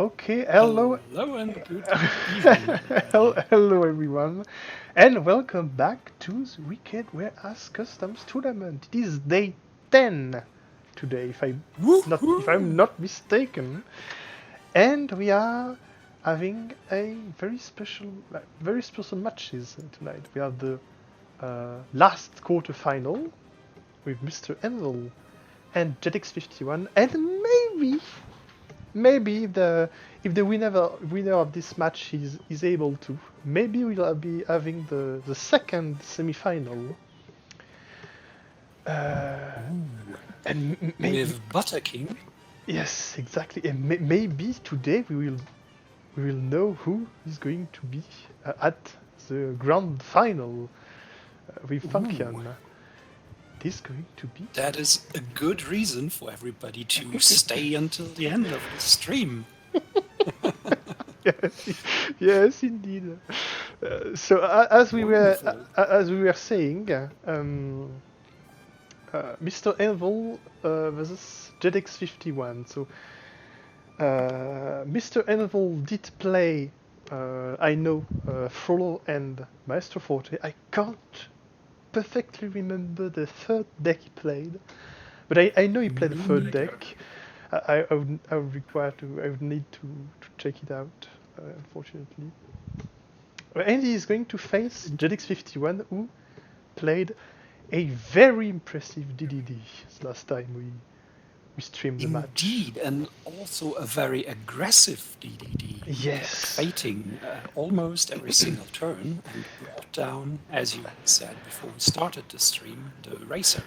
Okay, hello. Hello and good evening, everybody. Hello everyone, and welcome back to the Wicked Warehouse Customs Tournament. It is day 10 today, if I'm Woohoo! not mistaken, and we are having a very special matches tonight. We have the last quarterfinal with Mr. Enzel and Jedx51, and maybe if the winner of this match is able to, maybe we'll be having the second semi-final. Uh, Ooh, and maybe, with Butterking. yes, exactly. And maybe today we will know who is going to be at the grand final with Ooh, Funkian. It is going to be. that is a good reason for everybody to stay until the end of the stream. Yes, yes, indeed. So Wonderful. as we were saying, Mr. Envil versus Jedx51. So Mr. Envil did play, I know, Frollo and Maestro Forte. I can't perfectly remember the third deck he played, but I know he played the Me third neither. deck. I would need to check it out, unfortunately. And he's going to face Jedx51, who played a very impressive DDD last time we streamed the match. Indeed, and also a very aggressive DDD. He kept Yes, fating almost every single turn and brought down, as you said before we started the stream, the racer.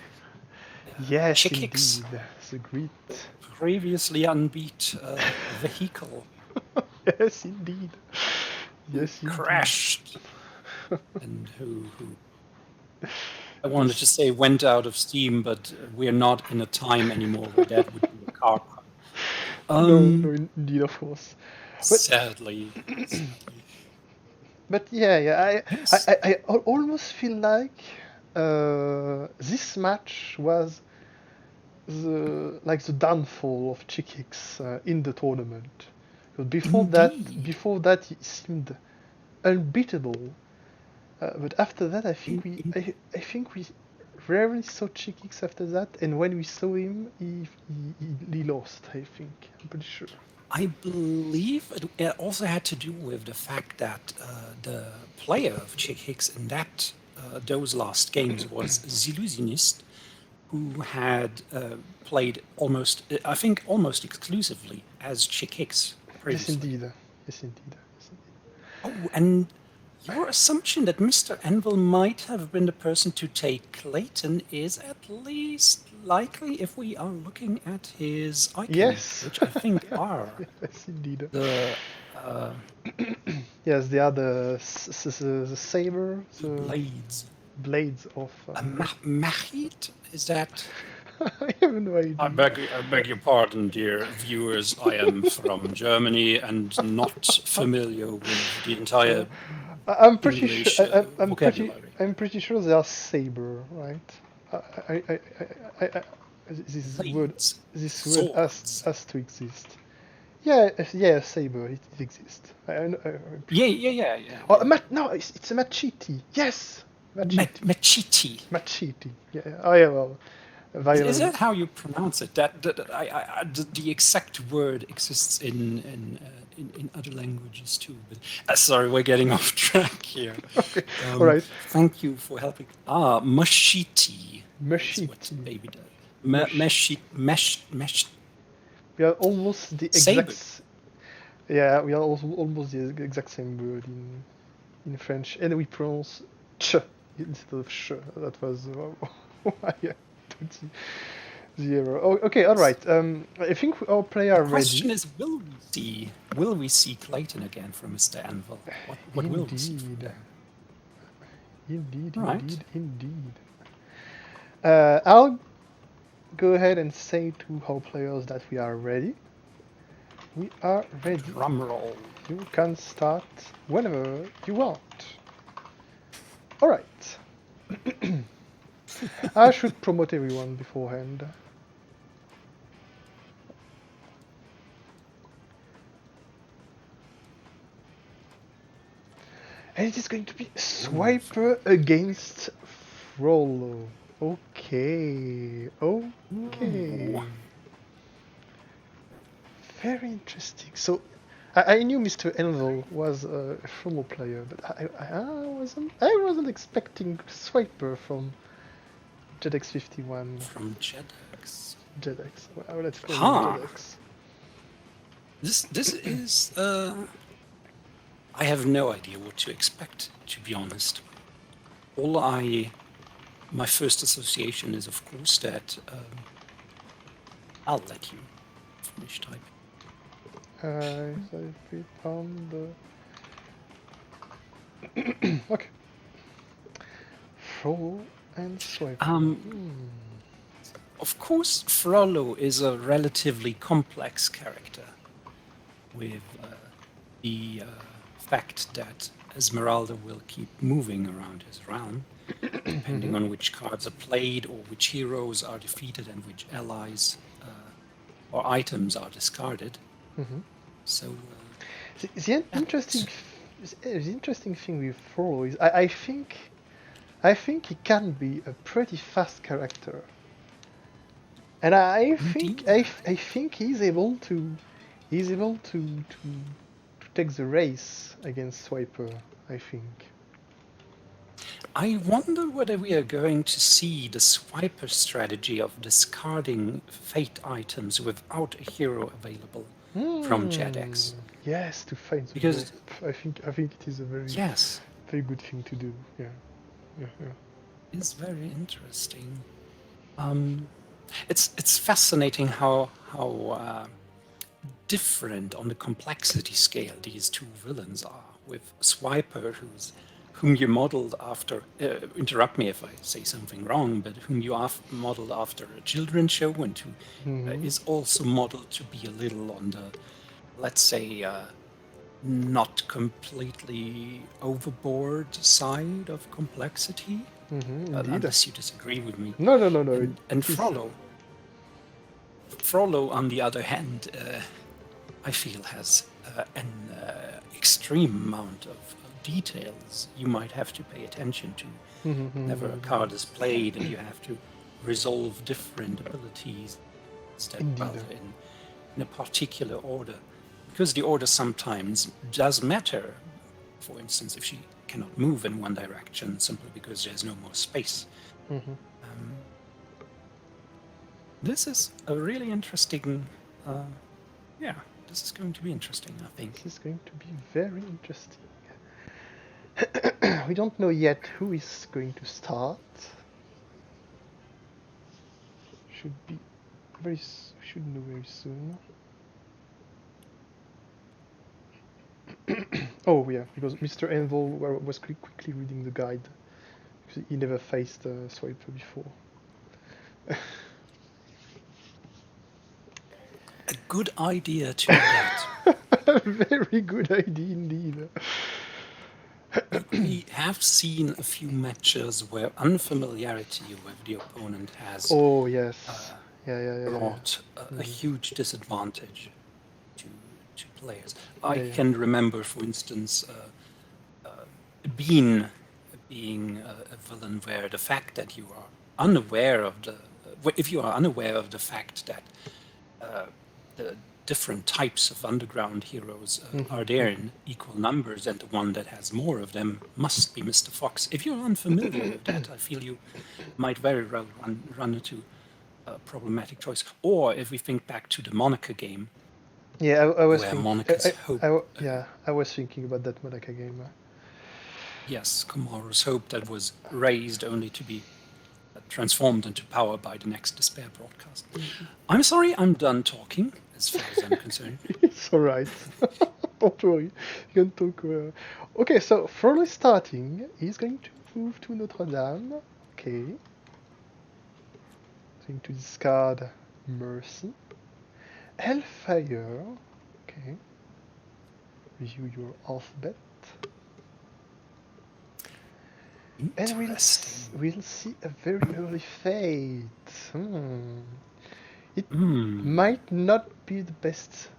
yes, Chick Hicks, indeed. The great. previously unbeat vehicle Yes, indeed. who Yes, indeed. crashed and who I wanted to This. say went out of steam, but we're not in a time anymore where that would be a car crash. No, no, Um, indeed, of course. But sadly, sadly. yeah, Yes, I almost feel like this match was the downfall of Chikix in the tournament. Because indeed. before that, he seemed unbeatable. But after that, In, I think we rarely saw Chikix after that. And when we saw him, he lost. I think, I'm pretty sure. I believe it also had to do with the fact that the player of Chick Hicks in that those last games was Zillusionist, who had played almost, I think, almost exclusively as Chick Hicks Yes, previously. indeed. Yes, indeed. Yes, indeed. Oh, and your assumption that Mr. Anvil might have been the person to take Clayton is at least likely if we are looking at his icons, Yes. which I think are Yes, indeed. the uh, Yes, they are the saber, the blades. blades of. A machete? Is that? I have no idea. I beg your pardon, dear viewers. I am from Germany and not familiar with the Uh, entire I'm pretty sure. English vocabulary. I'm pretty sure they are saber, right? I, I, I, I, this word, Blades, this word swords. has to exist. Yeah, yeah, saber. It exists. I'm Yeah, sure. yeah, yeah, yeah, Oh, yeah. no, it's a machete. Yes, machete. Machete. Machete. Yeah. Oh yeah. Well, Is that violence. how you pronounce it? The exact word exists in other languages too. But sorry, we're getting off track here. Okay. All right. Thank you for helping. Ah, machete is what Machete. baby does. Mach. Mesh. We are almost the Saber. exact. Yeah, we are also almost the exact same word in French, and we pronounce ch instead of sh. That was why I took the error. Oh, okay, all right. I think our player The are ready. question is, will we see Clayton again from Mr. Anvil? What will we see from Indeed, him? indeed, Right. indeed, indeed. I'll go ahead and say to our players that we are ready. We are ready. Drum roll. You can start whenever you want. All right. I should promote everyone beforehand. And it is going to be Swiper against Frollo. Okay. Okay. Ooh. Very interesting. So, I knew Mr. Envel was a Frollo player, but I wasn't expecting Swiper from Jedx51. From Jedx. Jedx. Well, let's call him Ha! Jedx. This is I have no idea what to expect, to be honest. My first association is, of course, that I'll let you finish typing. So if we on the okay. Frollo and Swiper. Of course, Frollo is a relatively complex character, with the fact that Esmeralda will keep moving around his realm, depending on which cards are played or which heroes are defeated and which allies or items are discarded. So The interesting thing with Frollo is I think he can be a pretty fast character, and I think he's able to take the race against Swiper. I think. I wonder whether we are going to see the Swiper strategy of discarding fate items without a hero available from Jedx. Yes, to find the Because drop. I think it is a very good thing to do. Yeah. It's very interesting. It's fascinating how different on the complexity scale these two villains are. With Swiper, whom you modeled after. Interrupt me if I say something wrong, but whom you modeled after a children's show, and who is also modeled to be a little on the, let's say, not completely overboard side of complexity. Unless you disagree with me. No. And Frollo, on the other hand, I feel has an extreme amount of details you might have to pay attention to. Whenever a card is played, and you have to resolve different abilities in a particular order. Because the order sometimes does matter. For instance, if she cannot move in one direction simply because there's no more space. This is a really interesting. This is going to be interesting, I think. This is going to be very interesting. We don't know yet who is going to start. Should know very soon. Oh yeah, because Mr. Envel was quickly reading the guide, because he never faced Swiper before. A good idea to that. Very good idea indeed. We have seen a few matches where unfamiliarity with the opponent has brought a huge disadvantage to players. I can remember, for instance, being a villain where the fact that you are unaware of if you are unaware of the fact that the different types of underground heroes are there in equal numbers, and the one that has more of them must be Mr. Fox. If you're unfamiliar with that, I feel you might very well run into a problematic choice. Or if we think back to the Monica game. Yeah, I was I was thinking about that Monica game. Yes, Komaru's Hope that was raised only to be transformed into power by the next Despair broadcast. I'm sorry, I'm done talking, as far as I'm concerned. It's alright. Don't worry. You can talk. Okay, so Frollo is starting. He's going to move to Notre Dame. Okay. Going to discard Mercy. Hellfire. Okay. Review your alphabet. And we'll see a very early fate. It might not be the best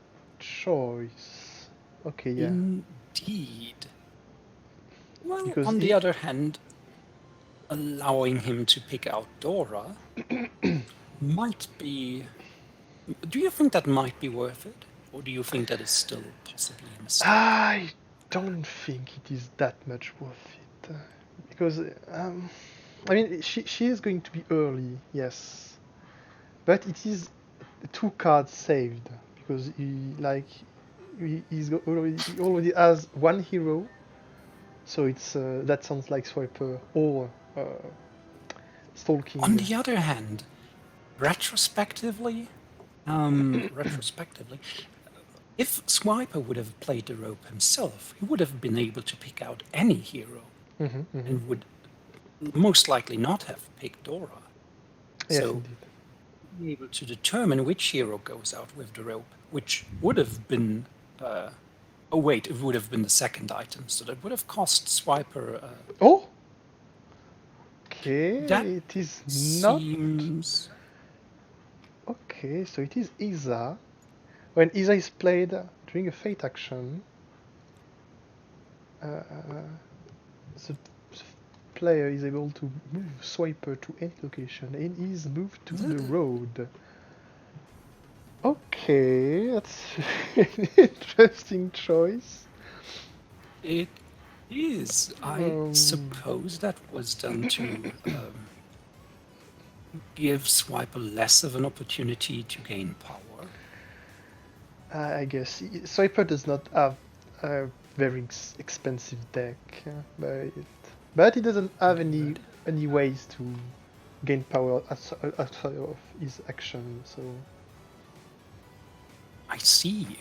choice. Okay, yeah. Indeed. Well, because on the other hand, allowing him to pick out Dora might be... Do you think that might be worth it? Or do you think that is still possibly a mistake? I don't think it is that much worth it, because I mean she is going to be early, yes, but it is 2 cards saved because he already has 1 hero, so it's that sounds like Swiper or Stalking. On the other hand, retrospectively, if Swiper would have played the rope himself, he would have been able to pick out any hero and would most likely not have picked Dora. Yes, So, indeed. be able to determine which hero goes out with the rope, which would have been... oh wait, it would have been the second item, so that would have cost Swiper... Oh! Okay, that it is not... seems... Okay, so it is Isa. When Isa is played during a fate action, the player is able to move Swiper to any location and is moved to the road. Okay, that's an interesting choice. It is. I suppose that was done to give Swiper less of an opportunity to gain power. I guess Swiper does not have a very expensive deck, but he doesn't have any ways to gain power outside of his action. So I see.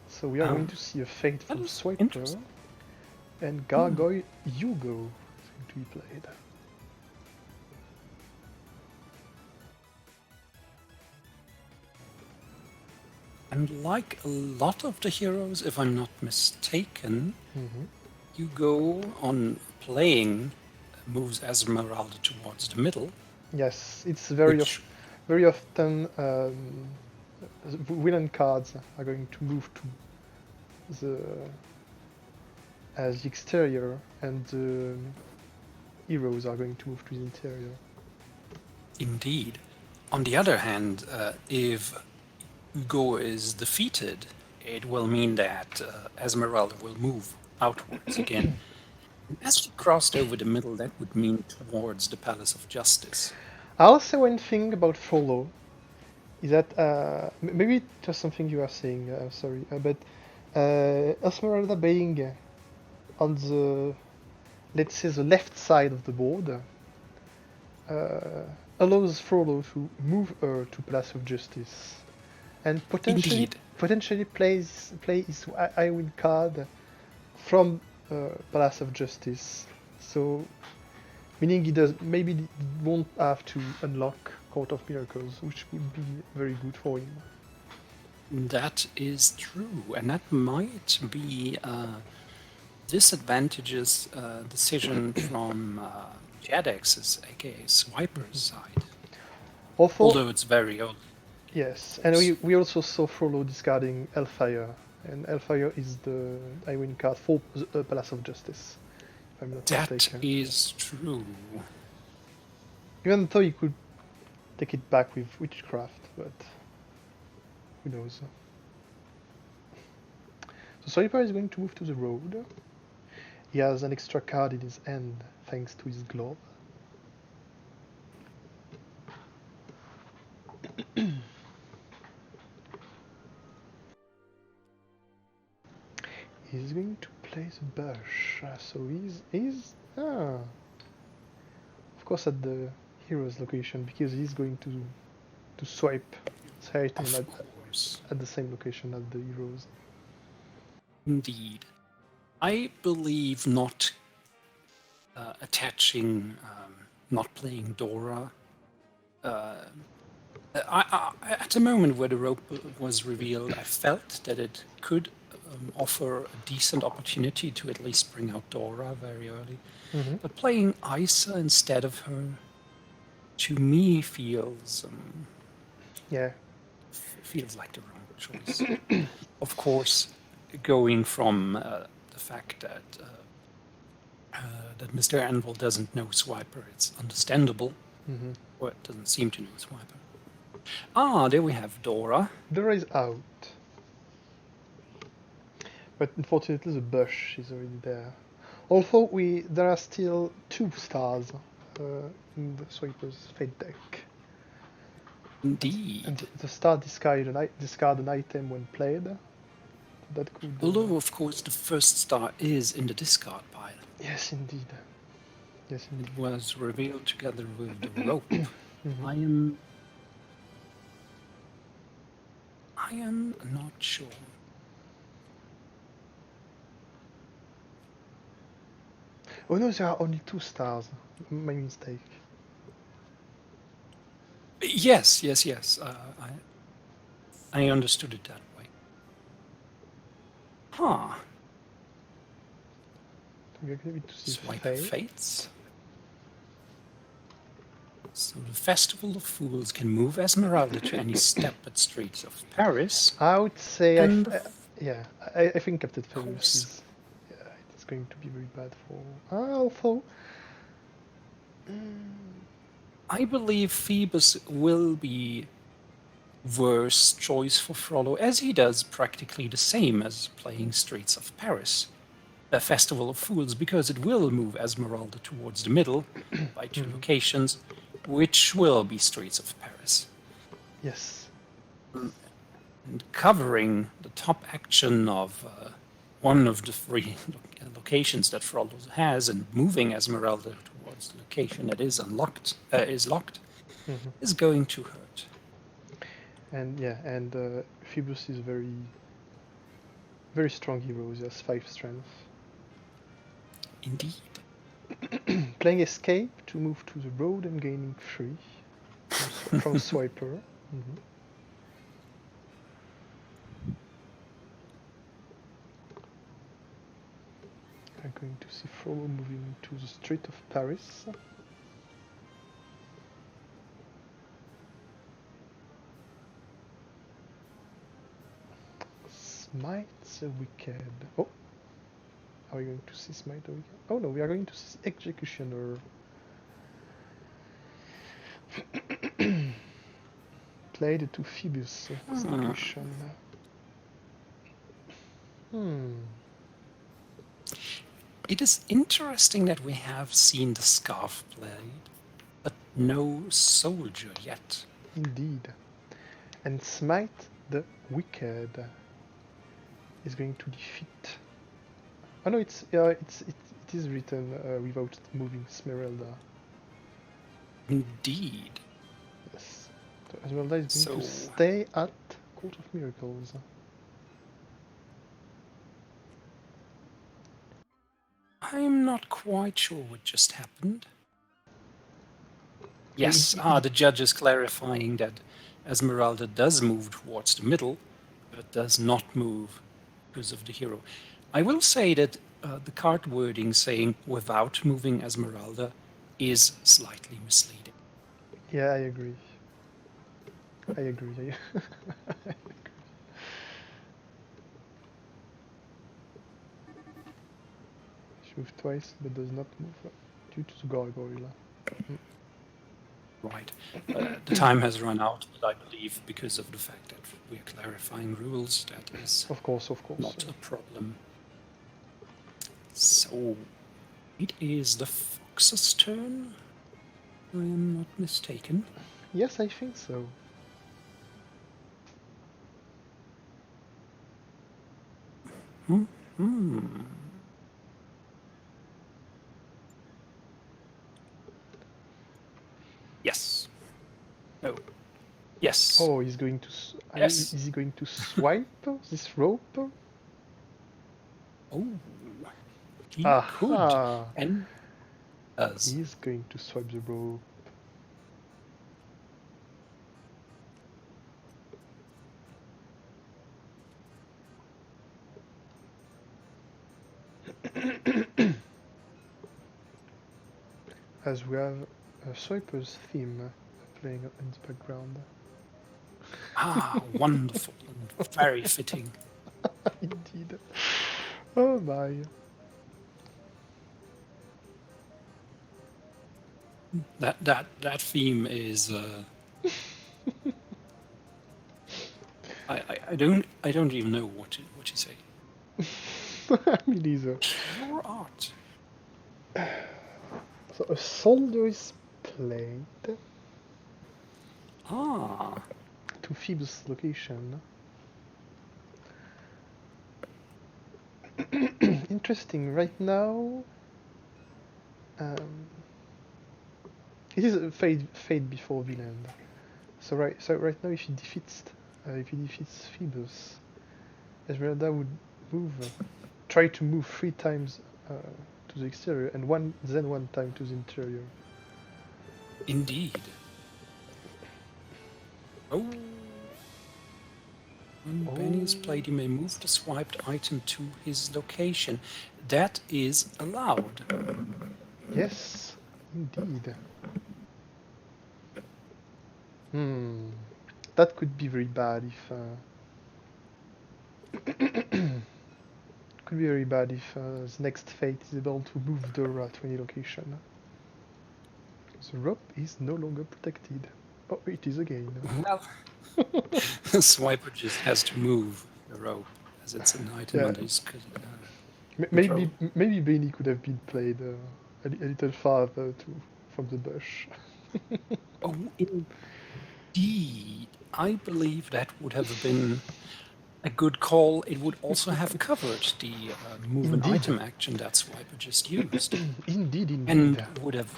So we are going to see a Fateful Swiper, interesting. and Gargoyle Hugo is going to be played. And like a lot of the heroes, if I'm not mistaken, Hugo, on playing, moves Esmeralda towards the middle. Yes, it's very often villain cards are going to move to the exterior, and the heroes are going to move to the interior. Indeed. On the other hand, if Hugo is defeated, it will mean that Esmeralda will move outwards again. As she crossed over the middle, that would mean towards the Palace of Justice. I'll say one thing about follow, is that maybe just something you are saying, sorry, but Esmeralda being on the, let's say, the left side of the board, allows Frollo to move her to Palace of Justice, and potentially play his I-Win card from Palace of Justice. So, meaning he won't have to unlock Court of Miracles, which would be very good for him. That is true, and that might be a disadvantageous decision from Jedx's, aka Swiper's side. Although it's very old. Yes, and we also saw Frollo discarding Hellfire, and Hellfire is the I-Win card for Palace of Justice, if I'm not mistaken. That is true. Even though he could take it back with Witchcraft, but who knows. So Swiper is going to move to the road. He has an extra card in his hand thanks to his glove. He's going to play the bush, so he's of course at the hero's location, because he's going to swipe his item at the same location as the heroes. Indeed. I believe not attaching, not playing Dora. At the moment where the rope was revealed, I felt that it could offer a decent opportunity to at least bring out Dora very early. But playing Isa instead of her, to me, feels feels like the wrong choice. Of course, going from the fact that that Mr. Anvil doesn't know Swiper. It's understandable, or it doesn't seem to know Swiper. Ah, there we have Dora. Dora is out. But unfortunately the bush is already there. Although there are still 2 stars in the Swiper's fate deck. Indeed. And the star discard an item when played. That could... Although, of course, the first star is in the discard pile. Yes, indeed. Yes, indeed. It was revealed together with the rope. I am not sure. Oh no, there are only 2 stars. My mistake. Yes. I understood it that way. Huh. We're going to see Swipe of Fates. So the Festival of Fools can move Esmeralda to any step at Streets of Paris. I would say, And I think Captain Famous is... Yeah, it's going to be very bad for... although... I believe Phoebus will be worse choice for Frollo, as he does practically the same as playing Streets of Paris. A Festival of Fools, because it will move Esmeralda towards the middle by 2 locations, which will be Streets of Paris. Yes. And covering the top action of one of the 3 locations that Frollo has, and moving Esmeralda towards the location that is locked, is going to hurt. And yeah, and Phoebus is very strong hero. He has 5 strength. Indeed. Playing Escape to move to the road and gaining 3 from Swiper. I'm going to see Frollo moving to the street of Paris. Smite the Wicked. Oh! Are we going to see Smite the Wicked? Oh no, we are going to see Executioner. Played to Phoebus Execution. It is interesting that we have seen the Scarf played, but no soldier yet. Indeed. And Smite the Wicked is going to defeat... Oh no, it is written without moving Esmeralda. Indeed. Yes. So Esmeralda is going to stay at Court of Miracles. I'm not quite sure what just happened. Yes, the judge is clarifying that Esmeralda does move towards the middle, but does not move because of the hero. I will say that the card wording saying without moving Esmeralda is slightly misleading. Yeah, I agree. I agree. She moved twice, but does not move due to the gargoyle. Right. The time has run out, but I believe because of the fact that we're clarifying rules, that is of course not a problem. So, it is the fox's turn, if I am not mistaken. Yes, I think so. Yes. No. Yes. Oh, he's going to... Yes. Is he going to swipe this rope? Oh. He could. And does. He's going to swipe the rope. As we have a Swiper's theme playing in the background. Wonderful and very fitting. Indeed. Oh my. That theme is. I don't even know what to say. Me neither. Pure art. So a soldier is played Ah, to Phoebus' location. Interesting. Right now, um, it is a fate before villain. So right now, if he defeats Phoebus, Esmeralda would move, try to move 3 times to the exterior and one time to the interior. indeed. Oh. When Benny is Oh, played, you may move the swiped item to his location. That is allowed. yes, indeed. Hmm, that could be very bad if could be very bad if the next fate is able to move Dora to any location. The rope is no longer protected. Oh, it is again. Well, the swiper just has to move the rope as it's an item Yeah, under his maybe control. maybe Benny could have been played a little farther from the bush. Oh, indeed. I believe that would have been a good call. It would also have covered the move an Indeed, item action that swiper just used, indeed, indeed. and would have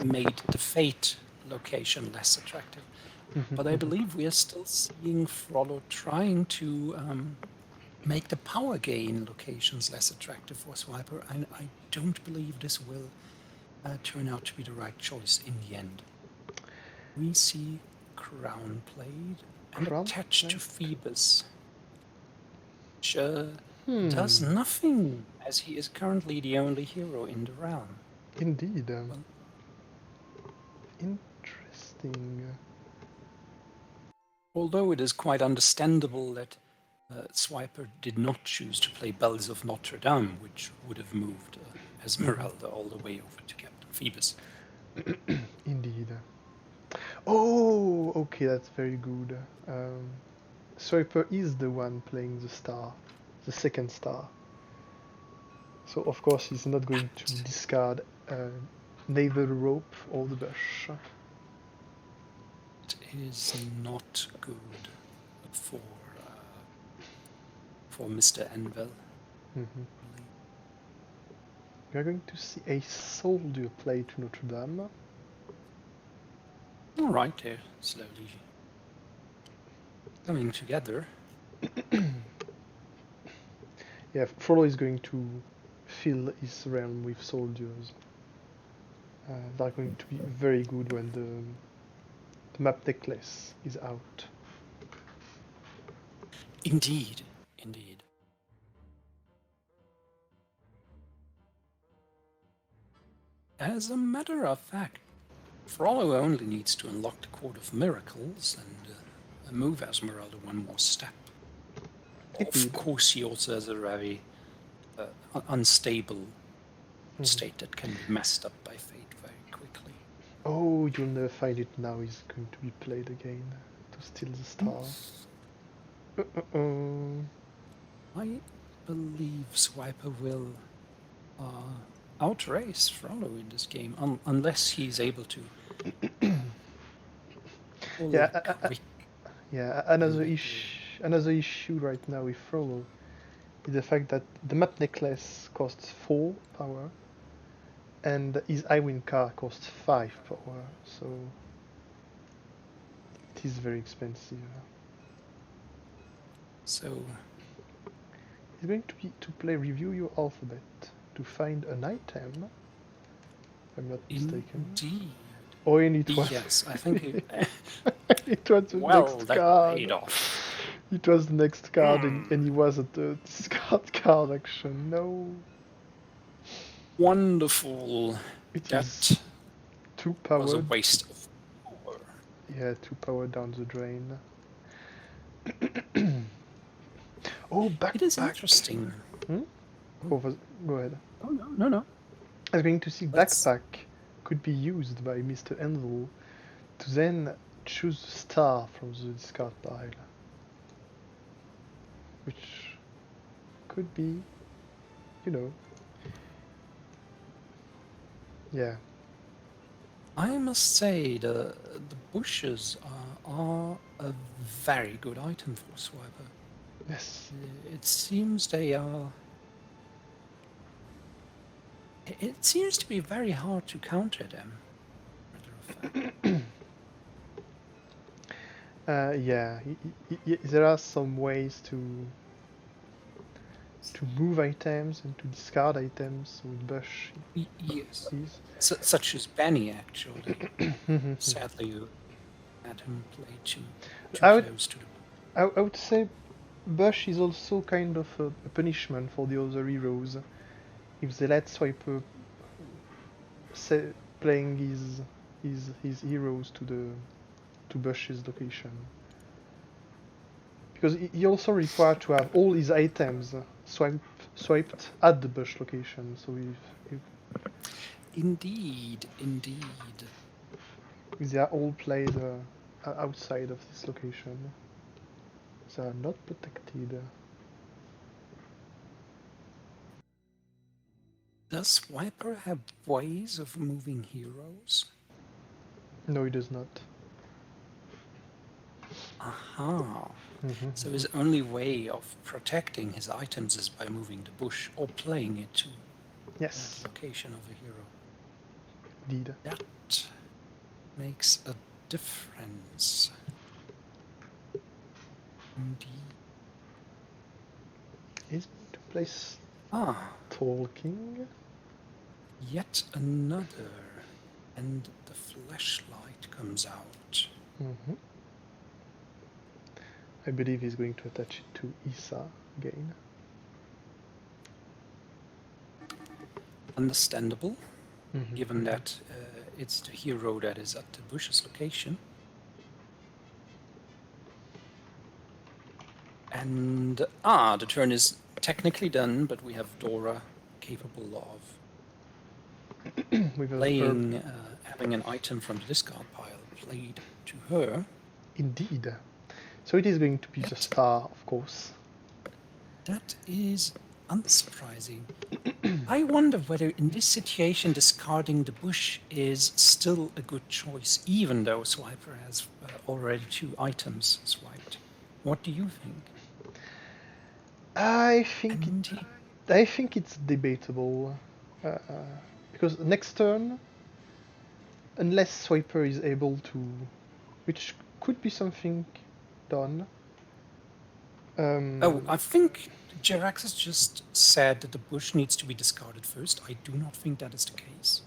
made the fate location less attractive. But I believe we are still seeing Frollo trying to make the power gain locations less attractive for Swiper, and I don't believe this will turn out to be the right choice in the end. We see Crown played and Crown attached to plate. Phoebus, which does Hmm. nothing, as he is currently the only hero in the realm. Indeed. Well, Interesting. although it is quite understandable that Swiper did not choose to play Bells of Notre Dame, which would have moved Esmeralda all the way over to Captain Phoebus. Indeed. Oh, okay, that's very good. Swiper is the one playing the star, the second star. So of course he's not going to That discard neither the rope or the bush. is not good for for Mr. Envel. Mhm. We are going to see a soldier play to Notre Dame. All right, they're slowly coming together. Yeah, Frollo is going to fill his realm with soldiers. They're going to be very good when the map necklace is out. Indeed, indeed. As a matter of fact, Frollo only needs to unlock the Court of Miracles and move Esmeralda one more step. Of Indeed. course, he also has a very unstable state that can be messed up by fate very quickly. Oh, you'll never find it now. Is going to be played again to steal the star. Uh-oh. I believe Swiper will outrace Frollo in this game, unless he's able to pull Yeah, a quick yeah. delivery. Another issue right now with Frollo is the fact that the map necklace costs 4 power, and his Iwin car costs 5 power. So it is very expensive. So, He's going to play review your alphabet to find an item, if I'm not mistaken. indeed. Oh, and it was Yes, I think it was the well, next that paid card. off. It was the next card, Hmm. and he was at the discard card action. No, Wonderful. it is That two was a powered. waste of power. Yeah, 2 power down the drain. Oh, It is backpack. interesting. Hmm? Go ahead. Oh, no. I was going to see Let's. backpack could be used by Mr. Enzel to then choose the star from the discard pile, which could be, you know, yeah. I must say the bushes are a very good item for Swiper. Yes. It seems they are. It seems to be very hard to counter them. Matter of fact. Yeah, there are some ways to move items and to discard items with bush Yes. is. Such as Benny, actually. Sadly, you had him play too I would close to the. I would say bush is also kind of a punishment for the other heroes if they let Swiper say, playing his heroes to Bush's location. Because he also required to have all his items swiped at the Bush location. So Indeed. if they are all played outside of this location, they are not protected. Does Swiper have ways of moving heroes? No, he does not. Aha. So his only way of protecting his items is by moving the bush or playing it to Yes, the location of a hero. indeed. That makes a difference. Indeed. He's going to place Ah, talking. yet another. And the flashlight comes out. Mm-hmm. I believe he's going to attach it to Isa again. Understandable, given that it's the hero that is at the bush's location. And the turn is technically done, but we have Dora capable of With playing, having an item from the discard pile played to her. Indeed. So it is going to be the star, of course. That is unsurprising. I wonder whether in this situation discarding the bush is still a good choice, even though Swiper has already 2 items swiped. What do you think? I think it's debatable because next turn, unless Swiper is able to, which could be something done. I think Jerax has just said that the bush needs to be discarded first. I do not think that is the case.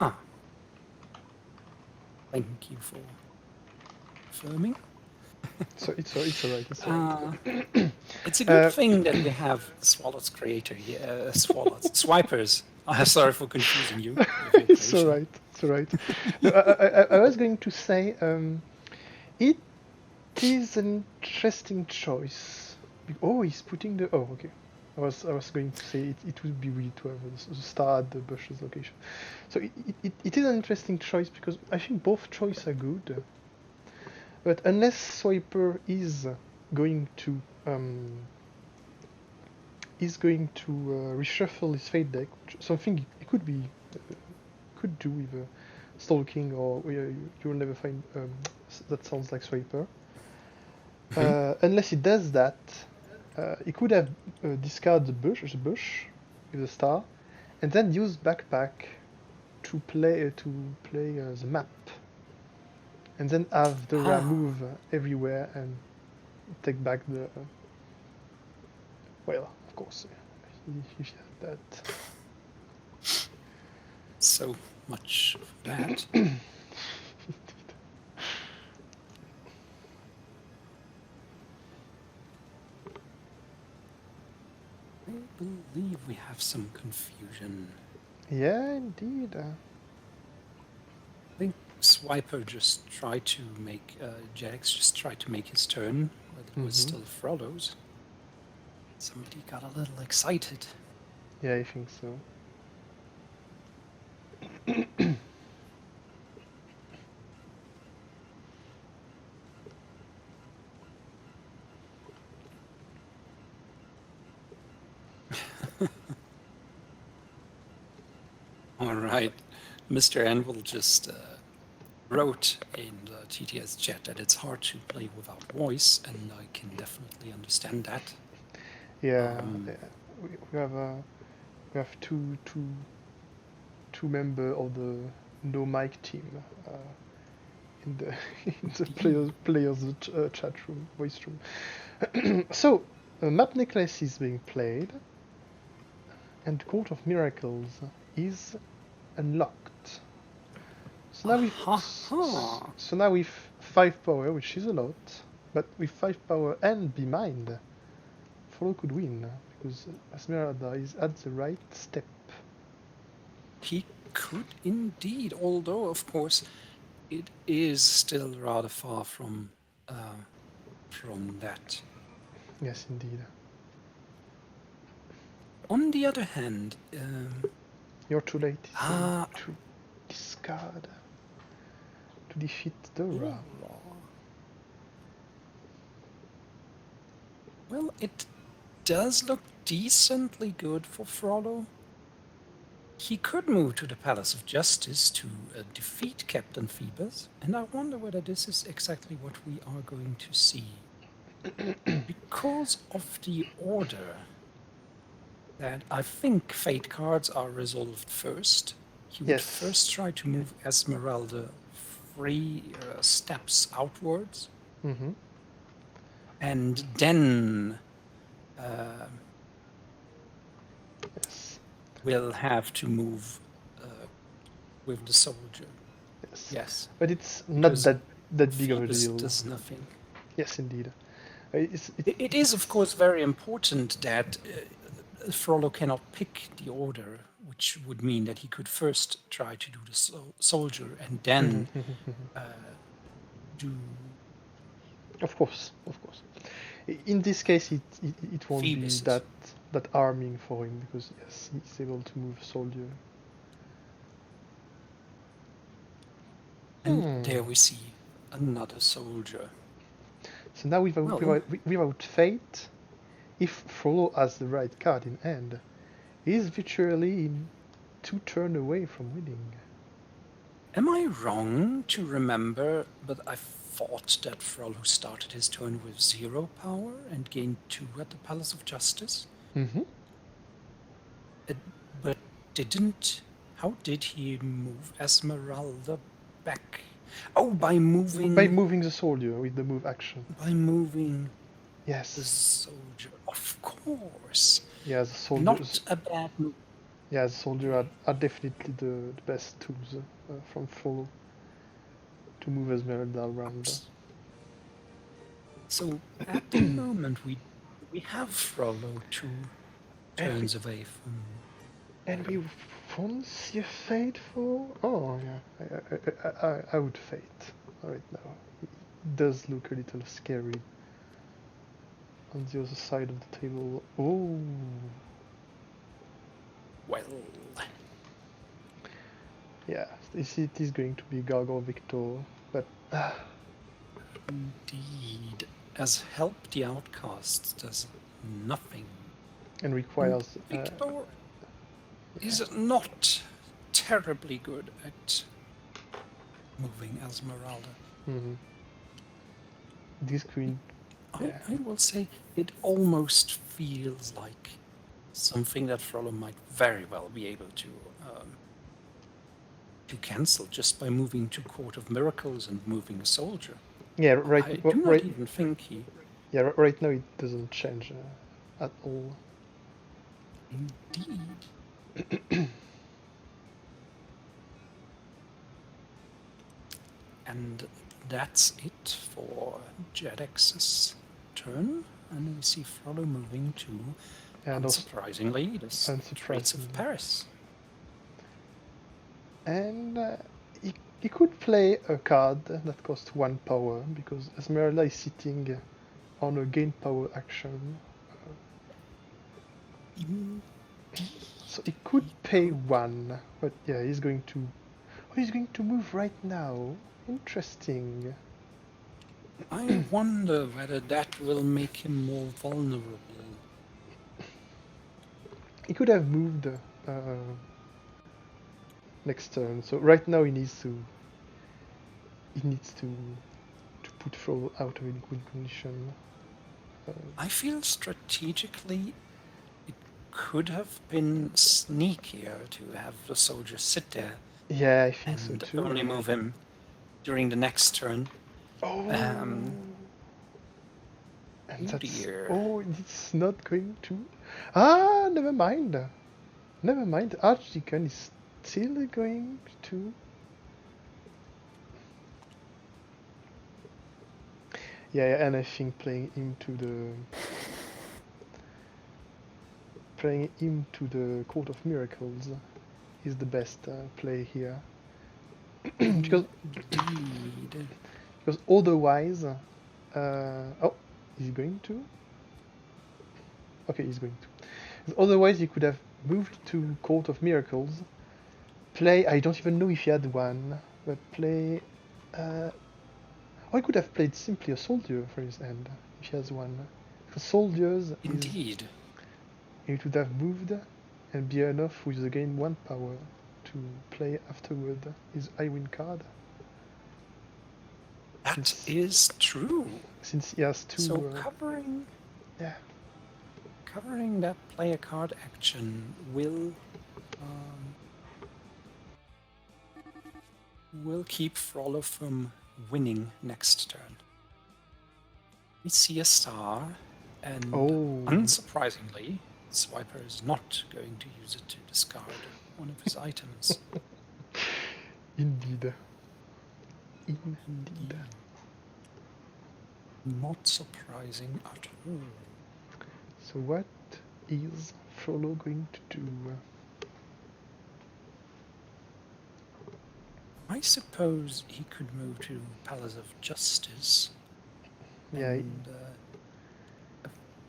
Ah, thank you for confirming. So it's alright. It's alright. It's a good thing that we have Swallow's creator here, Swipers. Sorry for confusing you. It's alright. It's alright. No, I was going to say it is an interesting choice. Oh, he's putting the. Oh, okay. I was going to say it would be weird to have the star at the Bush's location. So it is an interesting choice because I think both choices are good. But unless Swiper is going to reshuffle his fate deck, something he could be could do with stalking, or you'll never find that sounds like Swiper. Unless he does that, he could have discard the bush with the star, and then use backpack to play the map, and then have the move everywhere and take back the. Well, of course, if you have that. So much for that. I believe we have some confusion. Yeah, indeed. I think Swiper just tried to make Jedx just tried to make his turn, but it was still Frollo's. Somebody got a little excited. Yeah, I think so. All right, Mr. Anvil just wrote in the TTS chat that it's hard to play without voice, and I can definitely understand that. Yeah, we have two member of the no mic team in the in the players chat room, voice room. So, Map Necklace is being played, and Court of Miracles is unlocked. So now so now with 5 power, which is a lot, but with 5 power and Be Mind, Frollo could win because Esmeralda is at the right step. He could indeed, although of course it is still rather far from that. Yes, indeed. On the other hand, You're too late to discard to defeat Dora. Well, it does look decently good for Frollo. He could move to the Palace of Justice to defeat Captain Phoebus, and I wonder whether this is exactly what we are going to see. Because of the order that I think fate cards are resolved first, he would first try to move Esmeralda 3 steps outwards, and then will have to move with the soldier. Yes. But it's not that big of a deal. Does nothing. Yes, indeed. It is, of course, very important that Frollo cannot pick the order, which would mean that he could first try to do the soldier and then do. Of course. In this case, it won't Phoebus. be that harming for him because yes, he's able to move soldier. And there we see another soldier. So now without fate, if Frollo has the right card in hand, he's virtually 2 turns away from winning. Am I wrong to remember, but I thought that Frollo started his turn with 0 power and gained 2 at the Palace of Justice? But didn't... How did he move Esmeralda back? Oh, by moving... By moving the soldier with the move action. By moving... Yes. The soldier, of course. Yeah, the soldier... Not a bad move. Yeah, the soldier are definitely the best tools from Frollo to move Esmeralda around. So at the moment we have Frollo 2 turns away from... And we won't see a fate for... Oh, yeah. I would fate right now. It does look a little scary on the other side of the table. Oh. Well... Yeah, it is going to be Gargoyle Victor, but... Indeed. As Help the Outcasts does nothing. And requires... Victor is not terribly good at moving Esmeralda. This queen... I will say it almost feels like something that Frollo might very well be able to cancel just by moving to Court of Miracles and moving a soldier. Yeah, right. I do not even think he... Yeah, right now it doesn't change at all. Indeed. And that's it for Jedx's turn. And we see Frollo moving to, and unsurprisingly, the Straits of Paris. And he He could play a card that costs 1 power, because Esmeralda is sitting on a gain power action. So he could pay 1, but yeah, he's going to... Oh, he's going to move right now. Interesting. I wonder whether that will make him more vulnerable. He could have moved next turn. So right now he needs to put Frollo out of a good condition. I feel strategically it could have been sneakier to have the soldier sit there Yeah, I think so and too. only move him during the next turn. Oh, Um, and oh that's... dear. Oh, it's not going to... Ah, never mind. Never mind. Archdeacon is still going to... Yeah, and I think playing him to the Court of Miracles is the best play here. because Indeed. otherwise, oh, is he going to? Okay, he's going to. Otherwise, he could have moved to Court of Miracles. Play. I don't even know if he had one, but play. Or he could have played simply a soldier for his hand if he has one. For soldiers, Indeed. he would have moved and be enough with again 1 power to play afterward his I win card. That is true. Since he has 2. So covering Yeah. covering that player card action will keep Frollo from winning next turn. We see a star, and unsurprisingly, Swiper is not going to use it to discard one of his items. Indeed. Indeed. Not surprising at all. So what is Frollo going to do? I suppose he could move to Palace of Justice. Yeah. And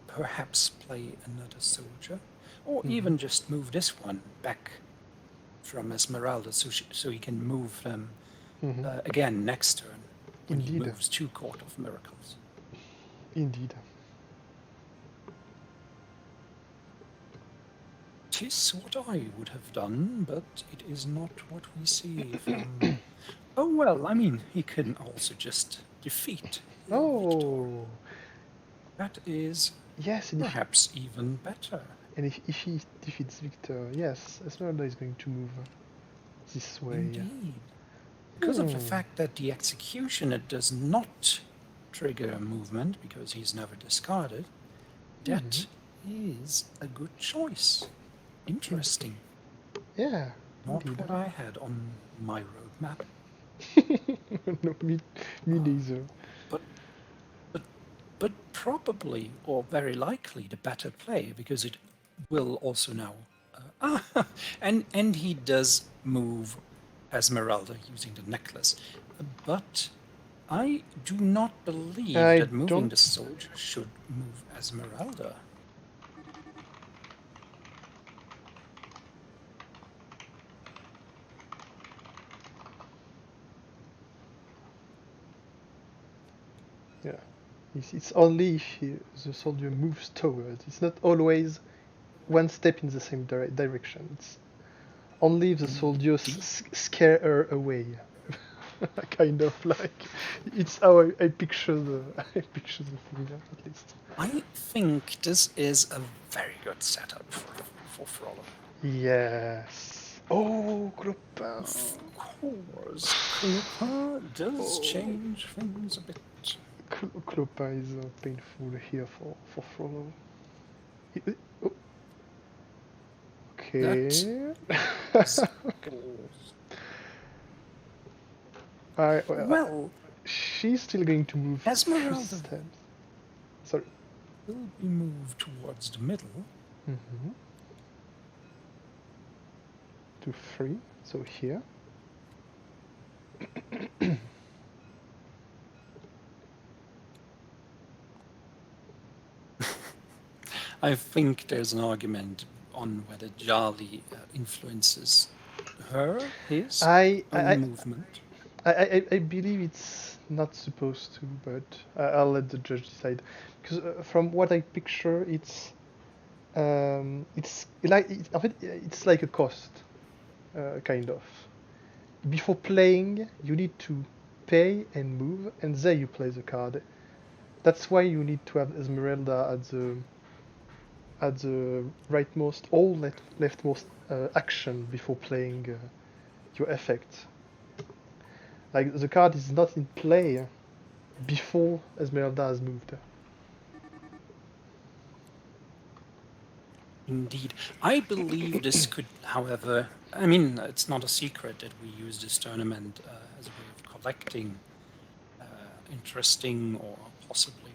perhaps play another soldier, or even just move this one back from Esmeralda, so he can move them again next turn when he moves to Court of Miracles. Indeed. 'Tis what I would have done, but it is not what we see from... Oh well, I mean, he can also just defeat Victor. That is perhaps even better. And if he defeats Victor, yes, Esmeralda is going to move this way. Indeed. Because of the fact that the executioner does not trigger a movement because he's never discarded, that is a good choice. Interesting. Yeah. Not what I had on my roadmap. No, me neither. But probably, or very likely, the better play, because it will also now... and he does move Esmeralda using the necklace. But I do not believe that moving the soldier should move Esmeralda. Yeah. It's only if the soldier moves towards. It's not always one step in the same direction. It's only if the soldiers scare her away. Kind of like, it's how I picture the thing, at least. I think this is a very good setup for Frollo. Yes. Oh, Clopin. Of course, Clopin does change things a bit. Clopin is painful here for Frollo. Okay. Well, she's still going to move. Esmeralda Sorry. Will be moved towards the middle. To 3, so here. I think there's an argument on whether Jali influences his I, own I, movement. I believe it's not supposed to, but I'll let the judge decide. Because from what I picture, it's like a cost, kind of. Before playing, you need to pay and move, and then you play the card. That's why you need to have Esmeralda at the rightmost or leftmost action before playing your effect. Like the card is not in play before Esmeralda has moved. Indeed. I believe this could, however, I mean, it's not a secret that we use this tournament as a way of collecting interesting or possibly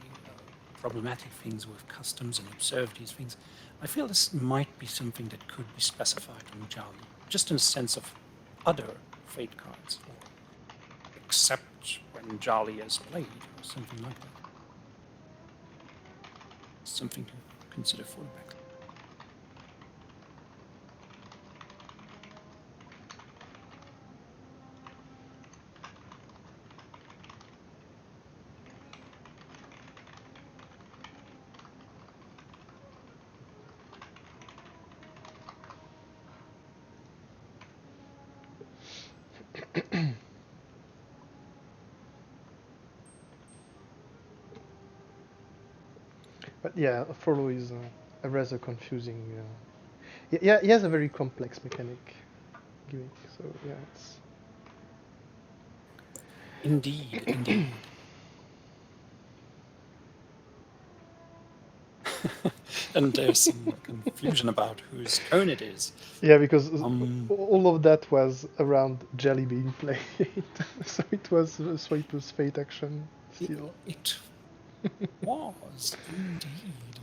problematic things with customs and observe these things. I feel this might be something that could be specified on Jali, just in a sense of other fate cards, or except when Jali is played, or something like that. Something to consider for the back. But yeah, follow is a rather confusing. Yeah, he has a very complex mechanic gimmick. So yeah, it's. Indeed, indeed. And there's some confusion about whose turn it is. Yeah, because all of that was around Jelly being played, so it was Swiper's fate action still. It was indeed.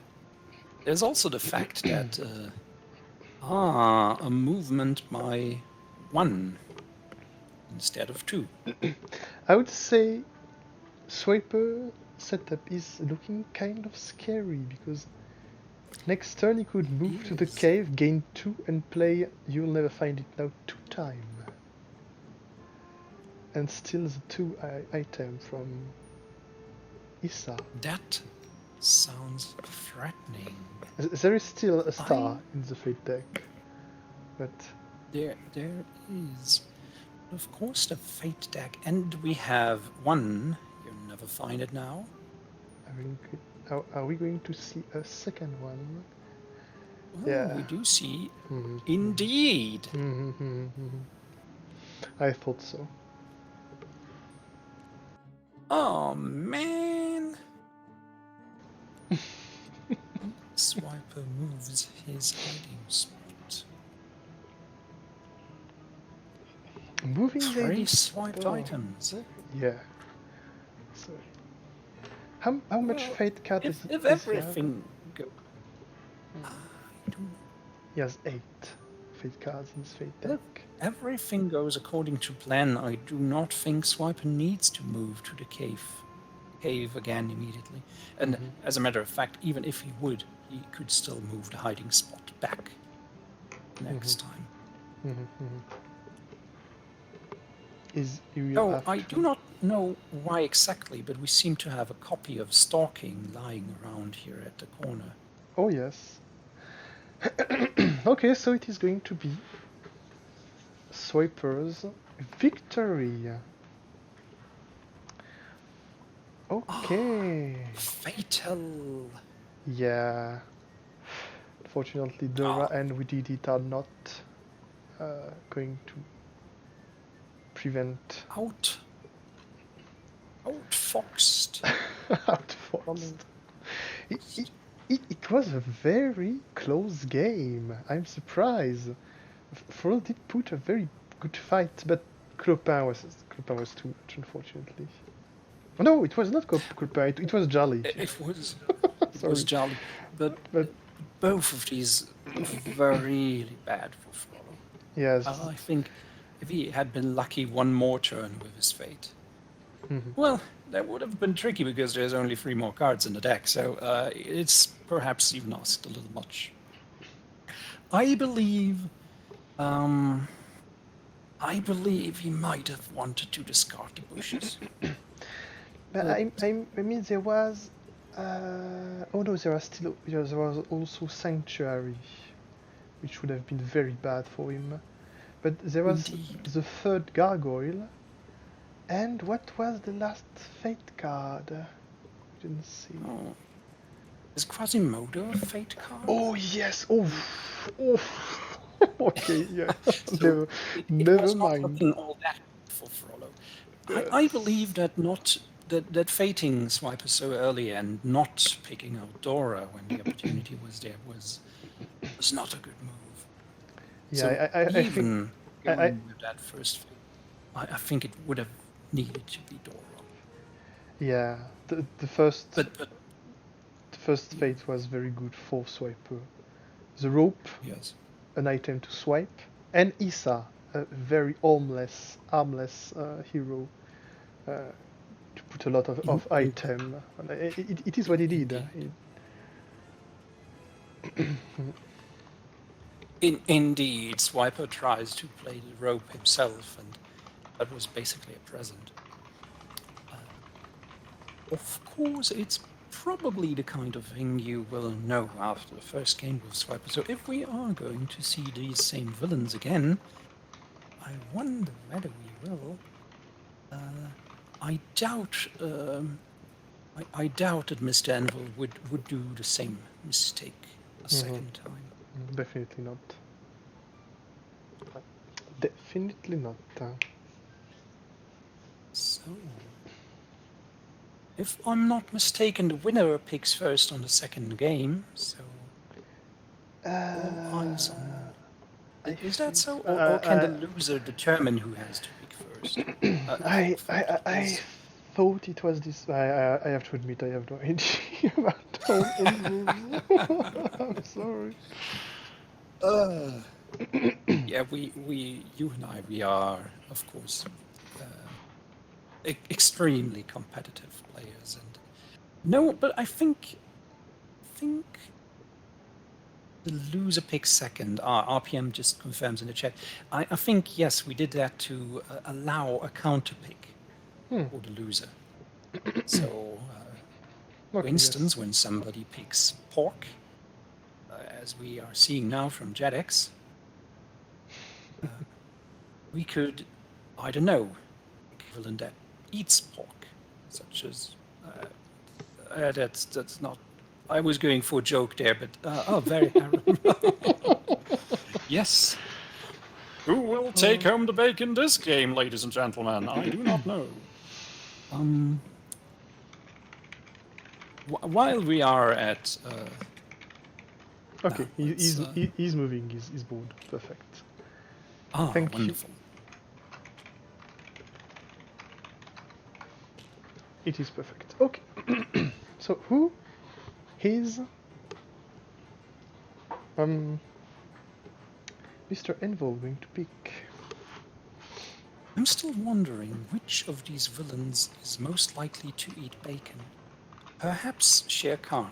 There's also the fact that a movement by 1 instead of 2. I would say Swiper setup is looking kind of scary because next turn he could move to the cave, gain 2, and play You'll Never Find It Now 2 times. And steal the 2 item from Issa. That sounds threatening. There is still a star in the fate deck, but there is, of course, the fate deck, and we have 1. You'll never find it now. Are we going to see a second one? Oh, yeah, we do see. Indeed. I thought so. Oh man. Swiper moves his hiding spot. Moving 3 swiped items. Yeah. So, how much fate card is if everything go? I don't know. He has 8 fate cards in his fate deck. If everything goes according to plan, I do not think Swiper needs to move to the cave again immediately. And as a matter of fact, even if he would, he could still move the hiding spot back next time. I do not know why exactly, but we seem to have a copy of Stalking lying around here at the corner. Oh yes. Okay, so it is going to be Swiper's victory. Okay. Fatal. Yeah. Unfortunately, Dora and We Did It are not going to prevent. Outfoxed. Outfoxed. It was a very close game. I'm surprised. Frol did put a very good fight, but Clopin was too much, unfortunately. Oh, no, it was not Clopin. It was Jolly. It was. It was Jolly, but both of these were really bad for Frollo. Yes. I think if he had been lucky one more turn with his fate. Well, that would have been tricky because there's only 3 more cards in the deck, so it's perhaps even asked a little much. I believe he might have wanted to discard the bushes. I mean, there was. Oh no, there was also Sanctuary, which would have been very bad for him. But there was Indeed. the third Gargoyle. And what was the last Fate card? Didn't see. Oh. Is Quasimodo a fate card? Oh yes! Oh, okay, yeah. So never was not mind. looking all that for Frollo. I believe that that fating Swiper so early and not picking out Dora when the opportunity was there was not a good move. Yeah, So I even think going with that first fate, I think it would have needed to be Dora. yeah, the first But the first Fate was very good for Swiper. The rope, yes, an item to swipe, and Issa, a very armless hero, to put a lot of item. It is what he did. Indeed, Swiper tries to play the rope himself, and that was basically a present. Of course, it's probably the kind of thing you will know after the first game with Swiper. So if we are going to see these same villains again, I wonder whether we will. I doubt. I doubt that Mr. Anvil would do the same mistake a second time. Definitely not. Definitely not. So, if I'm not mistaken, the winner picks first on the second game. So, all eyes on. Is that so, or can the loser determine who has to pick first? I thought it was this. I have to admit I have no idea about all rules. I'm sorry. Yeah, you and I, we are, of course, extremely competitive players, and no, but I think the loser picks second. RPM just confirms in the chat. I think yes, we did that to allow a counter pick for the loser. So, for instance, when somebody picks pork, as we are seeing now from Jedx, we could, I don't know, equivalent that eats pork, such as that's not. I was going for a joke there, but very. Yes. Who will take home the bacon this game, ladies and gentlemen? I do not know. While we are at. Okay, he's moving his board. Perfect. Thank wonderful. you. It is perfect. Okay. So who is Mr. Envil going to pick? I'm still wondering which of these villains is most likely to eat bacon. Perhaps Shere Khan,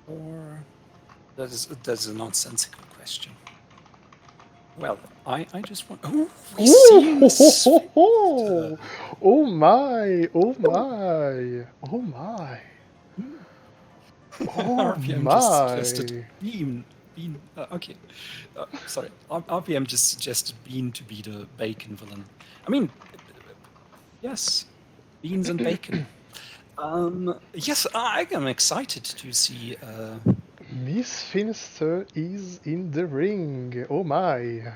or that is a nonsensical question. Well, I just want. Oh, oh my! Oh my! Oh my! Oh RPM my! just suggested Bean. Okay, sorry. RPM just suggested Bean to be the bacon villain. I mean, yes, beans and bacon. Yes, I am excited to see. Miss Finster is in the ring. Oh my!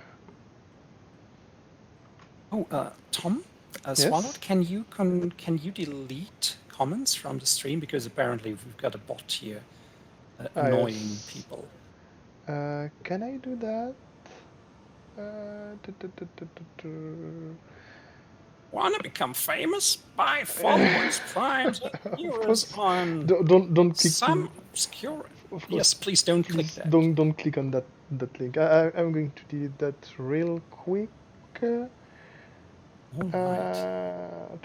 Oh, Tom, Swallowed, can you delete comments from the stream, because apparently we've got a bot here annoying people. Can I do that? Want to become famous? Buy followers, primes, viewers on don't click some obscure. Yes, please don't click that. Don't click on that link. I'm going to delete that real quick. All right.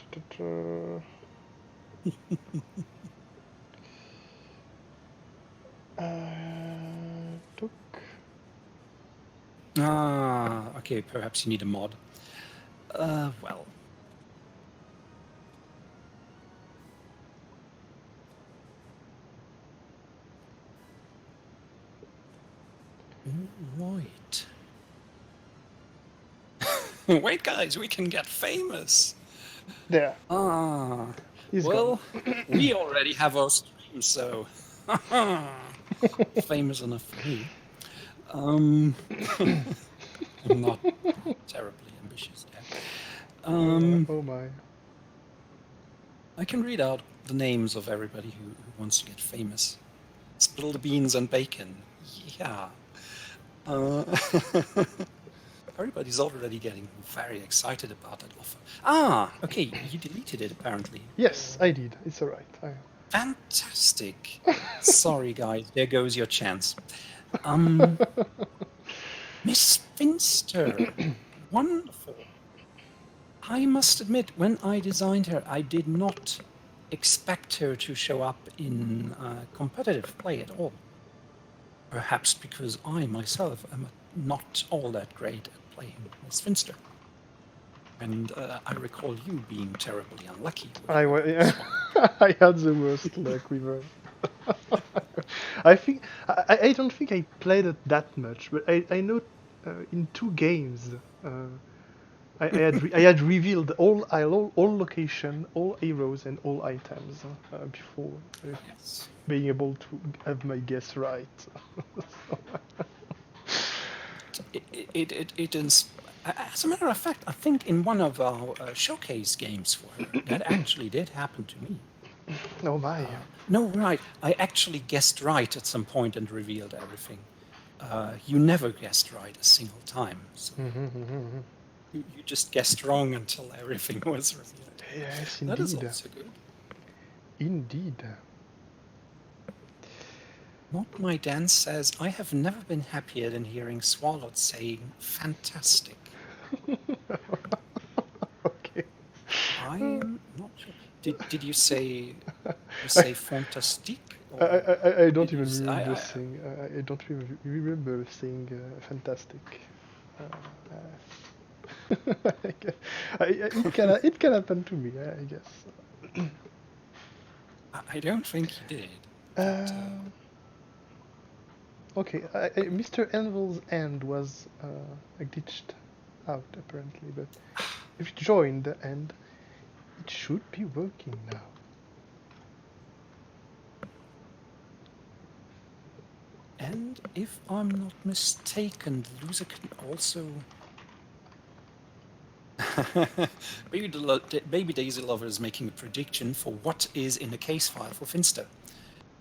Took. Okay, perhaps you need a mod. Well. Right. Wait, guys, we can get famous. There. Ah, He's well, gone. we already have our stream, so famous enough for me. I'm not terribly ambitious there. Oh my. I can read out the names of everybody who wants to get famous. Spill the beans and bacon. Yeah. Uh, everybody's already getting very excited about that offer. Okay, you deleted it apparently. Yes, I did. It's alright. Fantastic. Sorry, guys. There goes your chance. Miss Finster. Wonderful. I must admit, when I designed her, I did not expect her to show up in competitive play at all. Perhaps because I myself am not all that great at playing Miss Finster. And I recall you being terribly unlucky with I had the worst luck with her. I don't think I played it that much, but I know in 2 games I had revealed all location, all heroes, and all items before Yes. being able to have my guess right. It is. As a matter of fact, I think in one of our showcase games for her, that actually did happen to me. Oh my! No, right. I actually guessed right at some point and revealed everything. You never guessed right a single time. So you just guessed wrong until everything was revealed. Yes, That is indeed. also good. Indeed. Not My Dan says, I have never been happier than hearing Swallowed saying fantastic. Okay. I'm not sure. Did you say fantastique? Or I don't did you even say, remember saying. I don't remember saying fantastic. It can happen to me, I guess. I don't think you did. But, Okay, Mr. Anvil's end was glitched out apparently, but if you join the end, it should be working now. and if I'm not mistaken, the loser can also. Baby Daisy Lover is making a prediction for what is in the case file for Finster.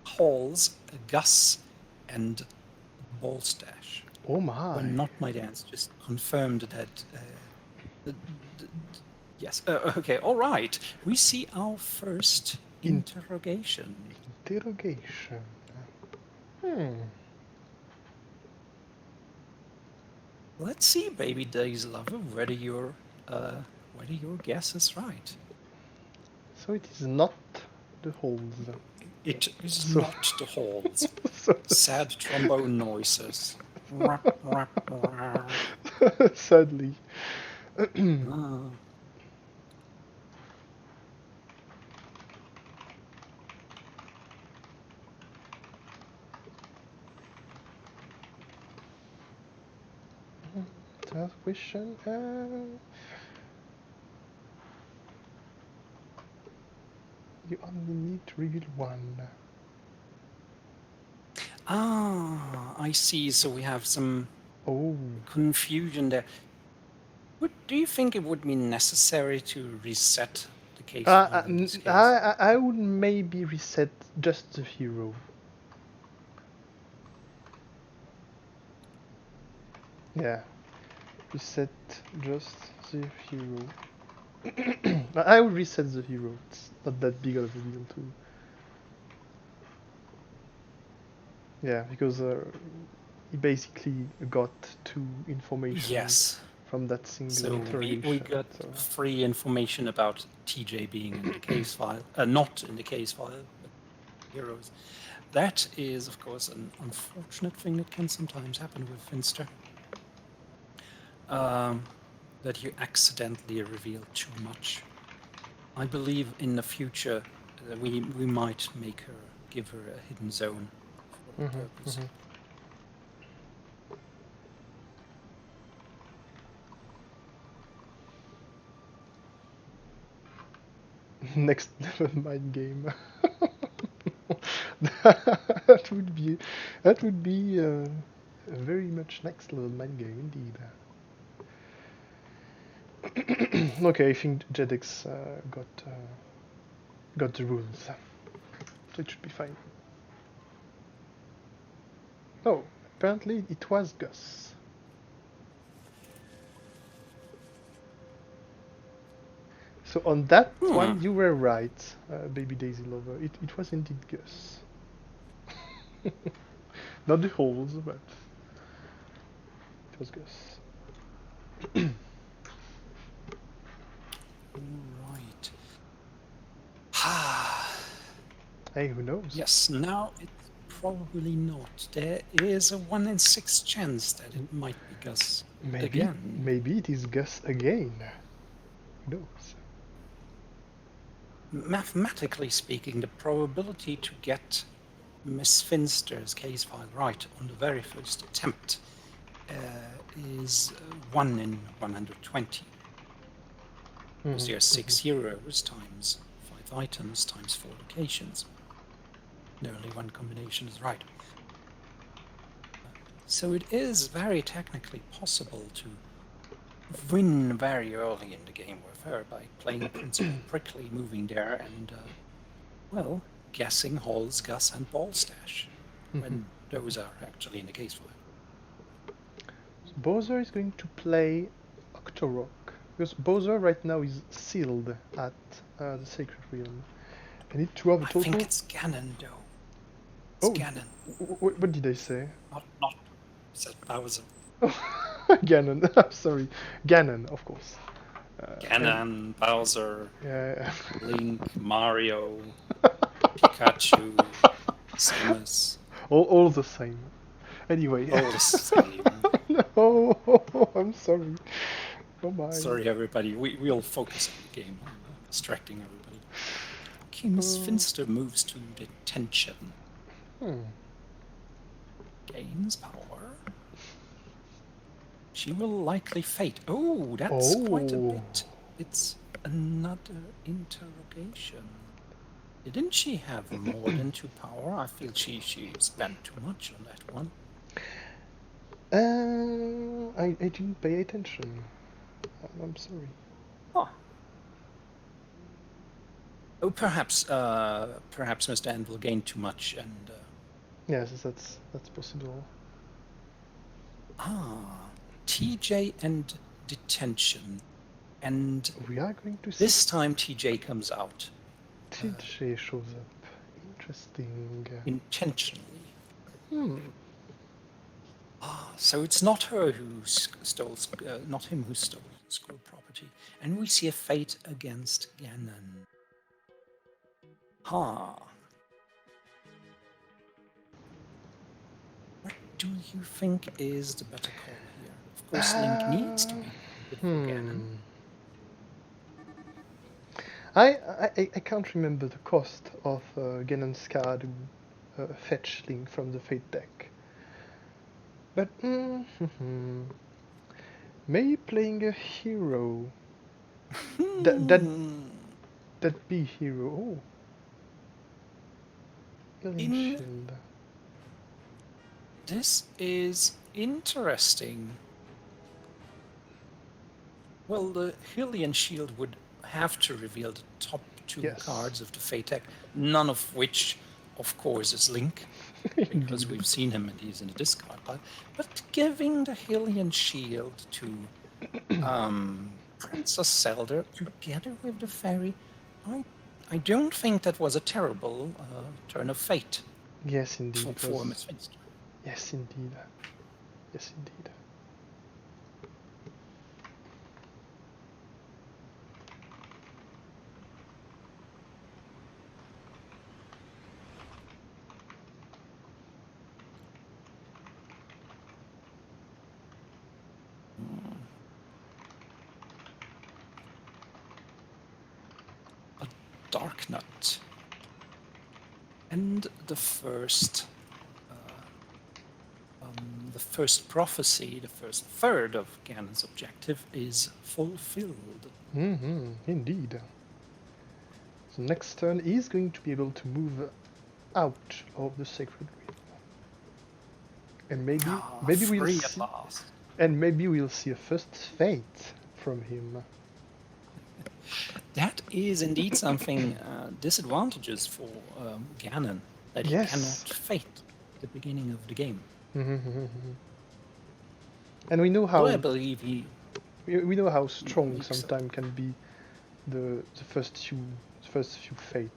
Halls, Gus, and Ballstash. Oh my! When Not My Dance just confirmed that. Yes. Okay. All right. We see our first interrogation. Interrogation. Let's see, Baby Daisy Lover, whether your guess is right. So it is not the holes. It is So- not the halls. So Sad trombone noises. sadly. Ah. Last question. You only need to reveal one. I see. So we have some Oh. confusion there. Do you think it would be necessary to reset the case Uh, file in this case? I would maybe reset just the hero. Yeah. Reset just the hero. I would reset the hero. It's not that big of a deal too. Yeah, because he basically got 2 information. Yes. from that single So iteration. we got So free information about TJ being in the case file, not in the case file, but heroes. That is, of course, an unfortunate thing that can sometimes happen with Finster. That you accidentally reveal too much. I believe in the future we might give her a hidden zone for that purpose. Next level mind game. that would be a very much next level mind game indeed. Okay, I think Jedx got the rules, so it should be fine. Oh, apparently it was Gus. So on that one, you were right, Baby Daisy Lover. It was indeed Gus. Not the holes, but it was Gus. Right. Hey, who knows? Yes, now it's probably not. There is a 1 in 6 chance that it might be Gus again. Maybe it is Gus again. Who knows? Mathematically speaking, the probability to get Miss Finster's case file right on the very first attempt is 1 in 120. Because there are 6 heroes times 5 items times 4 locations. And only one combination is right. So it is very technically possible to win very early in the game with her by playing Principal Prickly, moving there and, well, guessing Halls, Gus, and Ballstash when those are actually in the case file. So Bowser is going to play Octorok, because Bowser right now is sealed at the Sacred Realm. I need to have a total. I think it's Ganon, though. It's Ganon. What did I say? Not said Bowser. Ganon. I'm sorry, Ganon, of course. Ganon, Bowser, Yeah. Link, Mario, Pikachu, Samus. All the same. Anyway. All the same. No, I'm sorry. Oh my. Sorry, everybody. We'll focus on the game. I'm distracting everybody. Okay, Miss Finster moves to detention. Gains power. She will likely fate. Oh, that's quite a bit. It's another interrogation. Didn't she have more than 2 power? I feel she spent too much on that one. I didn't pay attention. I'm sorry. Oh, perhaps Mr. Anvil gained too much and... Yes, that's possible. TJ and detention. And we are going to this time TJ comes out. TJ shows up. Interesting. Intentionally. So it's not her who stole, not him who stole school property. And we see a fate against Ganon. What do you think is the better call here? Of course, Link needs to be good for Ganon. I can't remember the cost of Ganon's card to fetch Link from the Fate deck. But maybe playing a hero. that be hero. Oh. Shield. This is interesting. Well, the Hylian Shield would have to reveal the top 2 cards of the Fate deck, none of which, of course, is Link, because we've seen him and he's in the discard pile. But giving the Hylian Shield to Princess Zelda together with the Fairy, I don't think that was a terrible turn of fate. Yes, indeed. For Miss Finster. Yes, indeed. Yes, indeed. Darknut. And the first prophecy, the first third of Ganon's objective is fulfilled. Indeed. So next turn he's going to be able to move out of the Sacred Grove. And maybe we'll see, and maybe we'll see a first fate from him. That is indeed something disadvantages for Ganon, that he cannot fate at the beginning of the game. And we know how. But I believe we know how strong sometimes can be the first few fate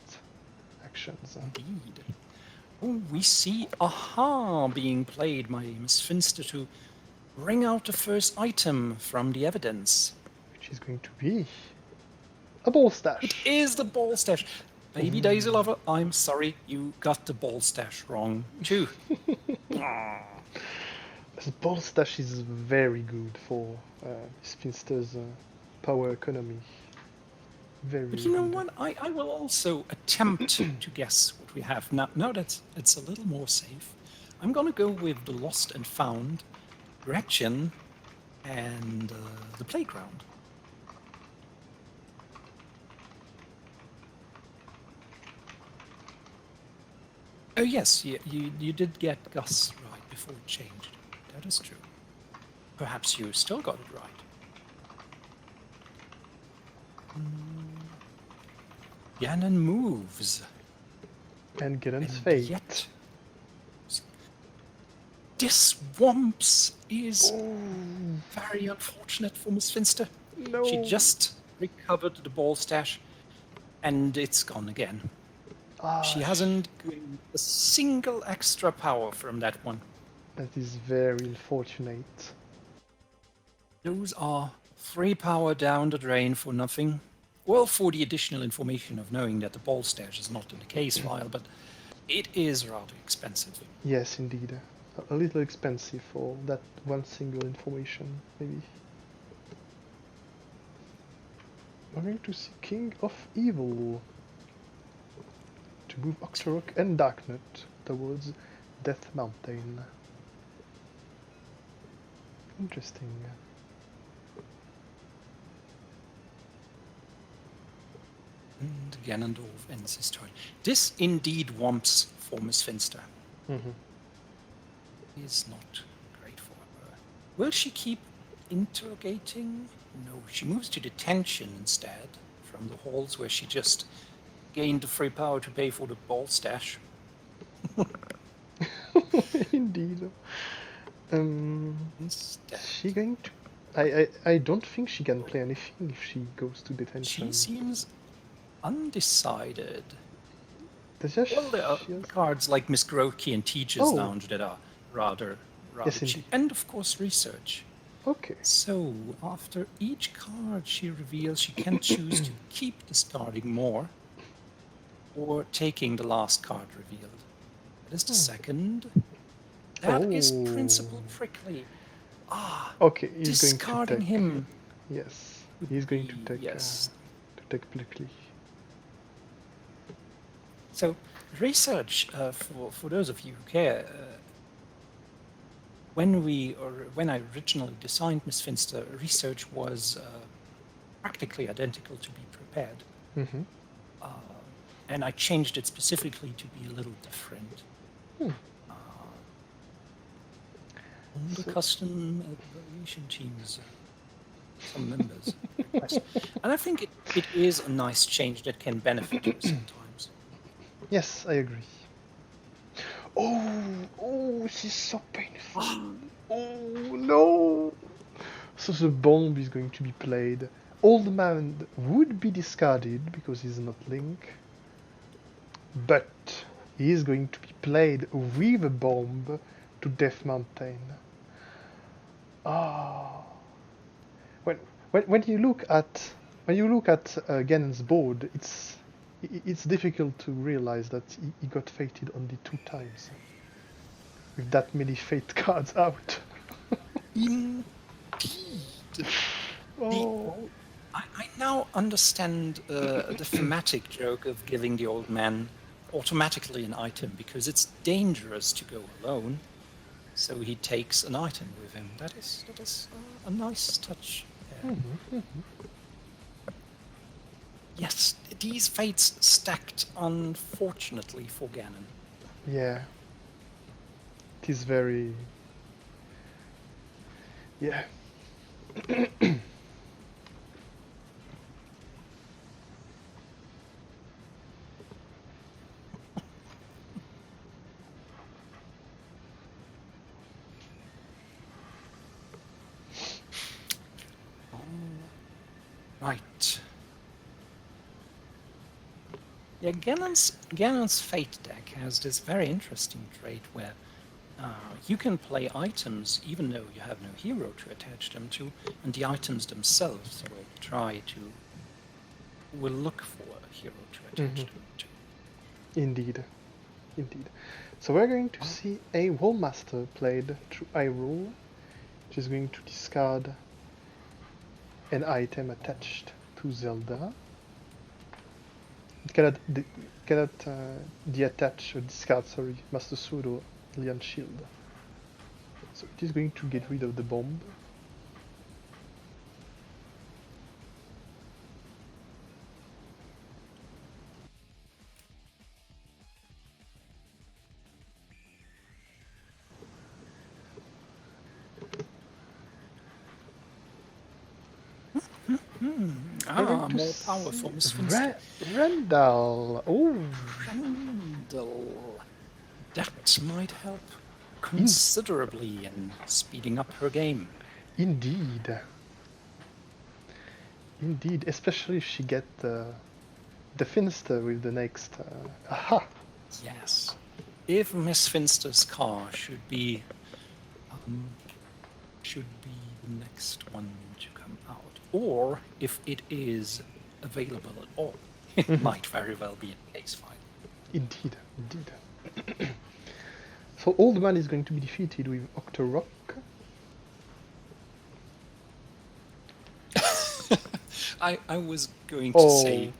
actions. Indeed. Oh, we see Aha being played by Miss Finster to bring out the first item from the evidence. Which is going to be a ball stash. It is the ball stash. Baby Daisy Lover, I'm sorry, you got the ball stash wrong too. The ball stash is very good for Miss Finster's power economy. But you know what? I will also attempt to guess what we have. Now that it's a little more safe, I'm going to go with the Lost and Found, Gretchen, and the Playground. Oh yes, you did get Gus right before it changed. That is true. Perhaps you still got it right. Ganon moves. And Ganon's fate. Yet, this Womps is very unfortunate for Miss Finster. No. She just recovered the ball stash, and it's gone again. She hasn't gained a single extra power from that one. That is very unfortunate. Those are 3 power down the drain for nothing. Well, for the additional information of knowing that the ball stash is not in the case file, but it is rather expensive. Yes, indeed. A little expensive for that one single information, maybe. We're going to see King of Evil to move Octorok and Darknut towards Death Mountain. Interesting. And Ganondorf ends his turn. This indeed womps for Miss Finster. Is not great for her. Will she keep interrogating? No, she moves to detention instead, from the halls where she just gained the free power to pay for the ball stash. Indeed. Instead. She going to... I don't think she can play anything if she goes to detention. She seems undecided. Well, there are cards like Miss Grokey and Teacher's Lounge that are rather cheap. And of course research. Okay. So after each card she reveals, she can choose to keep discarding more or taking the last card revealed. That is the second. That is Principal Prickly. Okay, he's discarding going to take him. Yes, he's going to take Prickly. So research, for those of you who care, when I originally designed Miss Finster, research was practically identical to Be Prepared. And I changed it specifically to be a little different. The custom variation teams, some members request. And I think it is a nice change that can benefit you sometimes. Yes, I agree. Oh, this is so painful. Oh, no. So the bomb is going to be played. Old Man would be discarded because he's not Link. But he is going to be played with a bomb to Death Mountain. When you look at Ganon's board, it's difficult to realize that he got fated only 2 times with that many fate cards out. Indeed. I now understand the thematic joke of giving the old man automatically an item because it's dangerous to go alone. So he takes an item with him. That is a nice touch there. Yes, these fates stacked unfortunately for Ganon. Yeah. It is very... Yeah. Right. Yeah, Ganon's Fate deck has this very interesting trait where you can play items even though you have no hero to attach them to, and the items themselves will look for a hero to attach them to. Indeed. Indeed. So we're going to see a Wallmaster played through Hyrule, which is going to discard an item attached to Zelda. It cannot deattach or discard, sorry, Master Sword or Lion Shield. So it is going to get rid of the bomb. More powerful Miss Finster. Randall! Oh! Randall. That might help considerably in speeding up her game. Indeed. Indeed, especially if she get the Finster with the next... aha! Yes. If Miss Finster's car should be the next one to come out, or if it is available at all, it might very well be in case file. Indeed, indeed. So Old Man is going to be defeated with Octorok. I was going to say,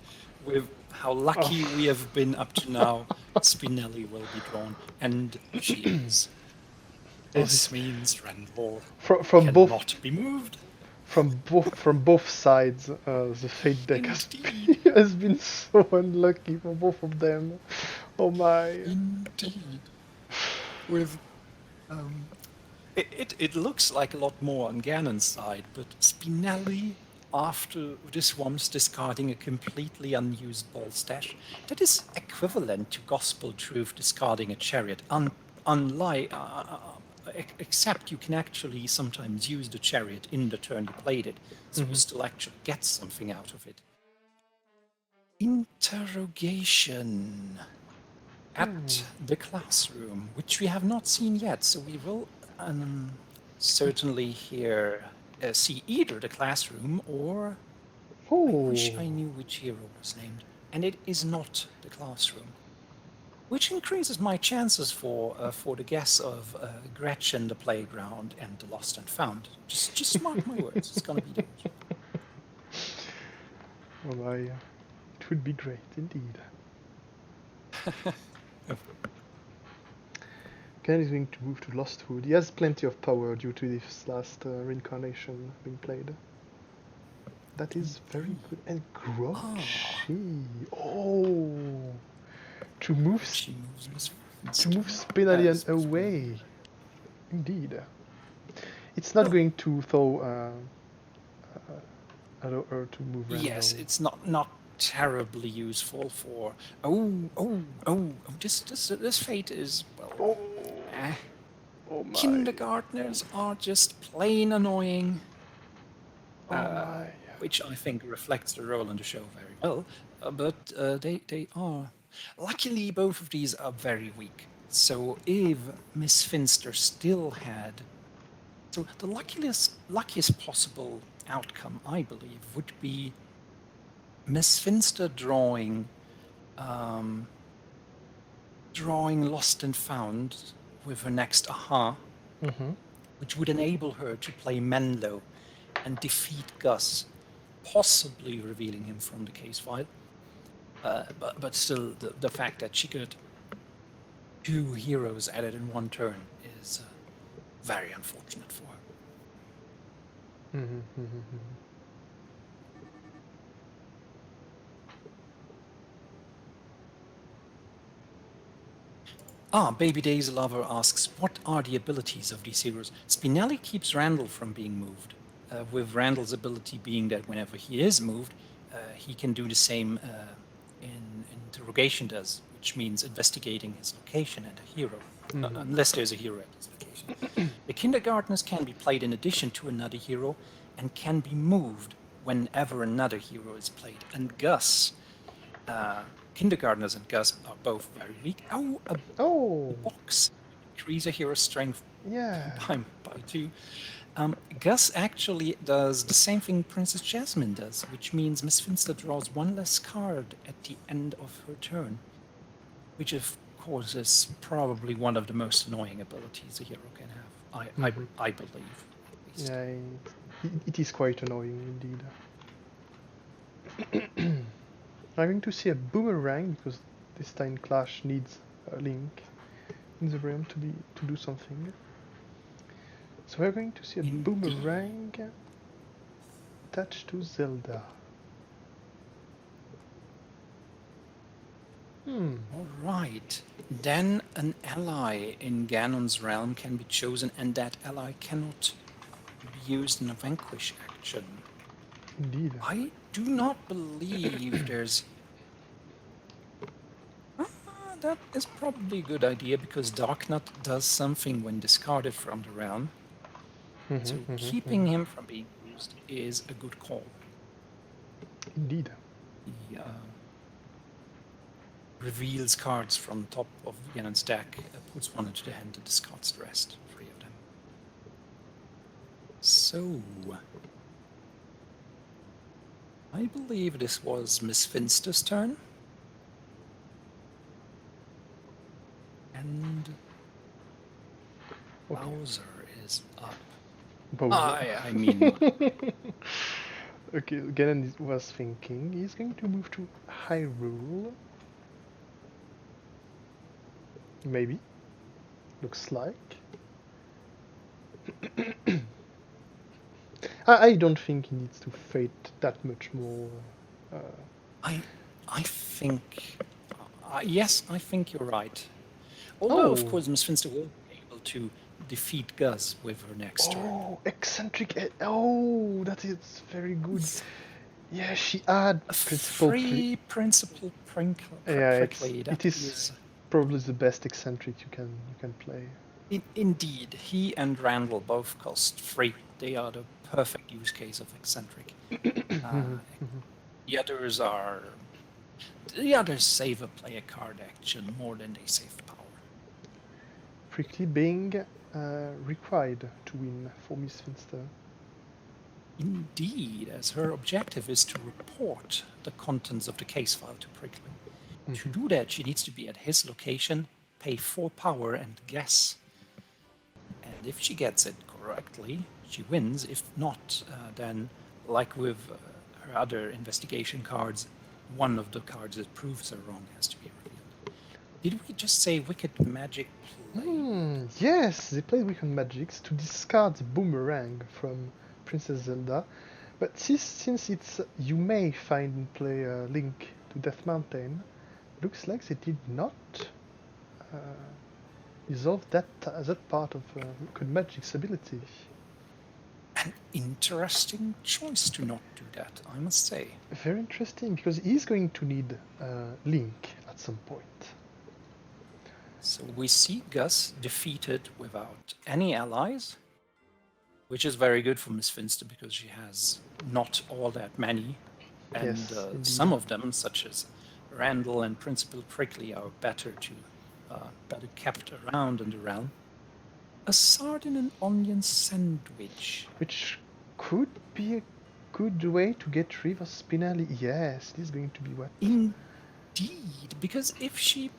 with how lucky we have been up to now, Spinelli will be drawn, and she is. This means Randall cannot be moved. From both sides, the Fate deck has been so unlucky for both of them. Oh my! Indeed. With it looks like a lot more on Ganon's side, but Spinelli, after this one's discarding a completely unused ball stash, that is equivalent to Gospel Truth discarding a chariot. Except you can actually sometimes use the chariot in the turn you played it, so you still actually get something out of it. Interrogation at the classroom, which we have not seen yet, so we will certainly see either the classroom or I wish I knew which hero was named, and it is not the classroom, which increases my chances for the guess of Gretchen, the playground, and the Lost and Found. Just mark my words, it's gonna be those. Well, it would be great indeed. Ken is going to move to Lostwood. He has plenty of power due to this last reincarnation being played. That is very good. And Grouchy. Oh! To move Spinelli away. Indeed. It's not going to throw allow her to move Randall. Yes, it's not terribly useful for this fate is well Oh my. Kindergartners are just plain annoying. Oh my. Which I think reflects the role in the show very well. But they are. Luckily, both of these are very weak. So if Miss Finster still had... So the luckiest possible outcome, I believe, would be Miss Finster drawing Lost and Found with her next aha, which would enable her to play Menlo and defeat Gus possibly revealing him from the case file. But still, the fact that she could 2 heroes added in one turn is very unfortunate for her. Baby Daisy Lover asks, what are the abilities of these heroes? Spinelli keeps Randall from being moved, with Randall's ability being that whenever he is moved, he can do the same in Interrogation does, which means investigating his location and a hero, unless there's a hero at his location. The Kindergartners can be played in addition to another hero and can be moved whenever another hero is played. And Gus, Kindergartners and Gus are both very weak. Oh, Box increase a hero's strength yeah. by 2. Gus actually does the same thing Princess Jasmine does, which means Miss Finster draws 1 less card at the end of her turn, which of course is probably one of the most annoying abilities a hero can have, I believe. At least. Yeah, it is quite annoying indeed. I'm going to see a boomerang because this time Clash needs a Link in the realm to do something. So we're going to see a boomerang attached to Zelda. All right. Then an ally in Ganon's realm can be chosen, and that ally cannot be used in a vanquish action. Indeed. I do not believe there's... that is probably a good idea, because Darknut does something when discarded from the realm. So keeping him from being used is a good call. Indeed. He reveals cards from the top of Ganon's deck, puts 1 into the hand, and discards the rest, 3 of them. So... I believe this was Miss Finster's turn. And Bowser is up. Bowser. I mean... Okay, Ganon was thinking he's going to move to Hyrule. Maybe. Looks like. I don't think he needs to fight that much more. I think... yes, I think you're right. Although, of course, Miss Finster will be able to defeat Gus with her next turn. Oh, eccentric. Oh, that is very good. Yeah, she had Principal Prickly. Yeah, it is probably the best eccentric you can play. Indeed, he and Randall both cost 3. They are the perfect use case of eccentric. The others save a player card action more than they save power. Prickly being required to win for Miss Finster. Indeed, as her objective is to report the contents of the case file to Prickly. To do that, she needs to be at his location, pay 4 power, and guess. And if she gets it correctly, she wins. If not, then, like with her other investigation cards, one of the cards that proves her wrong has to be revealed. Did we just say Wicked Magic play? Yes, they played Wicked Magics to discard the boomerang from Princess Zelda. But since it's you may find and play a Link to Death Mountain, looks like they did not resolve that part of Wicked Magic's ability. An interesting choice to not do that, I must say. Very interesting, because he's going to need Link at some point. So we see Gus defeated without any allies, which is very good for Miss Finster because she has not all that many. And Yes, some of them, such as Randall and Principal Prickly, are better kept around in the realm. A sardine and onion sandwich. Which could be a good way to get rid of Spinelli. Yes, this is going to be what? Indeed, because if she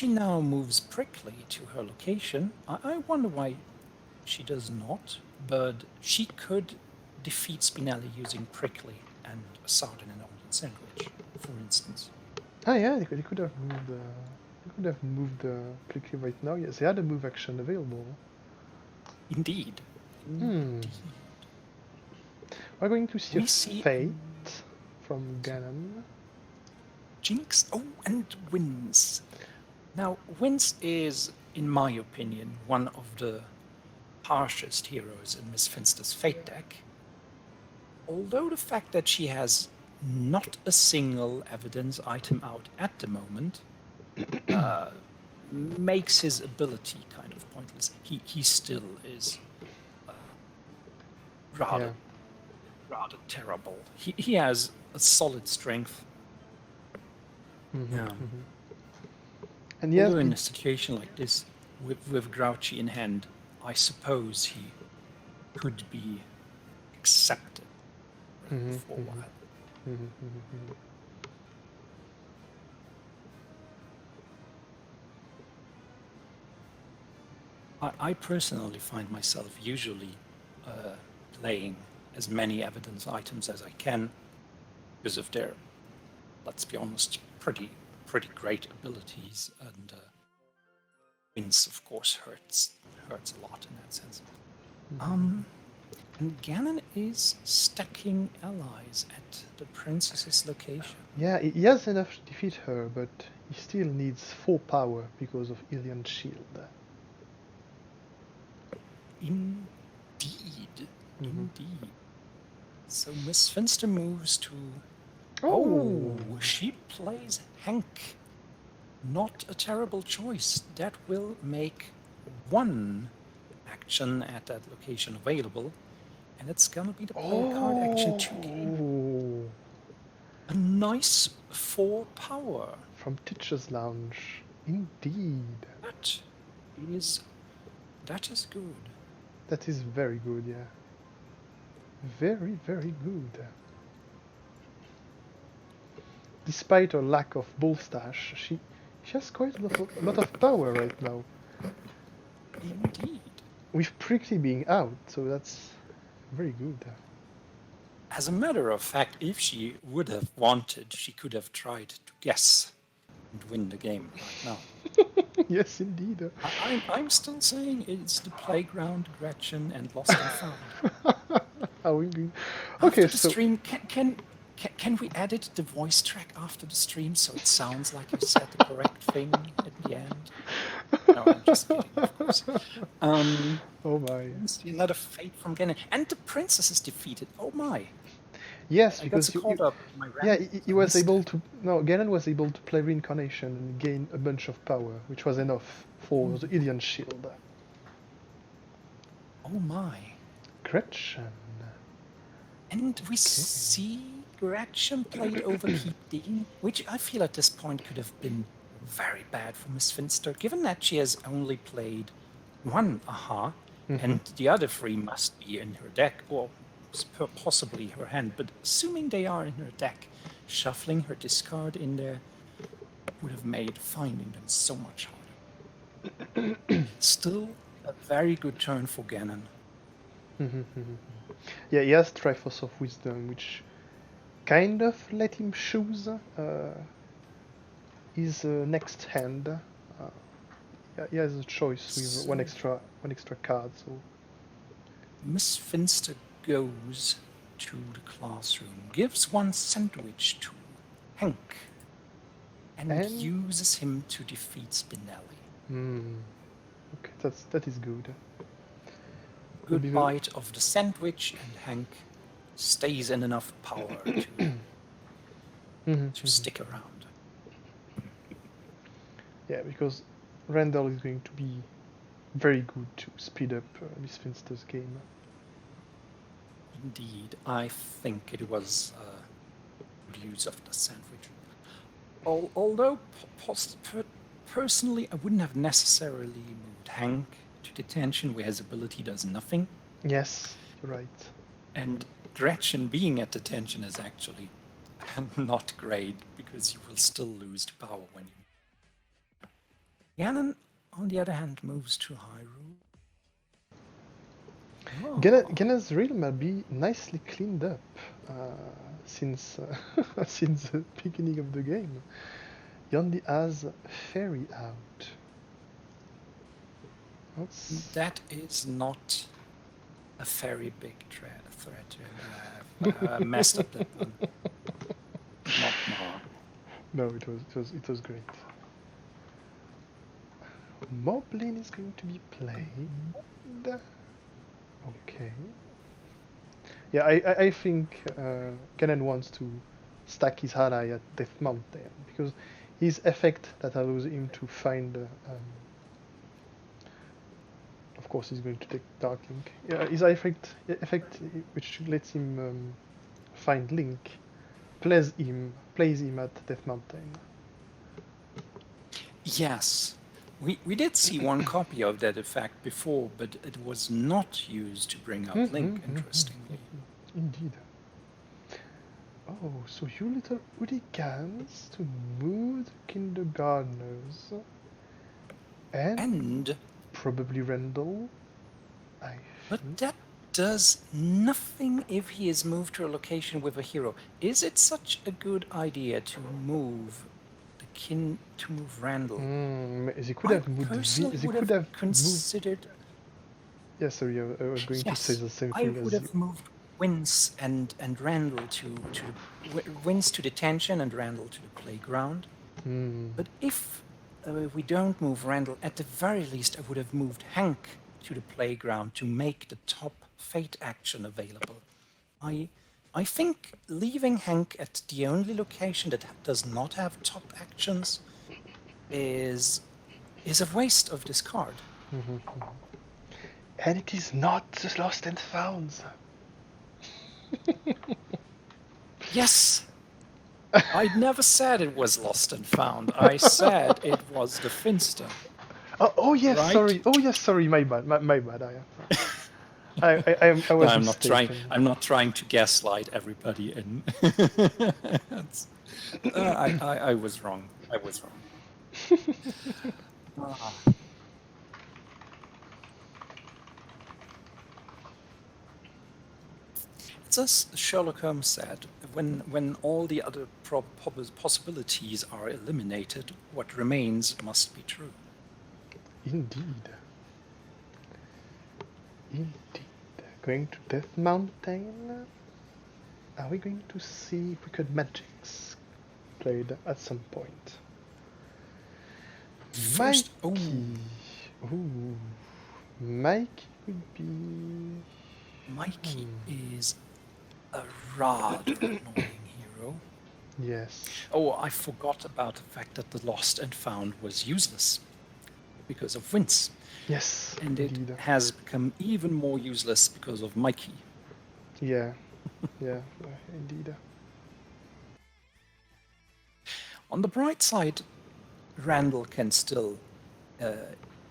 now moves Prickly to her location, I wonder why she does not, but she could defeat Spinelli using Prickly and a sardine and onion sandwich, for instance. Ah, yeah, they could have moved. They could have moved quickly right now. Yes, they had a move action available. Indeed. Hmm. We're going to see We a see fate from Ganon. Jinx. Oh, and Wins. Now, Wins is, in my opinion, one of the harshest heroes in Miss Finster's Fate deck. Although the fact that she has not a single evidence item out at the moment makes his ability kind of pointless. He still is rather terrible. He has a solid strength. And yes, Although in a situation like this, with Grouchy in hand, I suppose he could be accepted for a while. I personally find myself usually playing as many evidence items as I can because of their, let's be honest, pretty great abilities, and Wins, of course, hurts a lot in that sense. And Ganon is stacking allies at the princess's location. yeah, he has enough to defeat her, but he still needs 4 power because of Ilian Shield. Indeed. Indeed. So Miss Finster moves to... Oh! She plays Hank. Not a terrible choice. That will make 1 action at that location available, and it's gonna be the play card action 2 game. A nice 4 power. From Teacher's Lounge. Indeed. That is good. That is very good, yeah. Very, very good. Despite her lack of bull stash, she has quite a lot of power right now. Indeed. With Prickly being out, so that's very good. As a matter of fact, if she would have wanted, she could have tried to guess and win the game right now. Yes, indeed. I'm still saying it's the playground, Gretchen, and Lost and Found. How we do? Okay, after the stream, can we edit the voice track after the stream so it sounds like you said the correct thing at the end? No, I'm just kidding, of course. Oh my. See another fate from Ganon. And the princess is defeated. Oh my. Yes, I because got so caught up in my yeah, rant, he was able to. No, Ganon was able to play Reincarnation and gain a bunch of power, which was enough for the Ilian Shield. Oh my. Gretchen. And we see Gretchen played over Keep Digging, which I feel at this point could have been very bad for Miss Finster, given that she has only played 1 Aha, and the other 3 must be in her deck, or possibly her hand, but assuming they are in her deck, shuffling her discard in there would have made finding them so much harder. Still, a very good turn for Ganon. Yeah, he has Triforce of Wisdom, which kind of let him choose his next hand. Yeah, he has a choice with one extra card. So Miss Finster goes to the classroom, gives 1 sandwich to Hank, and uses him to defeat Spinelli. Okay, that is good. Good bite of the sandwich, and Hank stays in enough power to stick around. Yeah, because Randall is going to be very good to speed up Miss Finster's game. Indeed, I think it was good use of the sandwich. Although personally, I wouldn't have necessarily moved Hank to detention where his ability does nothing. Yes, you're right. And Gretchen being at detention is actually not great, because you will still lose the power when you... Ganon, on the other hand, moves to Hyrule. Oh. Genna's realm will be nicely cleaned up since since the beginning of the game. He only has Fairy out. That is not a very big threat to him. I messed up that one. Not more. No, it was great. Moblin is going to be played. Okay. Yeah, I think Kennen wants to stack his ally at Death Mountain because his effect that allows him to find. Of course, he's going to take Dark Link. Yeah, his effect which lets him find Link, plays him at Death Mountain. Yes. We did see one copy of that effect before, but it was not used to bring up Link, interestingly. Indeed. Oh, so you little hooligans to move the kindergartners. And probably Rendell. But that does nothing if he is moved to a location with a hero. Is it such a good idea to move Randall? They could have moved. They could have considered. Yeah, sorry, I was going to say the same thing. I would have moved Wince and Randall to Wince to detention and Randall to the playground. But if we don't move Randall, at the very least, I would have moved Hank to the playground to make the top fate action available. I think leaving Hank at the only location that does not have top actions is a waste of this card. And it is not the Lost and Founds. Yes. I never said it was Lost and Found. I said it was the Finster. Oh yes, right? Sorry. Oh yes, sorry. My bad. My bad. I was I'm mistaken. I'm not trying to gaslight everybody. And I was wrong. I was wrong. It's as Sherlock Holmes said, when all the other possibilities are eliminated, what remains must be true. Indeed. Going to Death Mountain. Are we going to see Wicked Magics played at some point? First, Mikey. Ooh. Mikey would be... Mikey is a rather annoying hero. Yes. Oh, I forgot about the fact that the Lost and Found was useless because of Wince. Yes, and indeed. It has become even more useless because of Mikey. Yeah, yeah, indeed. On the bright side, Randall can still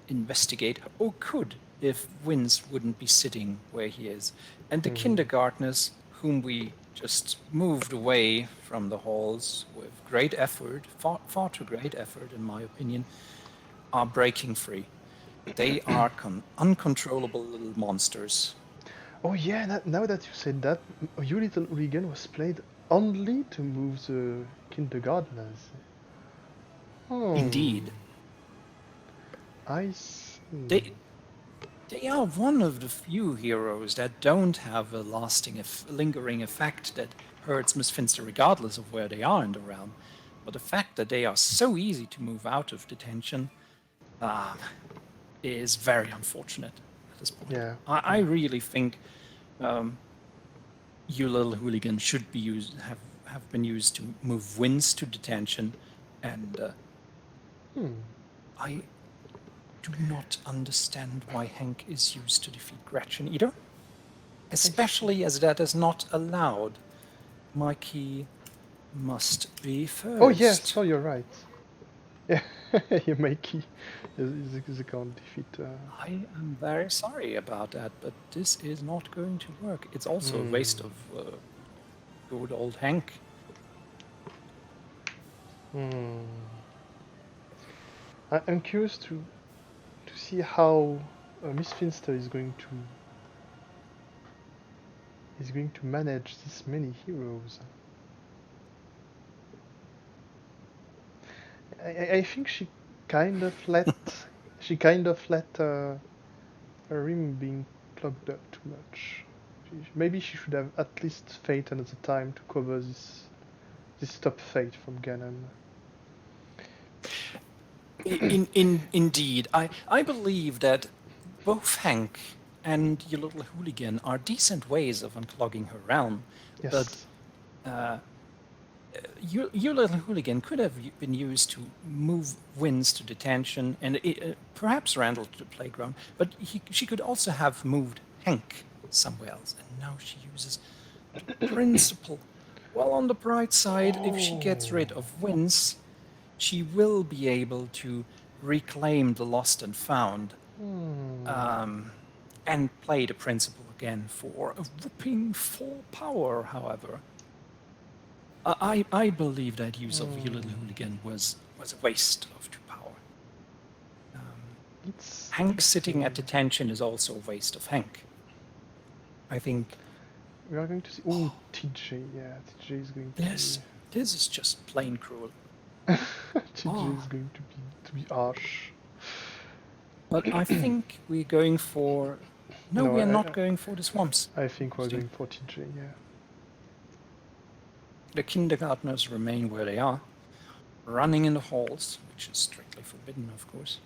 investigate, or could, if Wince wouldn't be sitting where he is. And the kindergartners, whom we just moved away from the halls with great effort, far too great effort in my opinion, are breaking free. They are uncontrollable little monsters. Oh yeah, now that you said that, You Little Hooligan was played only to move the kindergartners. Indeed. I see. They are one of the few heroes that don't have a lasting, lingering effect that hurts Miss Finster regardless of where they are in the realm. But the fact that they are so easy to move out of detention is very unfortunate at this point. Yeah. I really think You Little Hooligan should be have been used to move Wince to detention, and I do not understand why Hank is used to defeat Gretchen either, especially as that is not allowed. Mikey must be first. Oh yes, so you're right. Yeah, you Mikey is a can't defeat. I am very sorry about that, but this is not going to work. It's also a waste of good old Hank. I'm curious to see how Miss Finster is going is going to manage this many heroes? I think she kind of let her rim being clogged up too much. Maybe she should have at least Fate another time to cover this top fate from Ganon. Indeed, I believe that both Hank and your little hooligan are decent ways of unclogging her realm, but Yes. your little hooligan could have been used to move Winds to detention and perhaps Randall to the playground, but she could also have moved Hank somewhere else, and now she uses the principal. Well, on the bright side, if she gets rid of Winds, she will be able to reclaim the lost and found, and play the principal again for a whopping 4 power, however. I believe that use of your little hooligan was a waste of 2 power. Hank sitting at detention is also a waste of Hank. I think we are going to see. Oh, TJ, yeah, TJ is going to. This is just plain cruel. TJ is going to be harsh. But I think we're going for. No, we are not going for the swamps. I think we're going for TJ, yeah. The kindergartners remain where they are, running in the halls, which is strictly forbidden, of course.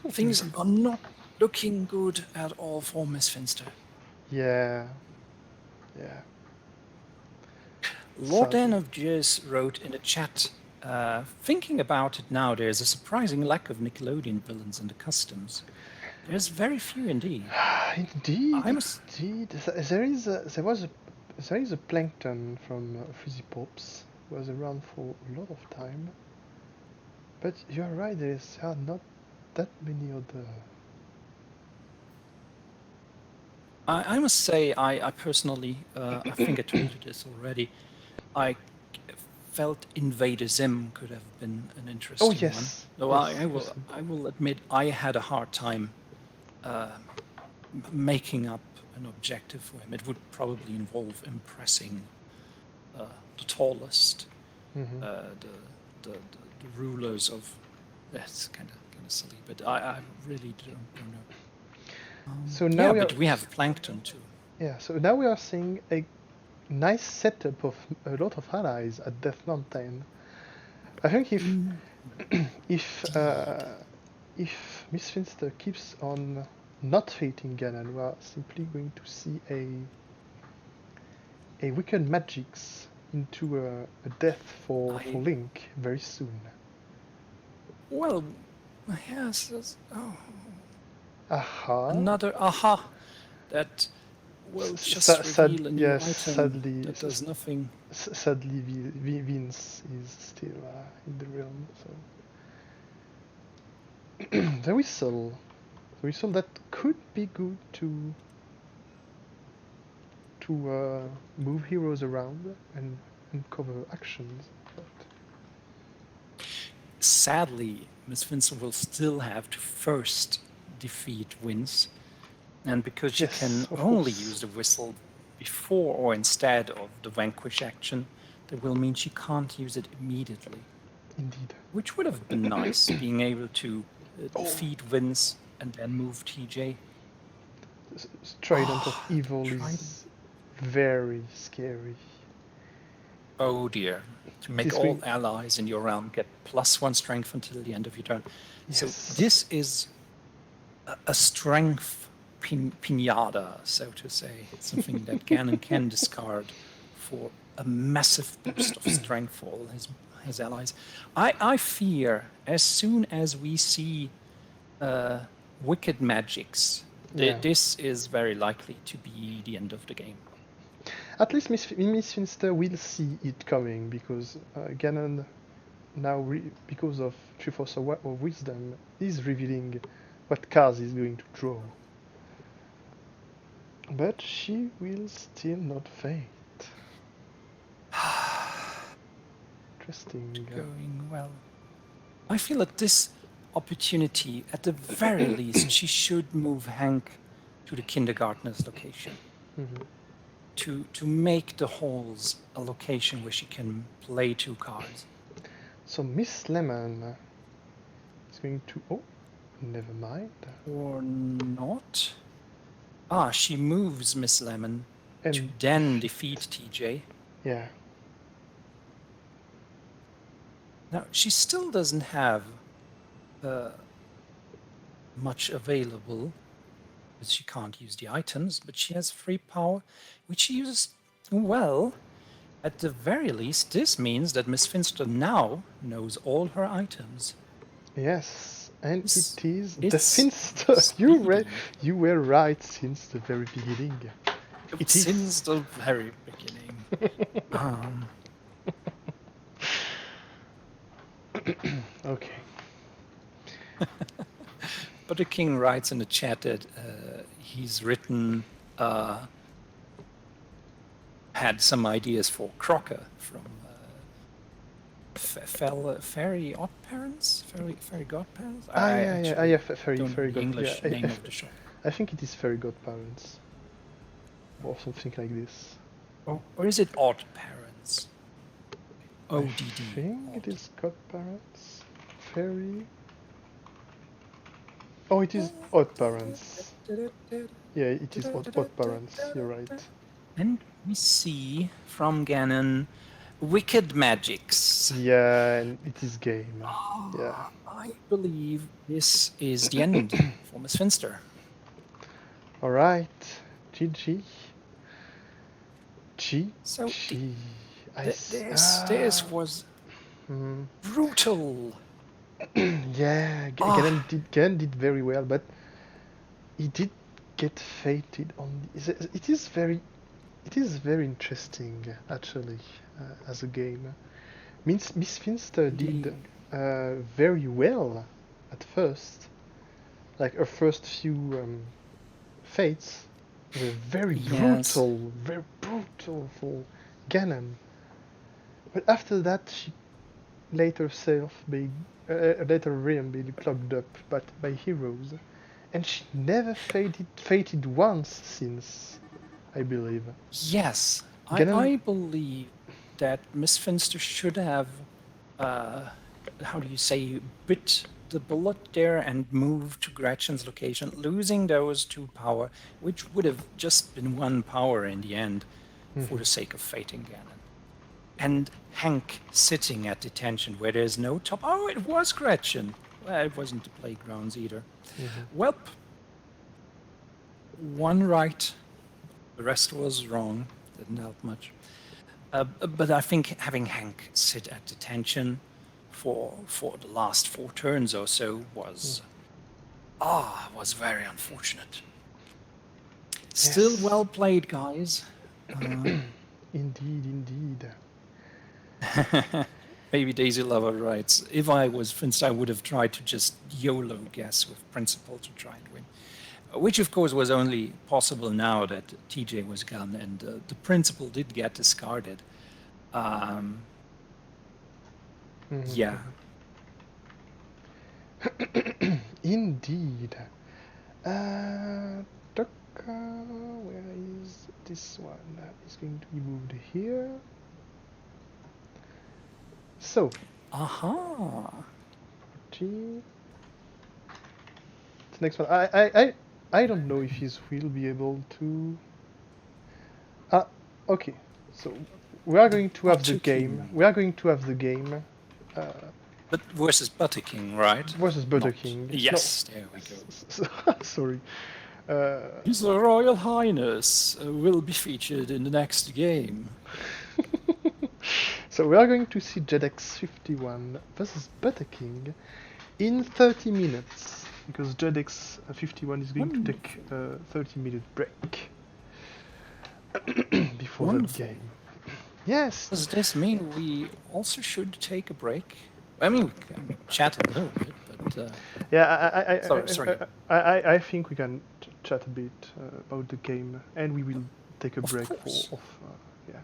Things are not looking good at all for Miss Finster. Yeah. Lord Dan of Jizz wrote in the chat, thinking about it now, there's a surprising lack of Nickelodeon villains in the customs. There's very few indeed. Indeed. There is a Plankton from Frizzy Pops, who was around for a lot of time. But you're right, there are not that many other. I must say, I personally, I think I told you this already, I felt Invader Zim could have been an interesting one. Though yes, I will admit I had a hard time making up an objective for him. It would probably involve impressing the tallest, the rulers of. That's kind of silly, but I really don't know. So now but we have Plankton too. Yeah, so now we are seeing a nice setup of a lot of allies at Death Mountain. I think if Miss Finster keeps on not fating Ganon, we are simply going to see a Wicked Magix into a death for Link very soon. Well, yes. Another that will just reveal a new item that does nothing. Sadly, Vince is still in the realm. So the whistle that could be good to move heroes around and cover actions. But sadly, Miss Vincent will still have to first defeat Wince, and because she can only use the whistle before or instead of the vanquish action, that will mean she can't use it immediately. Indeed. Which would have been nice, being able to defeat Vince and then move TJ. Trident of Evil is very scary. Oh dear. To make all allies in your realm get +1 strength until the end of your turn. Yes. So this is a strength pinata, so to say. It's something that Ganon can discard for a massive boost of strength for all his allies. I fear as soon as we see Wicked Magix, this is very likely to be the end of the game. At least Miss Finster will see it coming, because Ganon now, because of Triforce of Wisdom, is revealing what cards he's going to draw. But she will still not fate. Interesting. Going well. I feel at this opportunity, at the very least, she should move Hank to the kindergartner's location. to make the halls a location where she can play 2 cards. So Miss Lemon is going to... Oh, never mind. Or not. Ah, she moves Miss Lemon to And then defeat TJ. yeah. Now, she still doesn't have much available, because she can't use the items, but she has free power, which she uses well. At the very least, this means that Miss Finster now knows all her items. Yes, and It's- it is the it's Finster. speedy. You were right since the very beginning. It is. Since the very beginning. Okay. But the king writes in the chat that he's written, had some ideas for Crocker from Fairy Godparents? Fairy Godparents? Yeah, Fairy don't know the God. English Yeah, name of the shop. I think it is Fairy Godparents. Or something like this. Or is it Odd Parents? ODD. I think it is Godparents. Fairy. Oh, it is Odd Parents. Yeah, it is Odd Parents. You're right. And we see from Ganon Wicked Magics. Yeah, and it is game. Yeah. I believe this is the end for Miss Finster. Alright. GG. So GG. this was brutal. Yeah, Ganon did very well, but he did get fated on. It is very interesting actually as a game. Miss Finster did very well at first. Like her first few fates were very brutal for Ganon. But after that, she let herself be let her realm be clogged up by heroes, and she never fated once since, I believe. Yes, I believe that Miss Finster should have, how do you say, bit the bullet there and moved to Gretchen's location, losing those 2 power, which would have just been 1 power in the end, for the sake of fating Ganon. And Hank sitting at detention where there's no top. Oh, it was Gretchen. Well, it wasn't the playgrounds either. Welp. 1 right. The rest was wrong. Didn't help much. But I think having Hank sit at detention for the last 4 turns or so was very unfortunate. Still well played, guys. Indeed. Maybe Daisy Lover writes, if I was Finster, I would have tried to just YOLO guess with Principal to try and win. Which, of course, was only possible now that TJ was gone and the Principal did get discarded. Yeah. Indeed. Where is this one? It's going to be moved here. So. Aha. The next one. I don't know if he will be able to. Okay. So we are going to have the game. We are going to have the game. But versus Butterking, right? Versus Butterking. Yes, there we go. Sorry. His Royal Highness will be featured in the next game. So we are going to see Jedx51 versus Butterking in 30 minutes, because Jedx51 is going to take a 30-minute break before the game. Yes. Does this mean we also should take a break? I mean, we can chat a little bit, but... Yeah, sorry. I think we can chat a bit about the game, and we will take a break for... yeah.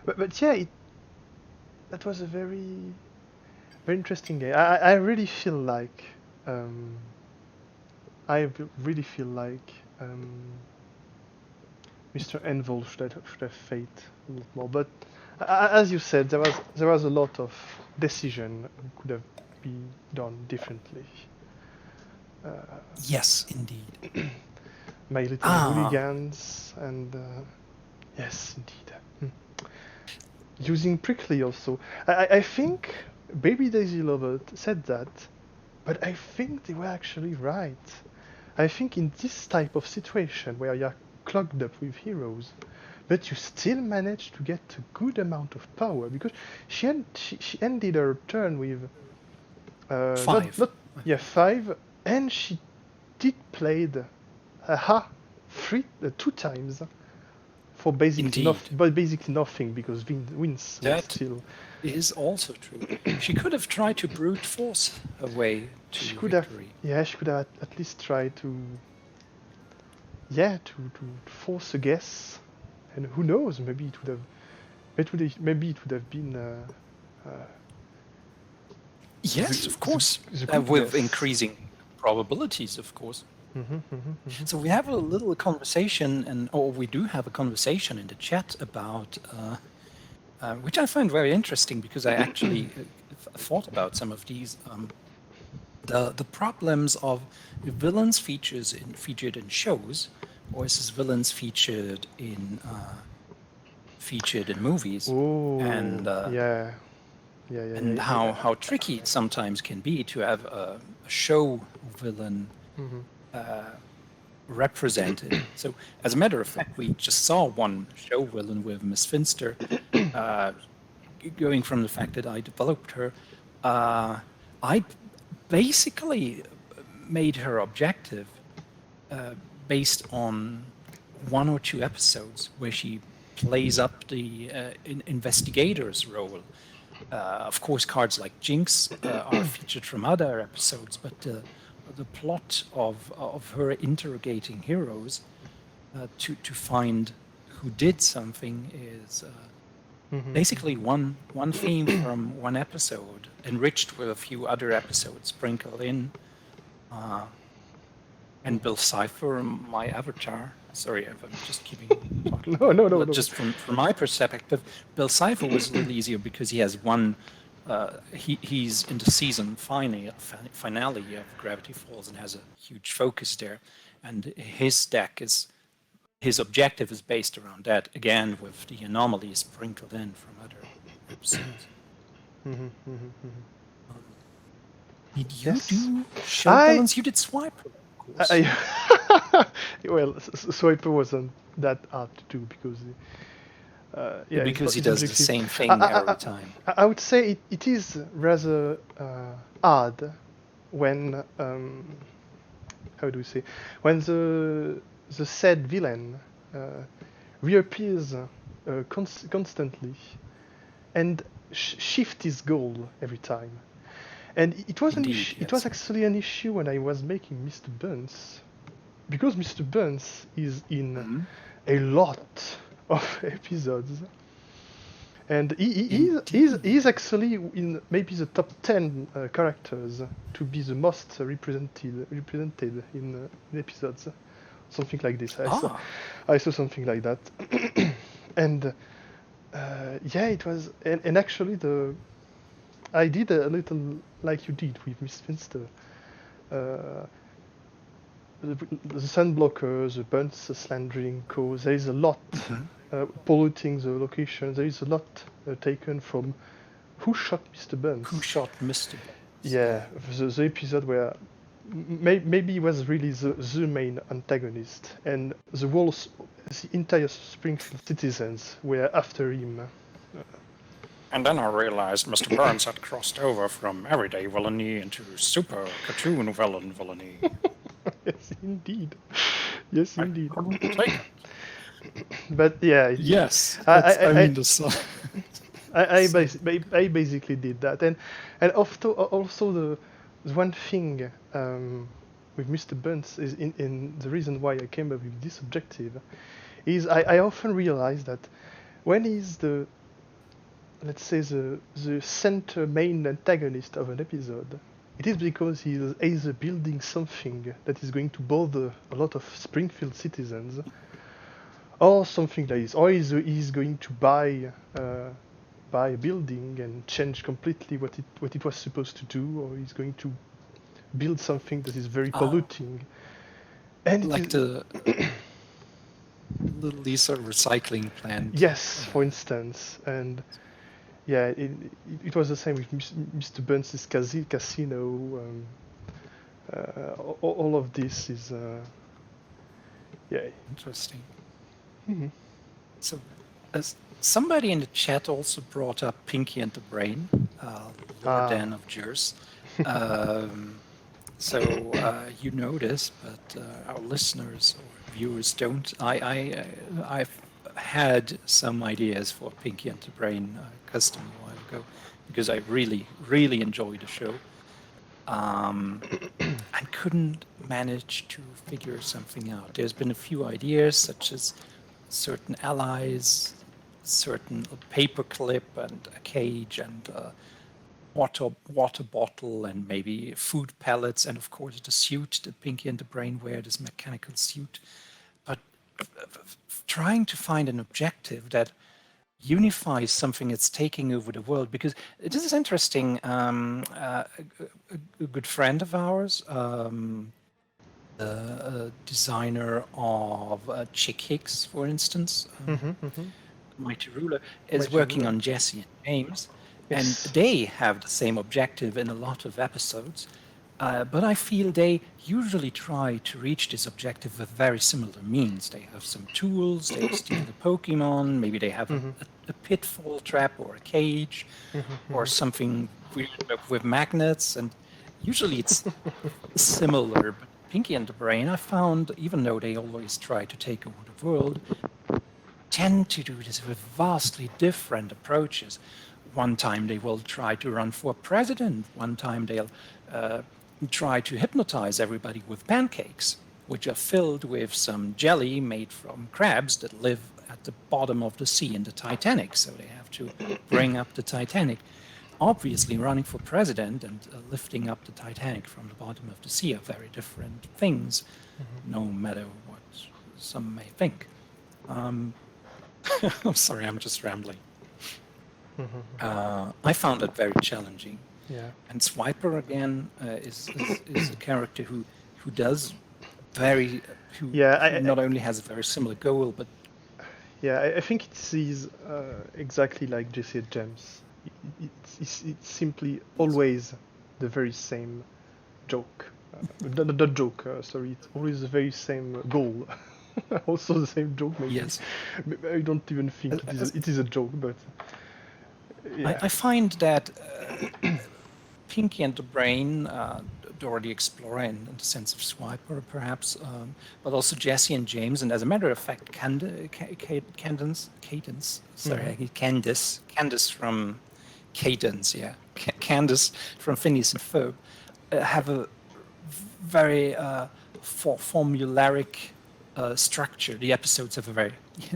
But yeah, that was a very interesting game. I really feel like Mr. Envil should have felt a lot more. But as you said, there was a lot of decision could have been done differently. Yes, indeed. My Little Hooligans and yes, indeed. Using Prickly also. I think Baby Daisy Lover said that, but I think they were actually right. I think in this type of situation where you're clogged up with heroes, but you still manage to get a good amount of power, because she ended her turn with 5. Yeah, 5, and she did play the two times for basically nothing, because Vince was That still. is also true. She could have tried to brute force her way to She could victory. she could have at least tried to force a guess, and who knows, maybe it would have been Yes, of course, the good with guess. increasing probabilities, of course. Mm-hmm. So we have a little conversation, or we do have a conversation in the chat about, which I find very interesting, because I actually thought about some of these. The problems of villains featured in shows versus villains featured in movies, and yeah. how tricky it sometimes can be to have a show villain represented. So, as a matter of fact, we just saw one show villain with Miss Finster. Going from the fact that I developed her, I basically made her objective based on 1 or 2 episodes where she plays up the investigator's role. Of course, cards like Jinx are featured from other episodes, but the plot of her interrogating heroes to find who did something is basically one theme from one episode, enriched with a few other episodes sprinkled in. And Bill Cipher, my avatar. Sorry, I'm just keeping talking. No. Just from my perspective, Bill Cipher was a little easier because he has one. He's in the season finale of Gravity Falls and has a huge focus there, and his objective is based around that, again with the anomalies sprinkled in from other episodes. Did you do show villains? You did Swiper, of course. Well, Swiper wasn't that hard to do because because he does the same thing every time. I would say it is rather hard when how do we say, when the said villain reappears constantly and shift his goal every time. And it was it was actually an issue when I was making Mr. Burns, because Mr. Burns is in a lot of episodes, and he's actually in maybe the top 10 characters to be the most represented in episodes, something like this. I saw something like that, and it was, and actually I did a little like you did with Miss Finster. The sun blockers, the burns slandering cause, there is a lot polluting the location. There is a lot taken from Who Shot Mr. Burns? Who Shot Mr. Burns? Yeah, the episode where maybe he was really the main antagonist, and the entire Springfield citizens were after him. And then I realized Mr. Burns had crossed over from everyday villainy into super cartoon villainy. Yes, indeed. Yes, indeed. I couldn't take it. But yeah. Yes. I basically did that, and also the one thing with Mr. Burns is in the reason why I came up with this objective is I often realize that when he's let's say the center main antagonist of an episode, it is because he is either building something that is going to bother a lot of Springfield citizens, or something like this, or he's going to buy a building and change completely what it was supposed to do, or he's going to build something that is very polluting, and it Like is the Little Lisa recycling plant. yes, for instance, and yeah, it was the same with Mr. Burns' casino. All of this is yeah. Interesting. Mhm. So, as somebody in the chat also brought up Pinky and the Brain, Lord Dan of Jers. So you know this, but our listeners or viewers don't. I've had some ideas for Pinky and the Brain custom a while ago because I really, really enjoyed the show. And couldn't manage to figure something out. There's been a few ideas, such as certain allies, certain paperclip and a cage and a water bottle and maybe food pellets, and of course the suit that Pinky and the Brain wear, this mechanical suit. But trying to find an objective that unifies something that's taking over the world, because this is interesting. A good friend of ours, the designer of Chick Hicks, for instance, Mighty Ruler, is Mighty working Ruler. on Jesse and James, and Yes. they have the same objective in a lot of episodes. But I feel they usually try to reach this objective with very similar means. They have some tools, they steal a Pokemon, maybe they have a pitfall trap or a cage or something weird with magnets, and usually it's similar. But Pinky and the Brain, I found, even though they always try to take over the world, tend to do this with vastly different approaches. One time they will try to run for president. One time they'll try to hypnotize everybody with pancakes, which are filled with some jelly made from crabs that live at the bottom of the sea in the Titanic. So they have to bring up the Titanic. Obviously, running for president and lifting up the Titanic from the bottom of the sea are very different things, no matter what some may think. I'm sorry, I'm just rambling. I found it very challenging. Yeah. And Swiper again is a character who does very who not only has a very similar goal, but yeah, I think it is exactly like Jesse and James. It's simply always the very same joke. Not joke, sorry. It's always the very same goal. Also the same joke, maybe. yes, I don't even think it is a joke, but yeah. I find that Pinky and the Brain, Dora the Explorer, in the sense of Swiper, perhaps, but also Jesse and James, and as a matter of fact, Candace from Cadence, yeah, Candace from Phineas and Ferb, have a very formulaic structure. The episodes have a very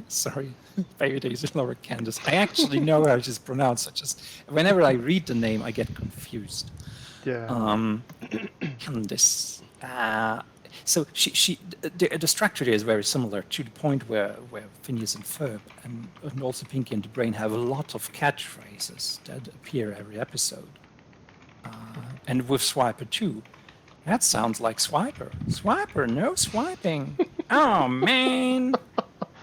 sorry, Baby Daisy Laura Candace. I actually know how it's pronounced. I just whenever I read the name, I get confused. Yeah. Candace. So the structure there is very similar to the point where Phineas and Ferb and also Pinky and the Brain have a lot of catchphrases that appear every episode. And with Swiper too. That sounds like Swiper. Swiper, no swiping. Oh man,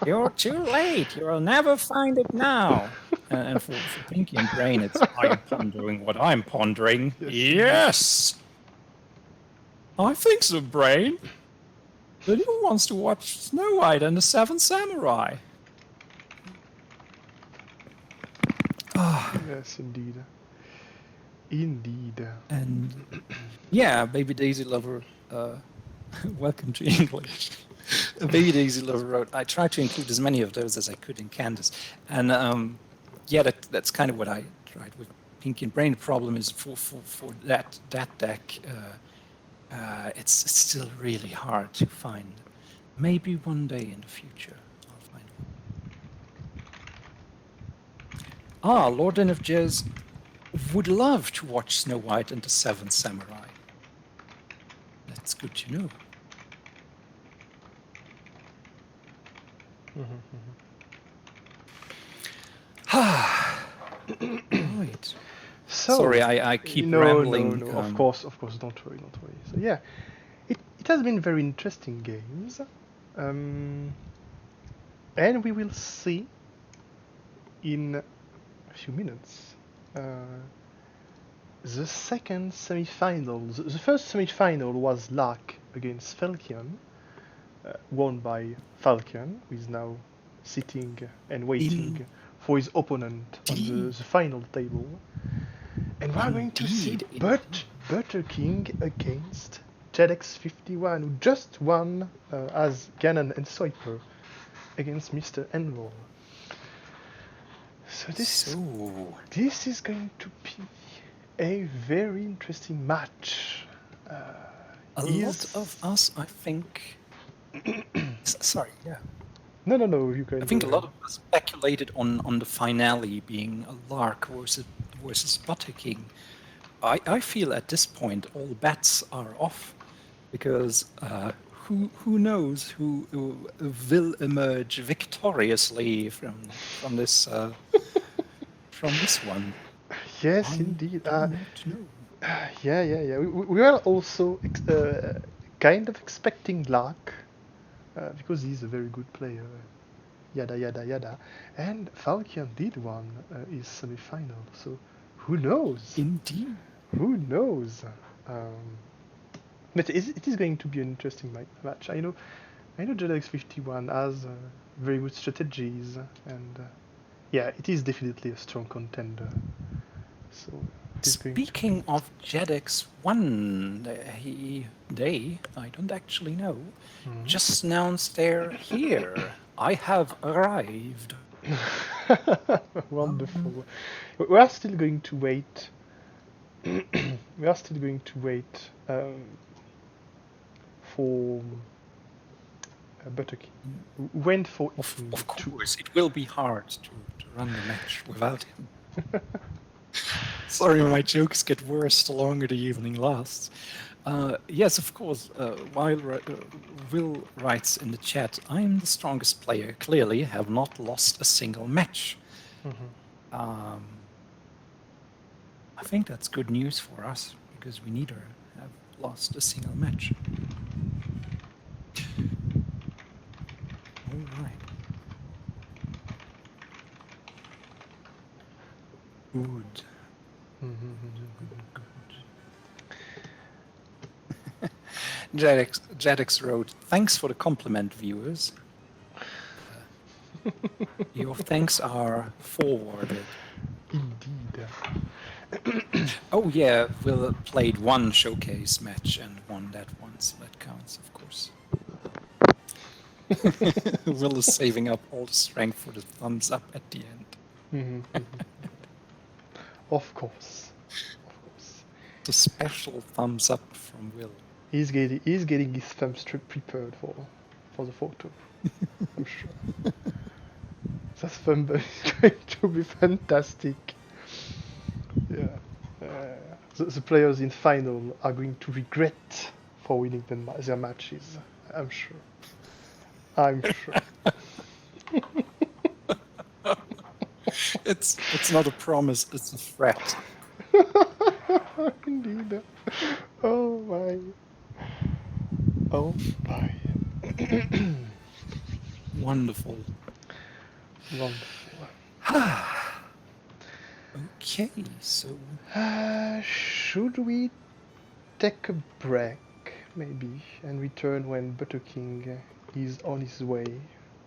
you're too late. You'll never find it now. And for Pinky and Brain, it's I'm pondering what I'm pondering. Yes. I think so, Brain. But who wants to watch Snow White and the Seven Samurai? Yes, indeed. Indeed. And yeah, Baby Daisy Lover, welcome to English. Baby Daisy Lover wrote, I tried to include as many of those as I could in Candace. And yeah, that's kind of what I tried with Pinky and Brain. The problem is for that deck, it's still really hard to find. Maybe one day in the future I'll find one. Lord of Jez would love to watch Snow White and the Seven Samurai. That's good to know. Right. So, Sorry, I keep no, rambling. no, no. Of course, don't worry, don't worry. So yeah, it has been very interesting games, and we will see in a few minutes the second semi-final. The first semi-final was Lark against Falcon, won by Falcon, who is now sitting and waiting for his opponent on the final table. And we are going to see Butterking against Jedx51, who just won as Ganon and Swiper against Mr. Envol. So this is going to be a very interesting match. A lot of us, I think. Sorry, yeah. No, you can. I think a lot of us speculated on the finale being a Lark versus Butterking. I feel at this point all bets are off, because who knows who will emerge victoriously from this one. Yes, I indeed. do not know. Yeah. We were also kind of expecting Lark because he's a very good player. Yada yada yada. And Falcon did won his semi-final. So who knows? Indeed. Who knows? But it is going to be an interesting match. I know JLX51 has very good strategies, and yeah, it is definitely a strong contender. So speaking of JEDX1, they, I don't actually know, just announced they're here. I have arrived. Wonderful. We are still going to wait. We are still going to wait for Butterking. Went for of course, it will be hard to run the match without him. Sorry, my jokes get worse the longer the evening lasts. Yes, of course, while Will writes in the chat, I'm the strongest player, clearly have not lost a single match. I think that's good news for us, because we neither have lost a single match. All right. Good. Jedx wrote, thanks for the compliment, viewers. Your thanks are forwarded. Indeed. Oh yeah, Will played one showcase match and won that one, so that counts, of course. Will is saving up all the strength for the thumbs up at the end. Of course. The special thumbs up from Will. He's getting his thumb strip prepared for the photo. I'm sure. That thumb is going to be fantastic. Yeah. The players in final are going to regret for winning their matches. I'm sure. It's not a promise, it's a threat. Indeed. Oh my. Wonderful. Okay, so should we take a break maybe and return when Butterking is on his way,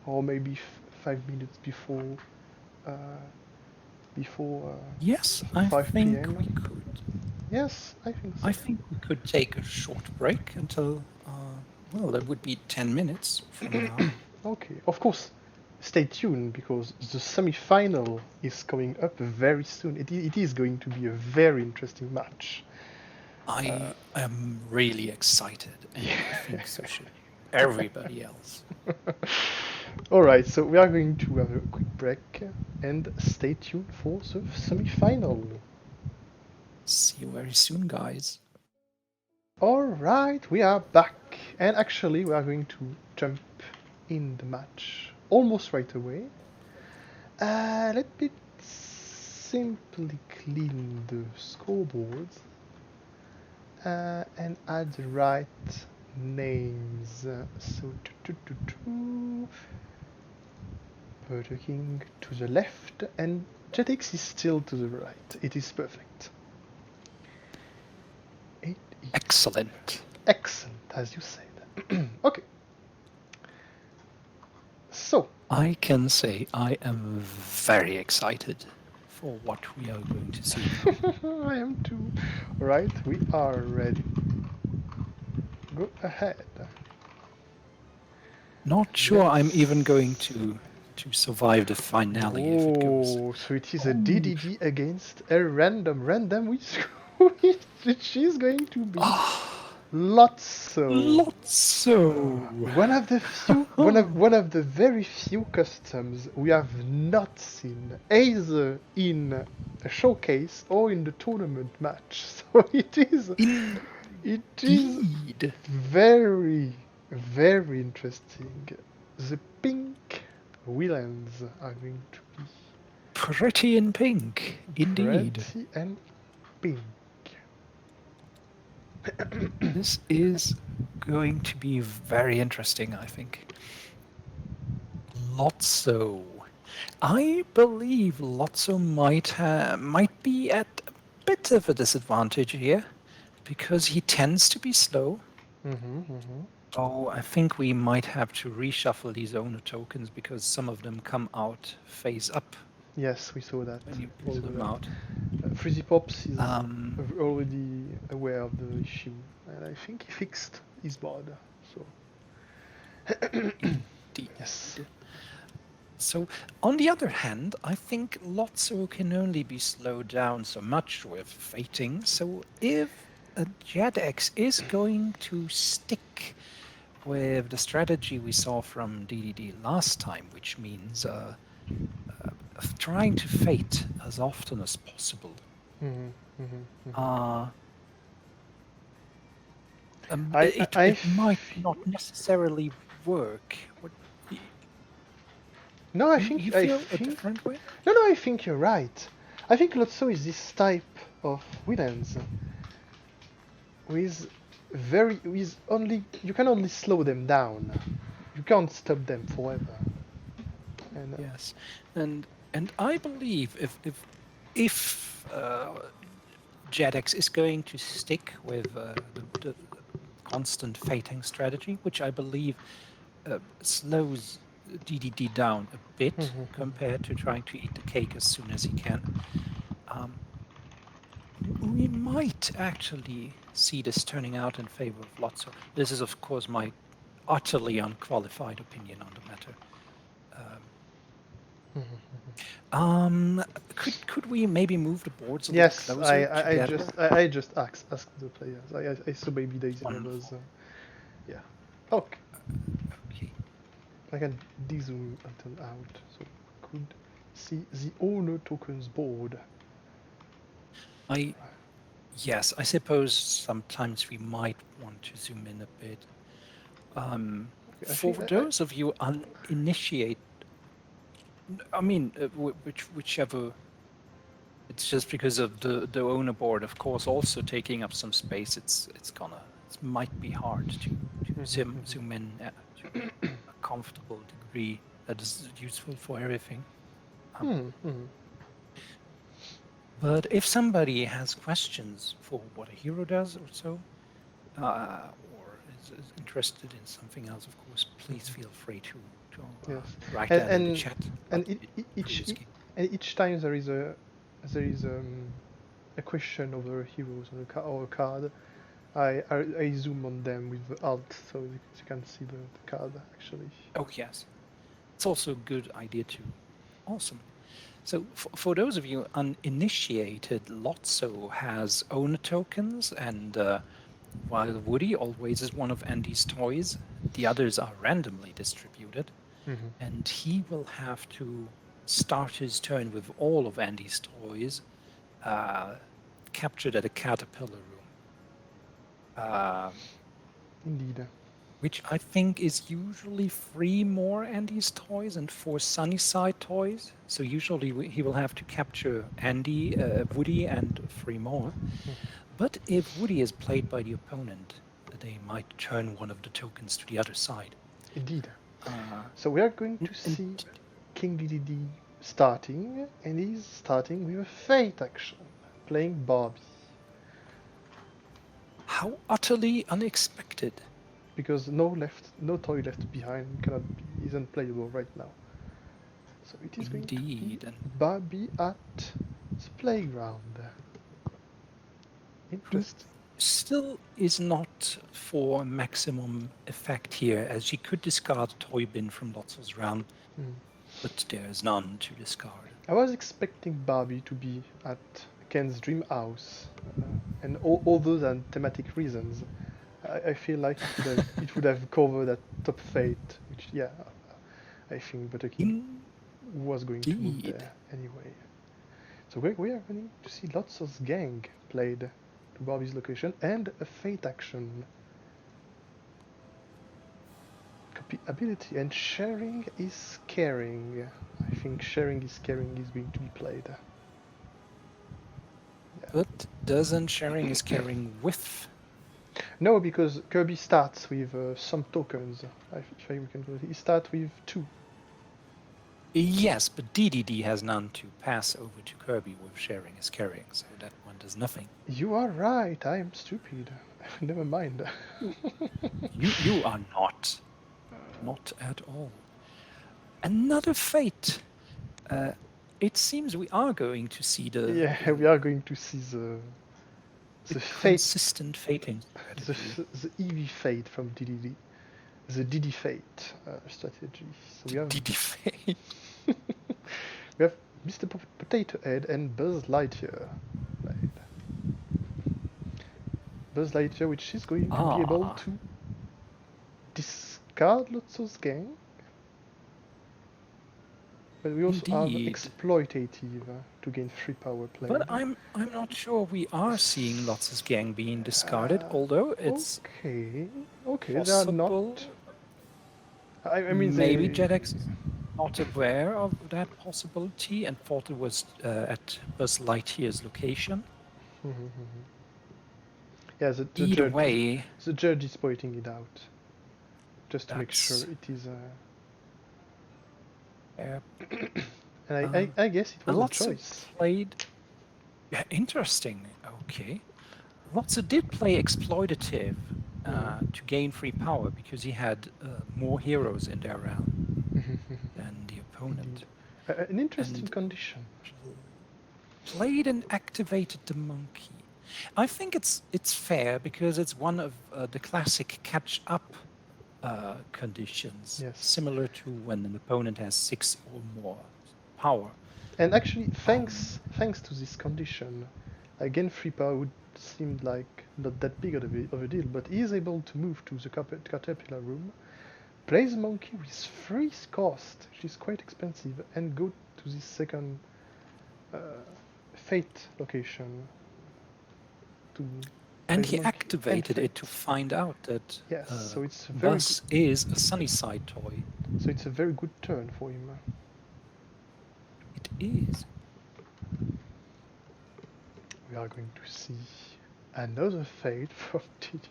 or maybe 5 minutes before yes, 5 I think p.m. we could. Yes, I think so. I think we could take a short break until well, that would be 10 minutes from now. Okay, of course. Stay tuned, because the semi-final is coming up very soon. It is going to be a very interesting match. I am really excited, and I think so should everybody else. Alright, so we are going to have a quick break and stay tuned for the semi-final. See you very soon, guys. Alright, we are back, and actually we are going to jump in the match almost right away. Let me simply clean the scoreboard and add the right names. So, Butterking to the left, and Jetix is still to the right. It is perfect. It is Excellent. excellent, as you said. Okay. So, I can say I am very excited for what we are going to see now. I am too. Right, we are ready. Go ahead. Not sure I'm even going to survive the finale if it goes. Oh, so it is a DDD against a random, which is going to be Lotso. Lotso. One of the very few customs we have not seen either in a showcase or in the tournament match. So it is Indeed. very interesting. The pink villains are going to be Pretty in pink, indeed. pretty and pink. This is going to be very interesting, I think. Lotso. I believe Lotso might be at a bit of a disadvantage here because he tends to be slow. So I think we might have to reshuffle these owner tokens because some of them come out face up Yes, we saw that. when you pull them out. Frizzy Pops is already aware of the issue, and I think he fixed his board. So yes. So, on the other hand, I think Lotso can only be slowed down so much with fating. So, if a Jedx is going to stick with the strategy we saw from DDD last time, which means trying to fate as often as possible, it might not necessarily work. No, I You think feel a different way? No, I think you're right. I think Lotso is this type of villains with only you can only slow them down. You can't stop them forever. And Yes, and I believe if Jedx is going to stick with the constant fating strategy, which I believe slows DDD down a bit compared to trying to eat the cake as soon as he can, we might actually see this turning out in favor of Lotso. This is, of course, my utterly unqualified opinion on the matter. Could we maybe move the boards a little closer together? I just asked the players. I saw maybe there is another. Yeah. Okay. Okay. I can de-zoom until out, so could see the owner tokens board. Yes, I suppose sometimes we might want to zoom in a bit. For those of you uninitiated, I mean, whichever. It's just because of the owner board, of course, also taking up some space. It might be hard to zoom in to a comfortable degree that is useful for everything. But if somebody has questions for what a hero does or so, or is interested in something else, of course, please feel free to write that in the chat. And each time there is a question over heroes or a card, I zoom on them with the alt so you can see the card actually. Oh yes, it's also a good idea too. Awesome. So for those of you uninitiated, Lotso has owner tokens, and while Woody always is one of Andy's toys, the others are randomly distributed, and he will have to start his turn with all of Andy's toys captured at a caterpillar room. Indeed. which I think is usually 3 more Andy's toys and 4 Sunnyside toys. So usually he will have to capture Andy, Woody, and 3 more. But if Woody is played by the opponent, they might turn one of the tokens to the other side. Indeed. Uh, So we are going to and see King DDD starting, and he's starting with a Fate action, playing Barbie. how utterly unexpected. Because no toy left behind isn't playable right now. So it is going to be Indeed. And Barbie at the playground. who Interesting. still is not for maximum effect here, as she could discard a toy bin from Lotso's round, but there's none to discard. I was expecting Barbie to be at Ken's dream house, and other than thematic reasons, I feel like it would have covered that top fate, which yeah, I think Butterking was going to move Indeed. there anyway. So we are going to see lots of gang played to Barbie's location and a fate action. Copy ability and sharing is caring. I think sharing is caring is going to be played. Yeah. But doesn't sharing is caring with? No, because Kirby starts with some tokens. If I recall, he starts with 2. Yes, but DDD has none to pass over to Kirby with sharing is caring, so that one does nothing. You are right. I am stupid. Never mind. You are not. Not at all. Another fate. It seems we are going to see Yeah, we are going to see the fate, consistent fating the strategy. the Eevee fate from DDD, the DD fate strategy. So DD fate. we have Mr. Potato Head and Buzz Lightyear. Right. Buzz Lightyear, which is going to be able to discard Lotso's gang, but we also have Indeed. exploitative to gain 3 power play. But I'm not sure we are seeing lots of gang being discarded, although it's okay, possible. they are not. I mean, maybe they. Jedx is not aware of that possibility and thought it was at Buzz Lightyear's location. Yeah, the Either judge. way, The judge is pointing it out, just to make sure it is. And I guess it was a lots choice. played. Yeah, interesting. Okay. Lotso did play exploitative to gain free power because he had more heroes in their round than the opponent. An interesting condition. Played and activated the monkey. I think it's fair because it's one of the classic catch-up conditions, Yes. similar to when an opponent has 6 or more power. And actually, thanks to this condition, again, free power would seem like not that big of a deal, but he is able to move to the caterpillar room, plays monkey with 3 cost, which is quite expensive, and go to this second fate location. And he activated it to find out that yes, so it's Buzz is a Sunnyside toy. So it's a very good turn for him. It is. We are going to see another fate from TDD.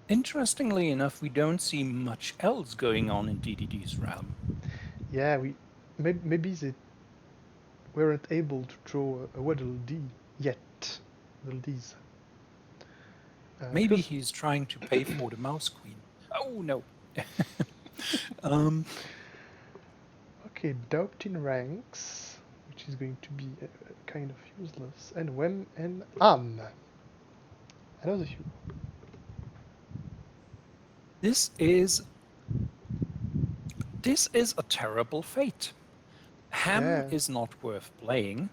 Interestingly enough, we don't see much else going on in DDD's realm. Yeah, maybe they weren't able to draw a Waddle D yet. Waddle D's. Maybe he's trying to pay for the Mouse Queen. Oh no. Okay, doped in ranks, which is going to be kind of useless. And Wem and Anne. Another hero. This is a terrible fate. Ham is not worth playing,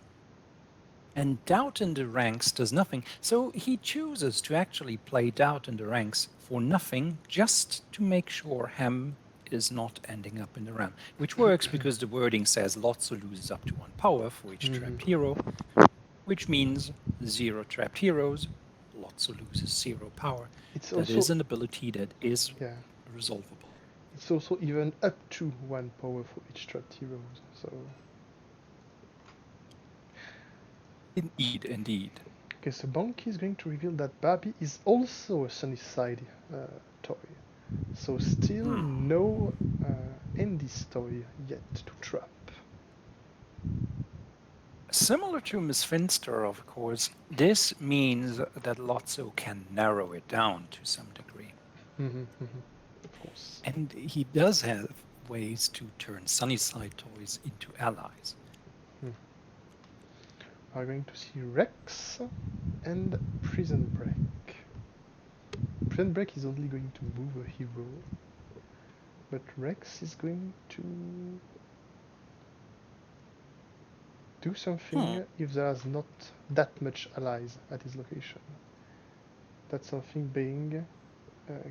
and Doubt in the ranks does nothing. So he chooses to actually play Doubt in the ranks for nothing, just to make sure Ham is not ending up in the RAM, which works because the wording says Lotso loses up to 1 power for each trapped hero, which means 0 trapped heroes, Lotso loses 0 power. It's That also, is an ability that is yeah, resolvable. it's also even up to 1 power for each trapped heroes. So Indeed. okay, so Bonky is going to reveal that Barbie is also a Sunnyside toy. So still no Andy's toy yet to trap. Similar to Miss Finster, of course, this means that Lotso can narrow it down to some degree. Of course. And he does have ways to turn Sunnyside toys into allies. We are going to see Rex and Prison Break. Prison Break is only going to move a hero, but Rex is going to do something if there's not that much allies at his location. That something being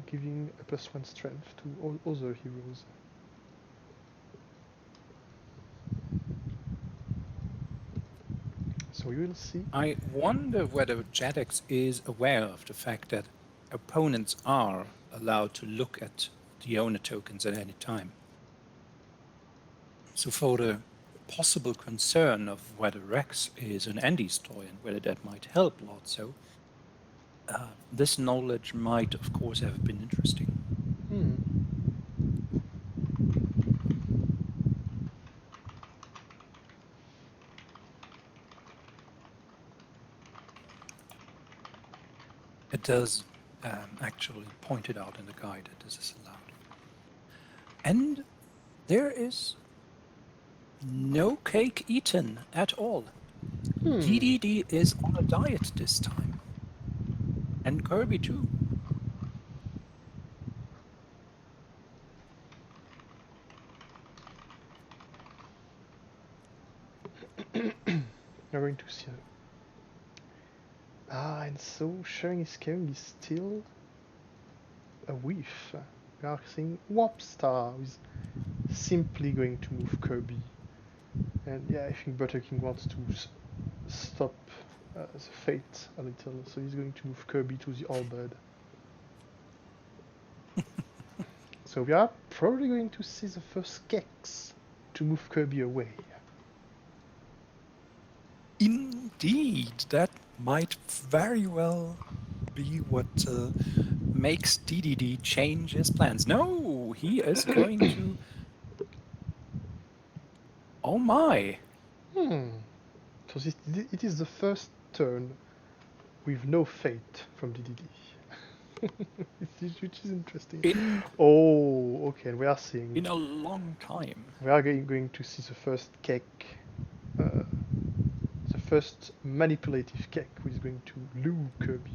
giving a +1 strength to all other heroes. So we will see. I wonder whether Jedx is aware of the fact that opponents are allowed to look at the owner tokens at any time. So for the possible concern of whether Rex is an Andy's toy and whether that might help Lotso, this knowledge might, of course, have been interesting. It does actually point it out in the guide that this is allowed. And there is no cake eaten at all. DDD is on a diet this time. And Kirby too. You're going to see. And so sharing is caring is still a whiff. We are seeing Warpstar, who is simply going to move Kirby. And yeah, I think Butterking wants to stop the fate a little, so he's going to move Kirby to the Allbird. So we are probably going to see the first Gex to move Kirby away. Indeed, that might very well be what makes DDD change his plans. No, he is going to... Oh my! So it is the first turn with no fate from DDD. Which is interesting. Oh, okay, we are seeing... In a long time. We are going to see the first Kek, the first manipulative Kek who is going to lure Kirby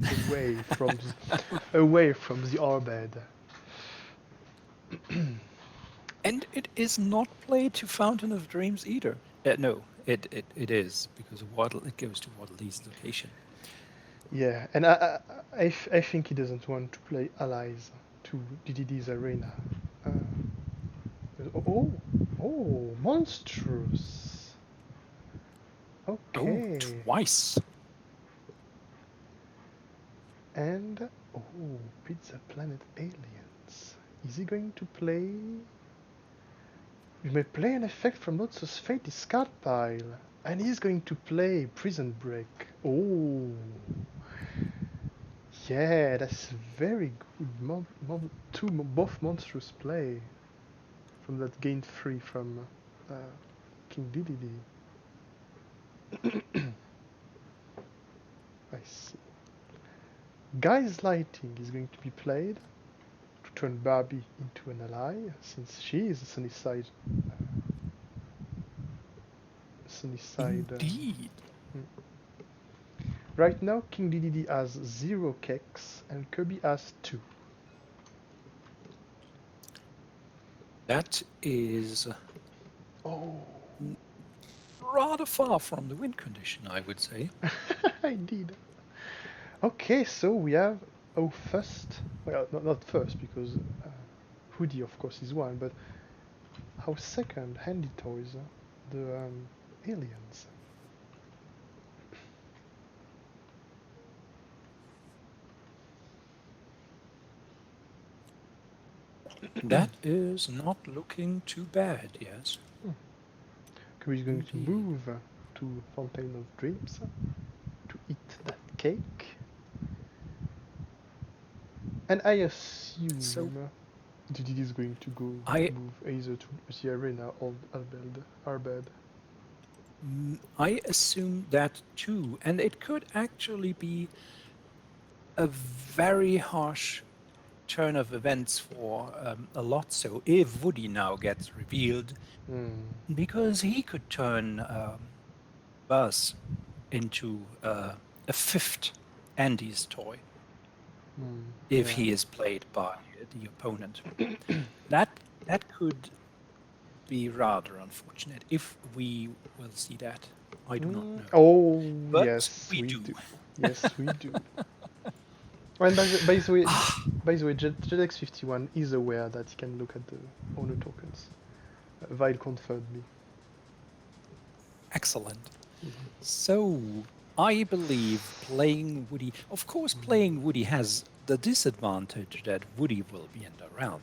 away from the Arbed. And it is not played to Fountain of Dreams either. No, it is, because it goes to Waddle Dee's location. Yeah, and I think he doesn't want to play allies to DDD's arena. Oh, monstrous. Okay. Oh, twice. And Pizza Planet Aliens. Is he going to play? You may play an effect from Lotso's Fate discard pile, and he's going to play Prison Break. Oh, yeah, that's very good. Both monstrous play from that gain 3 from King Dedede. I see. Guy's Lighting is going to be played to turn Barbie into an ally, since she is a Sunnyside. Indeed. Right now, King Dedede has 0 keks and Kirby has 2. That is rather far from the win condition, I would say. Indeed. Okay, so we have first. Well, not first, because Woody, of course, is one, but our second handy toys, the aliens. That is not looking too bad, yes. We're going to Indeed. move to Fountain of Dreams to eat that cake. And I assume So Didi is going to go I move either to the arena or Arbed. I assume that too, and it could actually be a very harsh turn of events for a lot. So if Woody now gets revealed, because he could turn Buzz into a fifth Andy's toy if Yeah. he is played by the opponent. That that could be rather unfortunate. If we will see that, I do not know, Oh, but yes, we we do. do. Yes, we do. And by the way, Jedx51 is aware that he can look at the owner tokens. Vile confirmed me. Excellent. So I believe playing Woody. Of course, playing Woody has the disadvantage that Woody will be in the round.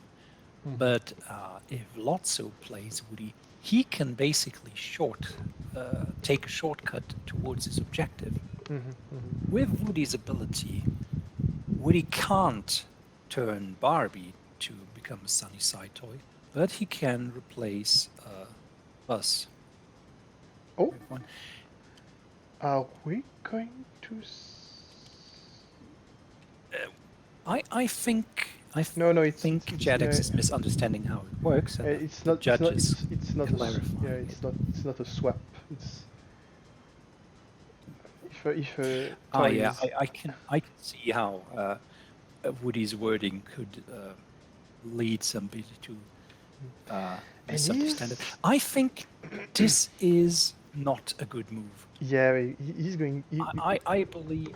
But if Lotso plays Woody, he can basically take a shortcut towards his objective. With Woody's ability, Woody can't turn Barbie to become a sunny side toy, but he can replace Buzz Oh, with one. are we going to? I think No, no, think it's Jedx yeah. is misunderstanding how it works, and It's the not. It's judge not. is It's not yeah. clarifying it. It's not a swap. It's if a toy Yeah, is. I can see how Woody's wording could lead somebody to And misunderstand it. he's I think this is not a good move. yeah. He's going. I believe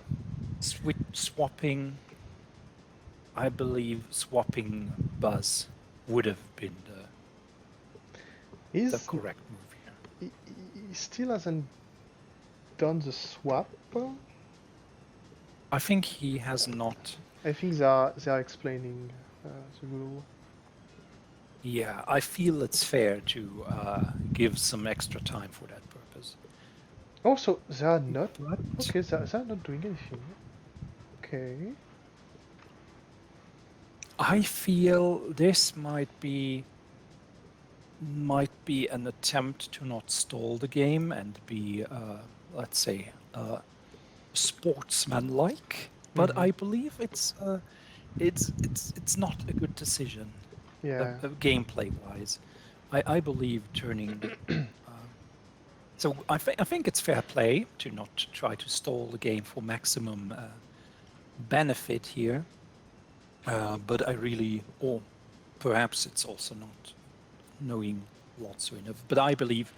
swapping. I believe swapping Buzz would have been the He's correct move here. he still hasn't done the swap. I think he has not. I think they are explaining the rule. Yeah, I feel it's fair to give some extra time for that purpose. Also, they are not. But Okay, they are not doing anything. Okay. I feel this might be an attempt to not stall the game and be, let's say, sportsmanlike. But I believe it's not a good decision, Yeah. gameplay wise. I believe turning. So I think it's fair play to not try to stall the game for maximum benefit here. But I really, or perhaps it's also not knowing lots enough. But I believe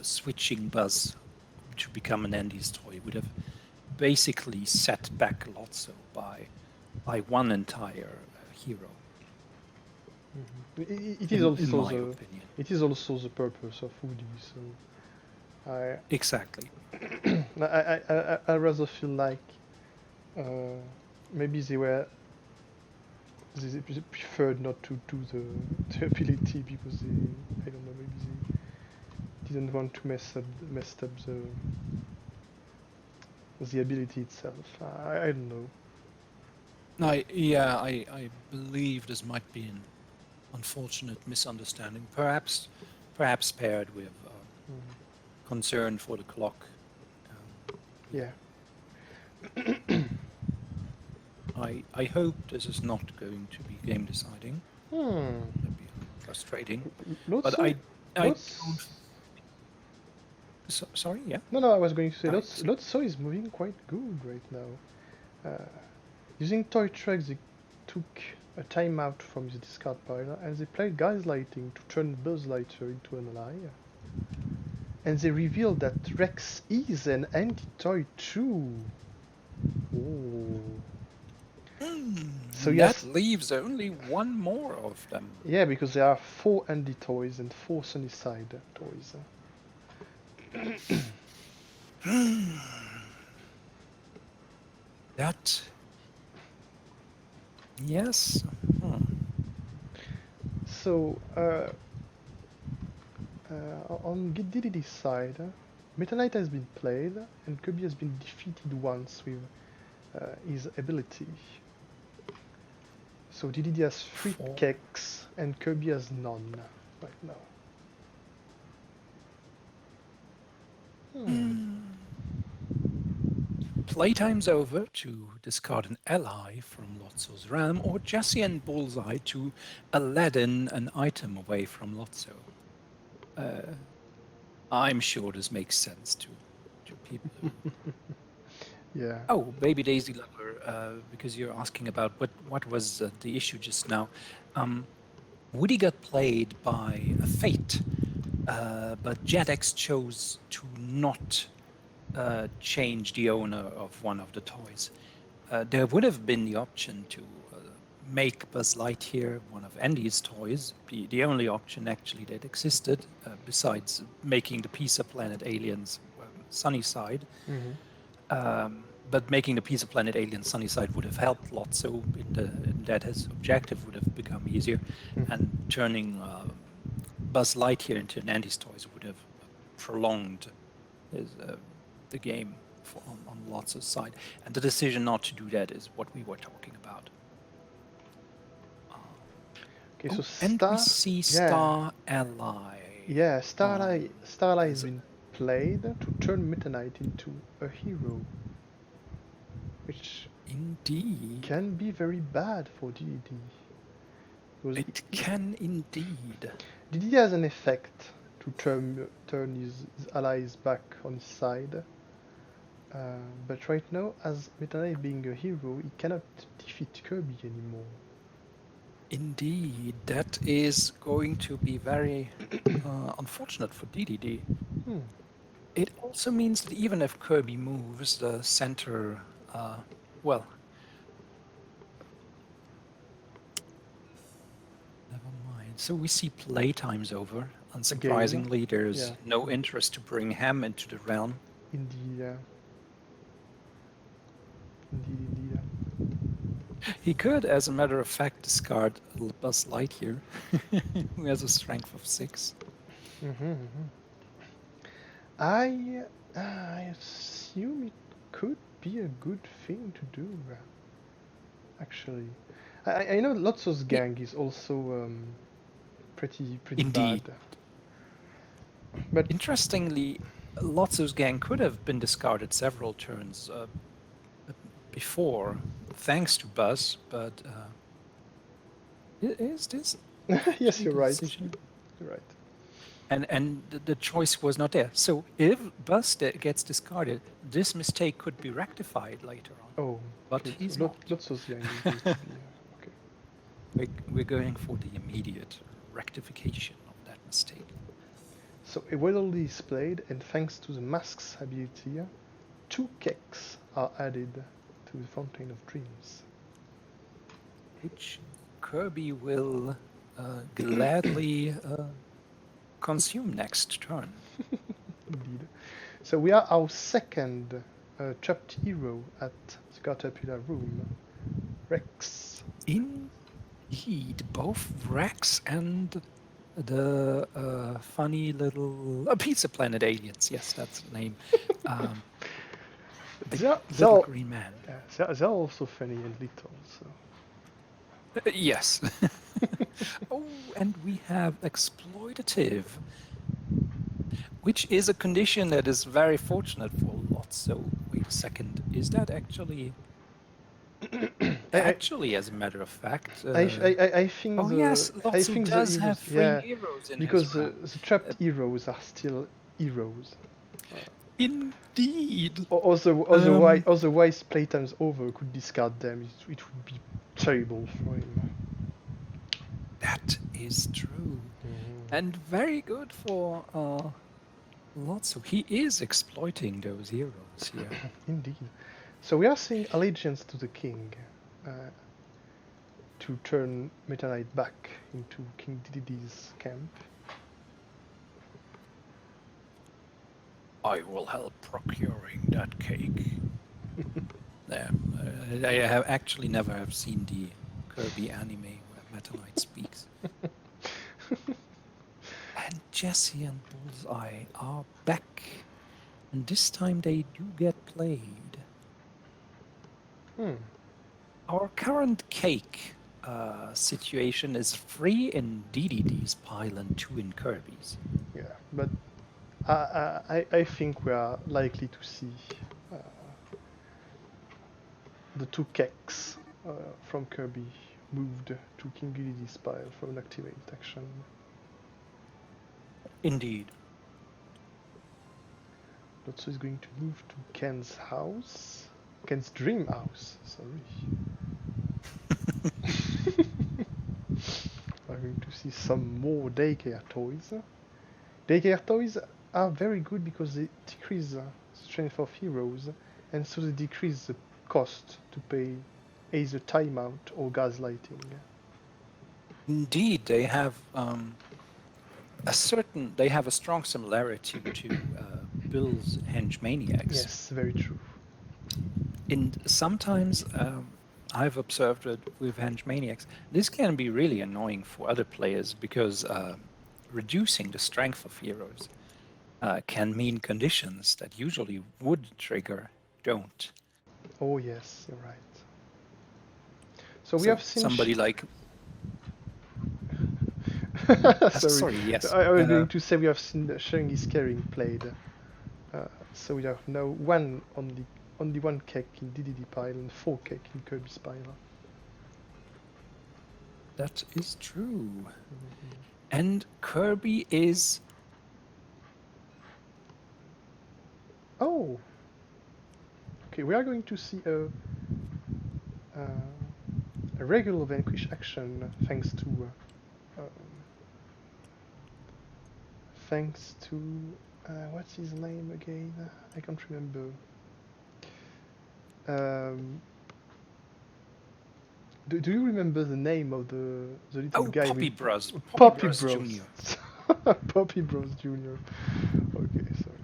switching Buzz to become an Andy's toy would have basically set back Lotso by one entire hero. It is In also my the opinion. it is also the purpose of Woody. So Exactly. I rather feel like maybe they preferred not to do the ability because they I don't know, maybe they didn't want to mess up the ability itself. I don't know. I believe this might be an unfortunate misunderstanding, perhaps paired with concern for the clock. Yeah. I hope this is not going to be game deciding. That'd be frustrating. Lots But of I lots. don't. Sorry, yeah. No, I was going to say Right. Lotso is moving quite good right now. Using toy trucks, they took a timeout from the discard pile and they played Guys Lighting to turn Buzz Lightyear into an ally. And they revealed that Rex is an anti-toy too. Oh. So That yes, leaves only one more of them. yeah, because there are 4 Andy toys and 4 Sunnyside toys. That, yes. So on DDD's side, Meta Knight has been played, and Kirby has been defeated once with his ability. So DDD has 3 Four. keks, and Kirby has none right now. Playtime's over to discard an ally from Lotso's realm, or Jesse and Bullseye to Aladdin an item away from Lotso. I'm sure this makes sense to people who... Yeah. Oh, Baby Daisy Lover, because you're asking about what was the issue just now. Woody got played by a Fate, but Jedx chose to not change the owner of one of the toys. There would have been the option to make Buzz Lightyear one of Andy's toys, the only option actually that existed, besides making the Pizza Planet aliens Sunnyside. But making the Pizza Planet alien Sunnyside would have helped lots, so in that his objective would have become easier, and turning Buzz Lightyear into an Andy's toys would have prolonged the game on Lots' side. And the decision not to do that is what we were talking about. Okay, so And we see Star Ally. Yeah, Starlight has been played to turn Meta Knight into a hero, which Indeed. can be very bad for DDD. It can indeed. DDD has an effect to turn his allies back on his side, but right now, as Meta Knight being a hero, he cannot defeat Kirby anymore. Indeed, that is going to be very unfortunate for DDD. It also means that even if Kirby moves, the center, well, never mind. So we see playtime's over. Unsurprisingly, there's no interest to bring Ham into the realm. Indeed. He could, as a matter of fact, discard Buzz Lightyear, who has a strength of 6. I assume it could be a good thing to do. Actually, I know Lotso's gang is also pretty Indeed. bad. But interestingly, Lotso's gang could have been discarded several turns before, thanks to Buzz, but is this? Yes, you're right. Decision? You're right. And the choice was not there. So if Buzz gets discarded, this mistake could be rectified later on. Oh, but good. he's So not. Lotso's gang is going to be okay. We're going for the immediate rectification of that mistake. So a Waddle is displayed, and thanks to the Mask's ability, 2 keks are added to the Fountain of Dreams, which Kirby will gladly consume next turn. Indeed. So we are our second trapped hero at the Caterpillar Room, Rex. Indeed, both Rex and the funny little Pizza Planet aliens. Yes, that's the name. The little green man. They're also funny and little. So. Yes. Oh, and we have exploitative, which is a condition that is very fortunate for lots. So wait a second, is that actually? Actually, as a matter of fact, I think. Oh yes, Lotso does have 3 heroes in because his realm. The trapped heroes are still heroes. Indeed. Otherwise, playtime's over could discard them. It would be terrible for him. That is true, and very good for Lotso. He is exploiting those heroes here. Indeed. So we are seeing allegiance to the king. to turn Meta Knight back into King Dedede's camp. I will help procuring that cake. I have actually never have seen the Kirby anime where Meta Knight speaks. And Jesse and Bullseye are back. And this time they do get played. Our current cake situation is 3 in DDD's pile and 2 in Kirby's. Yeah, but I think we are likely to see the two cakes from Kirby moved to King Dedede's pile for an activate action. Indeed. Lotso is going to move to Ken's house. Ken's dream house, sorry. We're going to see some more daycare toys. Daycare toys are very good because they decrease the strength of heroes, and so they decrease the cost to pay either timeout or gaslighting. Indeed, they have a strong similarity to Bill's Henge Maniacs. Yes, very true. And sometimes I've observed it with Henge Maniacs. This can be really annoying for other players because reducing the strength of heroes can mean conditions that usually would trigger don't. Oh yes, you're right. So we have seen somebody like. Sorry, yes. I was going to say we have seen Sharing is Caring played. So we have now only one cake in DDD pile and 4 cake in Kirby's pile. That is true. And Kirby is... Oh! Okay, we are going to see a regular Vanquish action thanks to what's his name again? I can't remember. Do you remember the name of the little guy? Poppy Bros. Poppy Bros. Jr. Poppy Bros Jr. Okay, sorry.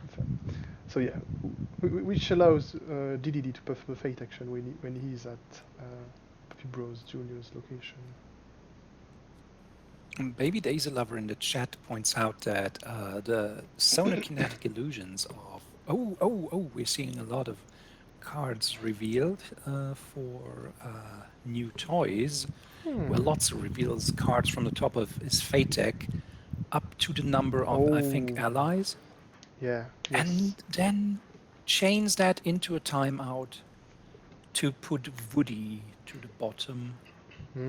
So yeah, which allows DDD to perform a fate action when he's at Poppy Bros Jr.'s location. Baby Daisy Lover in the chat points out that the sonokinetic illusions of... Oh, we're seeing a lot of cards revealed for new toys, where Lotso reveals cards from the top of his fate deck up to the number of, I think, allies. Yeah. Yes. And then chains that into a timeout to put Woody to the bottom of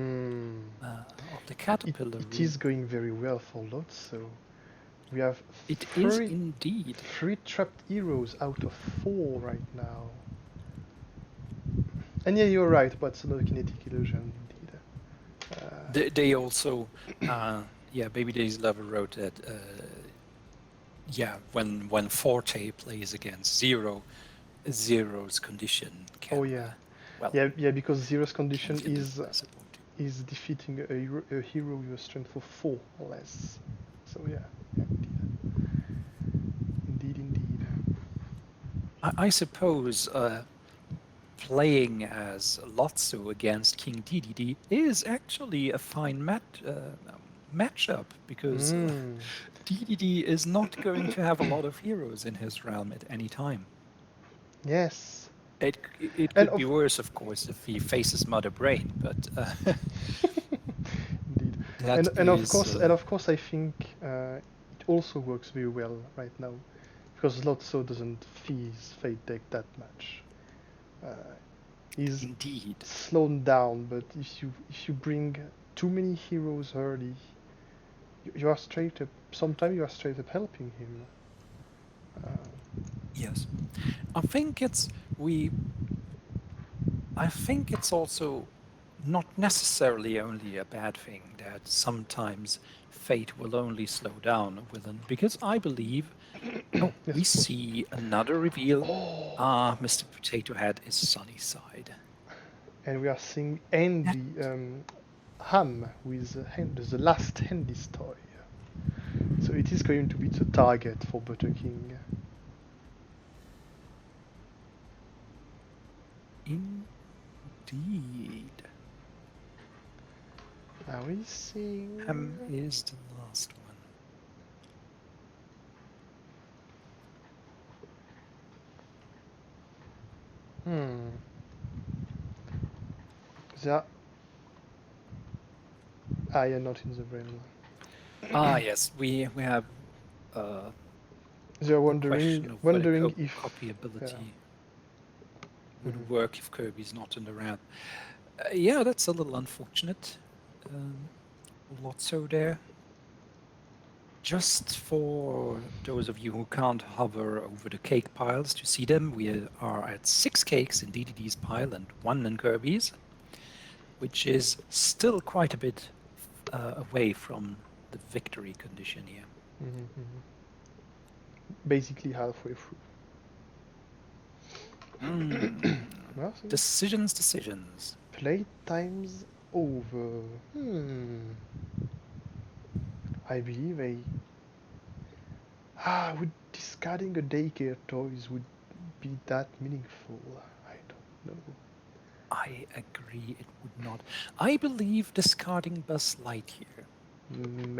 the caterpillar. It is going very well for Lotso. We have indeed 3 trapped heroes out of 4 right now. And yeah, you're right about sonokinetic illusion, indeed. They also, Baby Daisy Lover wrote that, when Forte plays against Zero, Zero's condition can... Oh yeah. Yeah, because Zero's condition is defeating a hero with a strength of 4 or less. So yeah, indeed. I suppose playing as Lotso against King DDD is actually a fine matchup, because DDD is not going to have a lot of heroes in his realm at any time. Yes. It could be worse, of course, if he faces Mother Brain, but indeed. And of course, I think it also works very well right now, because Lotso doesn't fee his fate deck that much. He's indeed slowed down, but if you bring too many heroes early, you are straight up. Sometimes you are straight up helping him. Yes, I think it's also not necessarily only a bad thing that sometimes fate will only slow down with him, because I believe we see another reveal. Mr. Potato Head is Sunnyside. And we are seeing Andy Ham with the last Handy's toy. So it is going to be the target for Butterking. Indeed. Are we seeing? Ham is the last one. There. You're not in the realm. Yes, we have. They're Question of wondering whether if copyability would work if Kirby's not in the round. Yeah, that's a little unfortunate. Lotso there. Just for those of you who can't hover over the cake piles to see them, we are at 6 cakes in DDD's pile and 1 in Kirby's, which is still quite a bit away from the victory condition here. Basically halfway through. Decisions. Playtime's over. I believe would discarding a daycare toys would be that meaningful? I don't know. I agree, it would not. I believe discarding Buzz Lightyear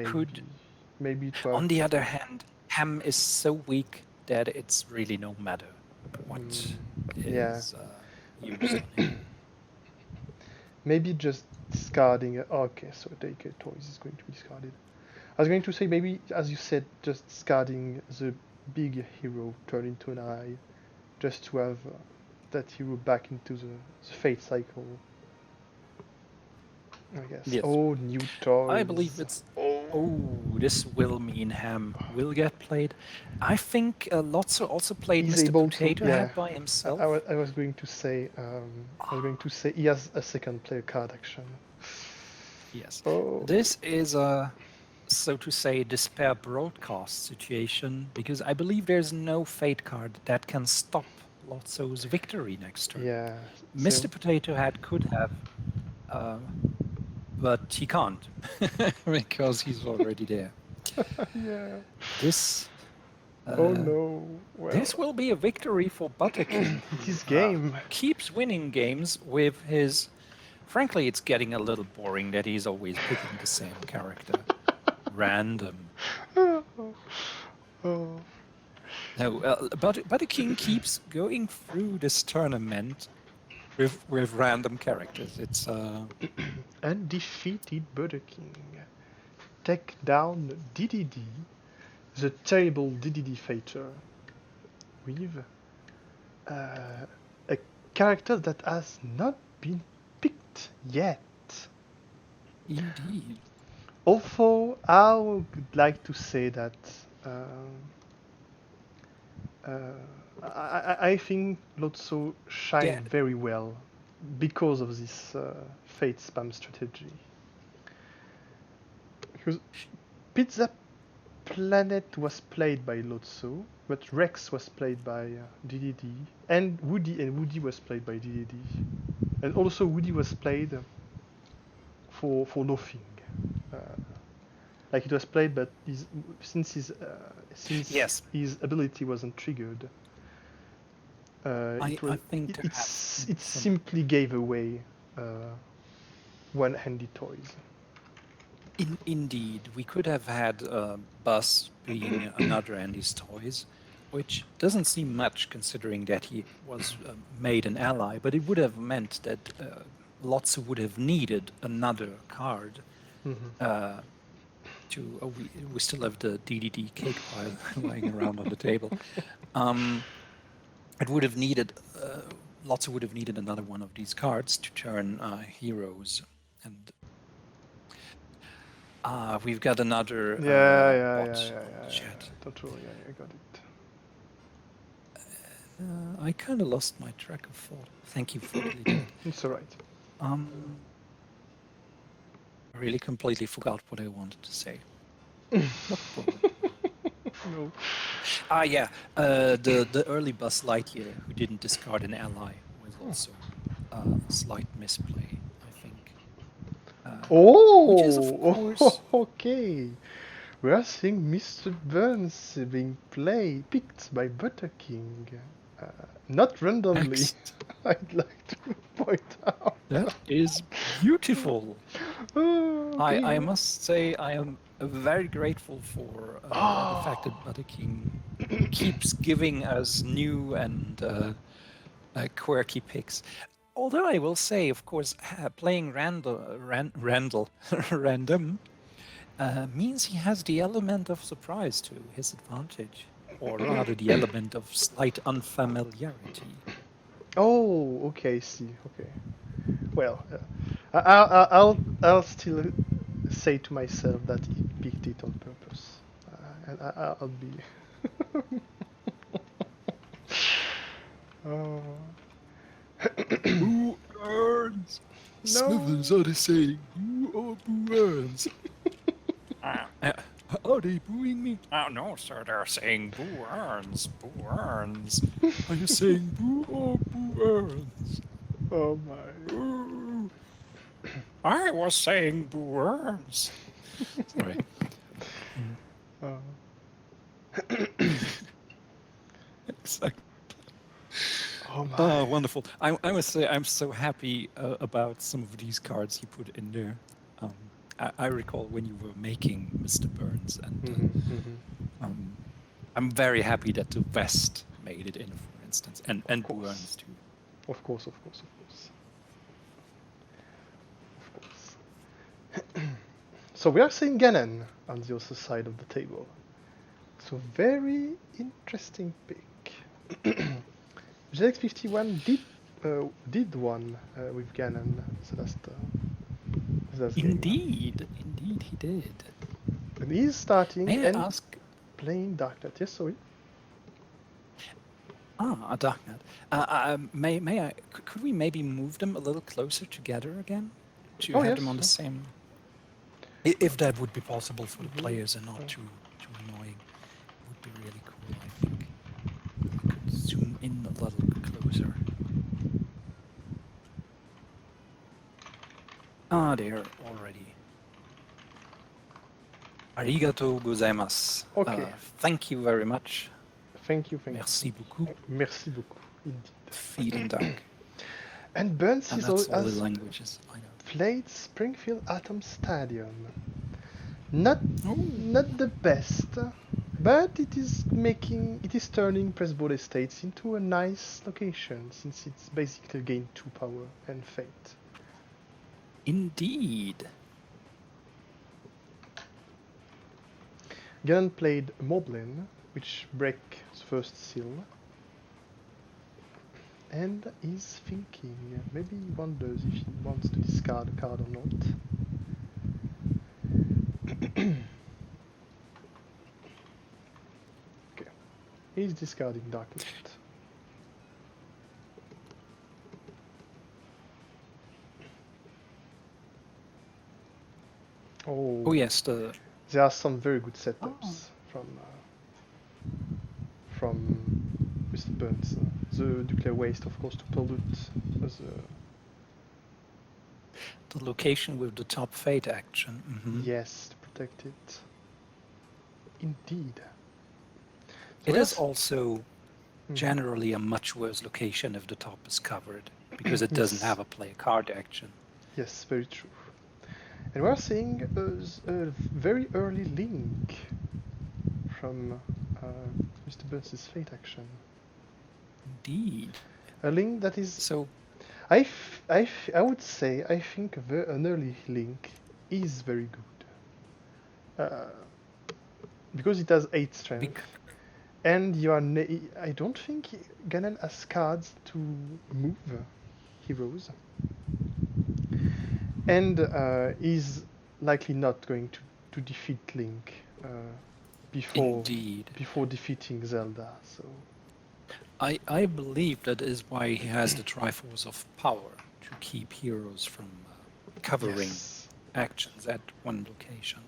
could. Maybe 12. On the other hand, Ham is so weak that it's really no matter what is used on him. Maybe just discarding. Okay, so daycare toys is going to be discarded. I was going to say maybe, as you said, just discarding the big hero turned into an eye, just to have that hero back into the fate cycle. I guess. Yes. Oh, new toys. I believe it's. Oh, this will mean Ham will get played. I think Lotso also played He's Mr. able Potato to, Head by himself. I was going to say. He has a second player card action. Yes. Oh. This is a, so to say, despair broadcast situation, because I believe there's no fate card that can stop Lotso's victory next turn. Yeah. Mr. Potato Head could have, but he can't because he's already there. Yeah. This. Oh no. Well, this will be a victory for Butterking. His game keeps winning games with his. Frankly, it's getting a little boring that he's always picking the same character. Random. Oh. No, Butterking keeps going through this tournament with random characters. It's Undefeated Butterking. Take down DDD, the terrible DDD fighter, with a character that has not been picked yet. Indeed. Although I would like to say that I think Lotso shined very well because of this fate spam strategy. Because Pizza Planet was played by Lotso, but Rex was played by DDD, and Woody was played by DDD, and also Woody was played for nothing. Like it was played, but since his ability wasn't triggered, it simply gave away one-handed toys. Indeed, we could have had Buzz being another Andy's toys, which doesn't seem much considering that he was made an ally, but it would have meant that Lotso would have needed another card. We still have the DDD cake pile lying around on the table. It would have needed Lotso would have needed another one of these cards to turn heroes, and we've got another chat. Totally, I got it. I kind of lost my track of thought. Thank you for deleting. It's alright. I really completely forgot what I wanted to say. No. Yeah. The early Buzz Lightyear who didn't discard an ally was also slight misplay, I think. Oh, Which is, of course, okay. We are seeing Mr. Burns being picked by Butterking. Not randomly, I'd like to point out. that is beautiful. Oh, okay. I must say I am very grateful for the fact that Butterking keeps giving us new and quirky picks. Although I will say, of course, playing random means he has the element of surprise to his advantage, or rather the element of slight unfamiliarity. Oh, okay, I see. Okay. Well, I'll still say to myself that he picked it on purpose, and I'll be. Oh. Boo earns. No. Smithers are they saying boo or boo earns? Are they booing me? Oh no, sir, they're saying boo earns. Boo earns. Are you saying boo or boo earns? Oh my. Boo. I was saying boo earns. Sorry. Oh. Exactly. Oh my. Oh, wonderful. I must say, I'm so happy about some of these cards you put in there. I recall when you were making Mr. Burns, and I'm very happy that the West made it in, for instance, and Burns too. Of course, of course, of course. Of course. So we are seeing Ganon on the other side of the table. So very interesting pick. Jedx51 did one with Ganon the last game. Indeed, he did. And he's starting May I ask? Playing Darknet. Yes, sorry. A Darknet. May I? Could we maybe move them a little closer together again to have them on the same? If that would be possible for the players and not too annoying, it would be really cool. I think we could zoom in a little closer. Ah, there already. Arigatou gozaimasu. Okay. Thank you very much. Thank you. Merci beaucoup. Merci beaucoup, indeed. Vielen Dank. And Burns and that's all the languages I know. Played Springfield Atom Stadium. Not the best, but it is turning Presbold Estates into a nice location since it's basically gained 2 power and fate. Indeed. Ganon played Moblin, which breaks the first seal, and is thinking. Maybe he wonders if he wants to discard a card or not. Okay, he's discarding Darknet. Oh yes, there are some very good setups from Mr. Burns. The nuclear waste, of course, to pollute the location with the top fate action. Yes, to protect it. Indeed. So it is also generally a much worse location if the top is covered, because it doesn't have a play a card action. Yes, very true. And we're seeing a very early link from Mr. Burns' fate action. Indeed. A link that is... So... I would say I think an early link is very good. Because it has 8 strength. And you are... I don't think Ganon has cards to move heroes. And is likely not going to defeat Link before defeating Zelda. So I believe that is why he has the Triforce of Power, to keep heroes from covering actions at one location.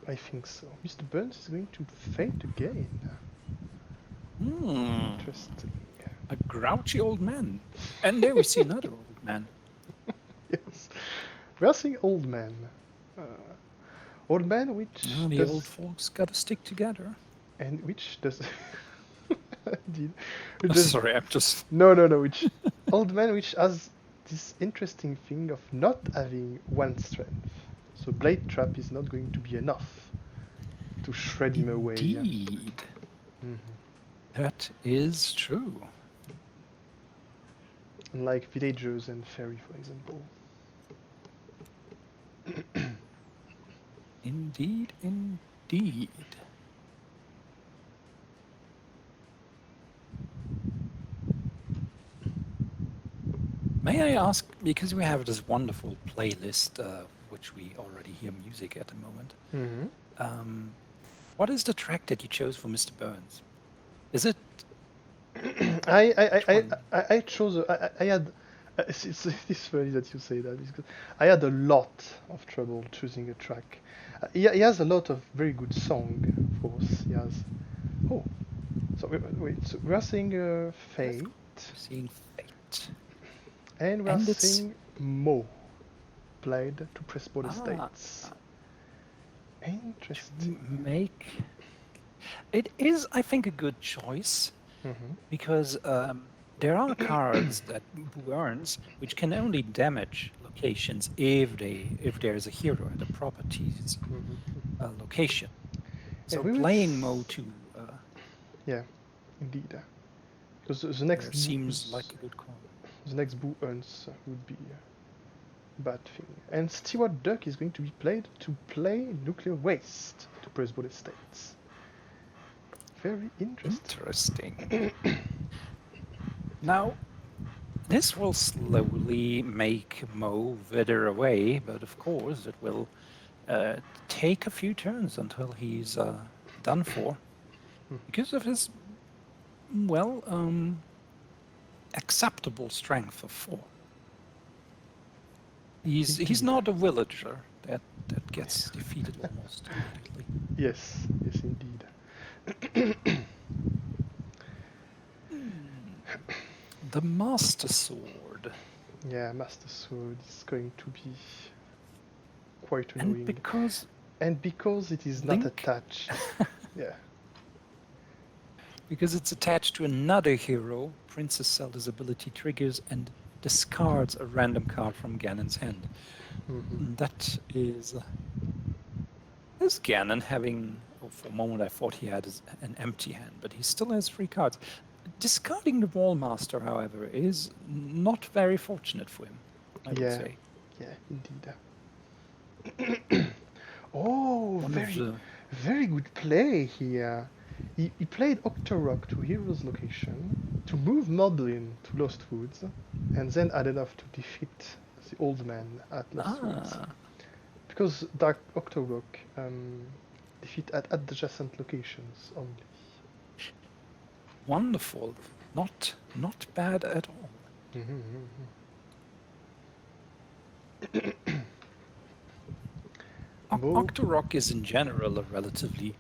I think so. Mr. Burns is going to fade again. Interesting. A grouchy old man. And there we see another old man. Yes. We are seeing old man. Uh, old man which Oh, the old does folks gotta stick together. and which does indeed Oh, does sorry, I'm just. no which old man which has this interesting thing of not having one strength. So blade trap is not going to be enough to shred him away. Indeed. That is true. Unlike villagers and fairy, for example. Indeed, indeed. May I ask, because we have this wonderful playlist, which we already hear music at the moment, what is the track that you chose for Mr. Burns? Is it I chose. I had. It's funny that you say that because I had a lot of trouble choosing a track. He has a lot of very good song, of course. He has. Oh, so wait. So we are seeing Fate, seeing Fate? and we are And it's seeing Mo, played to press border states. Interesting. make it is, I think, a good choice because there are cards that burns which can only damage locations if there's a hero at a properties location. So And we will playing Mo to yeah, indeed. Because the next seems like a good call. the next Boo Earns would be a bad thing. And Steward Duck is going to be played to play Nuclear Waste to press border states. Very interesting. Now, this will slowly make Mo wither away, but of course it will take a few turns until he's done for. Because of his, well, acceptable strength of 4. He's not a villager that gets defeated almost immediately. Yes, indeed. The Master Sword. Yeah, Master Sword is going to be quite annoying. And because it is not attached. Yeah. Because it's attached to another hero, Princess Zelda's ability triggers and discards a random card from Ganon's hand. That is Ganon having, for a moment I thought he had an empty hand, but he still has 3 cards. Discarding the Wall Master, however, is not very fortunate for him, I would say. Yeah, indeed. Oh, very good play here. He played Octorok to Hero's Location to move Moblin to Lost Woods, and then add enough to defeat the old man at Lost Woods. Because Dark Octorok defeat at adjacent locations only. Wonderful. Not bad at all. Octorok is in general a relatively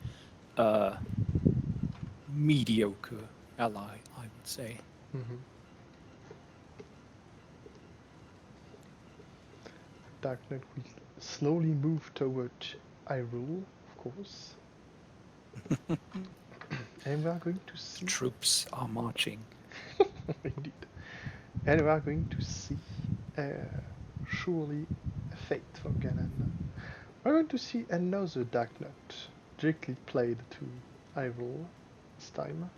mediocre ally, I would say. Dark Knight will slowly move toward Hyrule, of course. And we are going to see... Troops are marching. Indeed. And we are going to see surely a fate for Ganon. We're going to see another Dark Knight directly played to Hyrule this time.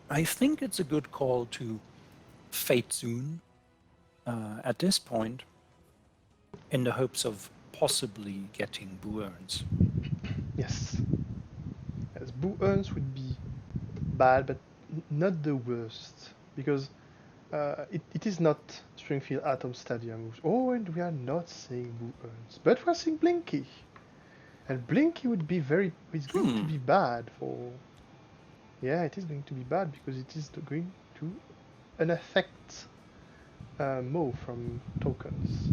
I think it's a good call to Fate Zune at this point, in the hopes of possibly getting Boo Earns. Yes. As Boo Earns would be bad, but not the worst, because it is not Springfield Atom Stadium. Oh, and we are not seeing Boo Earns, but we're seeing Blinky. And Blinky would be it's going to be bad for... Yeah, it is going to be bad because it is going to unaffect Mo from tokens.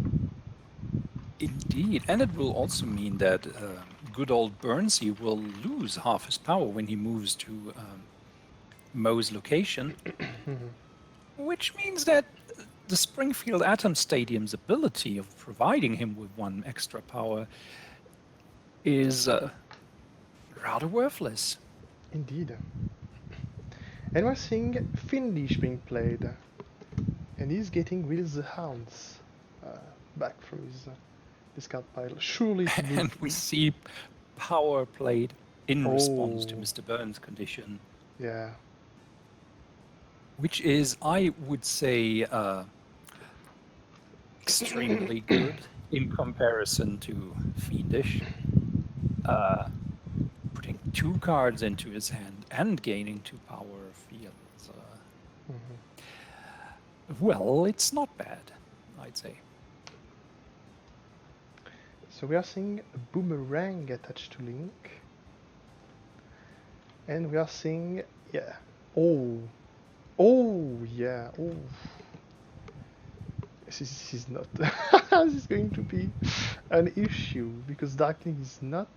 Indeed, and it will also mean that good old Burnsy will lose half his power when he moves to Mo's location. Which means that the Springfield Atom Stadium's ability of providing him with one extra power is rather worthless. Indeed. And we're seeing Finlish being played. And he's getting Will the Hounds back from his discard pile. Surely to move. And we see power played in response to Oh. Mr. Burns' condition, Yeah. which is, I would say, extremely good in comparison to Fiendish. Putting 2 cards into his hand and gaining 2 power feels, well, it's not bad, I'd say. So we are seeing a boomerang attached to Link. And we are seeing, yeah. Oh. Oh, yeah. Oh. This is not. This is going to be an issue because Darkling is not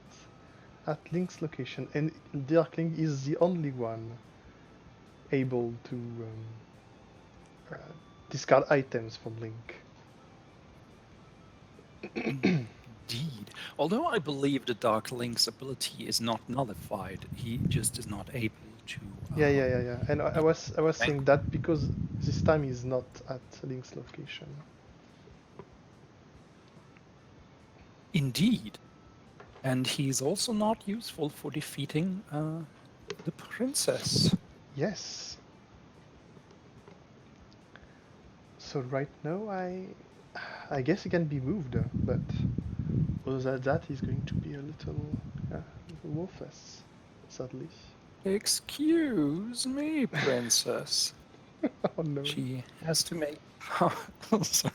at Link's location, and Darkling is the only one able to discard items from Link. Indeed. Although I believe the Dark Link's ability is not nullified, he just is not able to. Yeah. And I was saying that because this time he's not at Link's location. Indeed. And he's also not useful for defeating the princess. Yes. So right now I guess he can be moved, but other than that he's going to be a little worthless, sadly. Excuse me, princess. Oh no. She has to make. Sorry.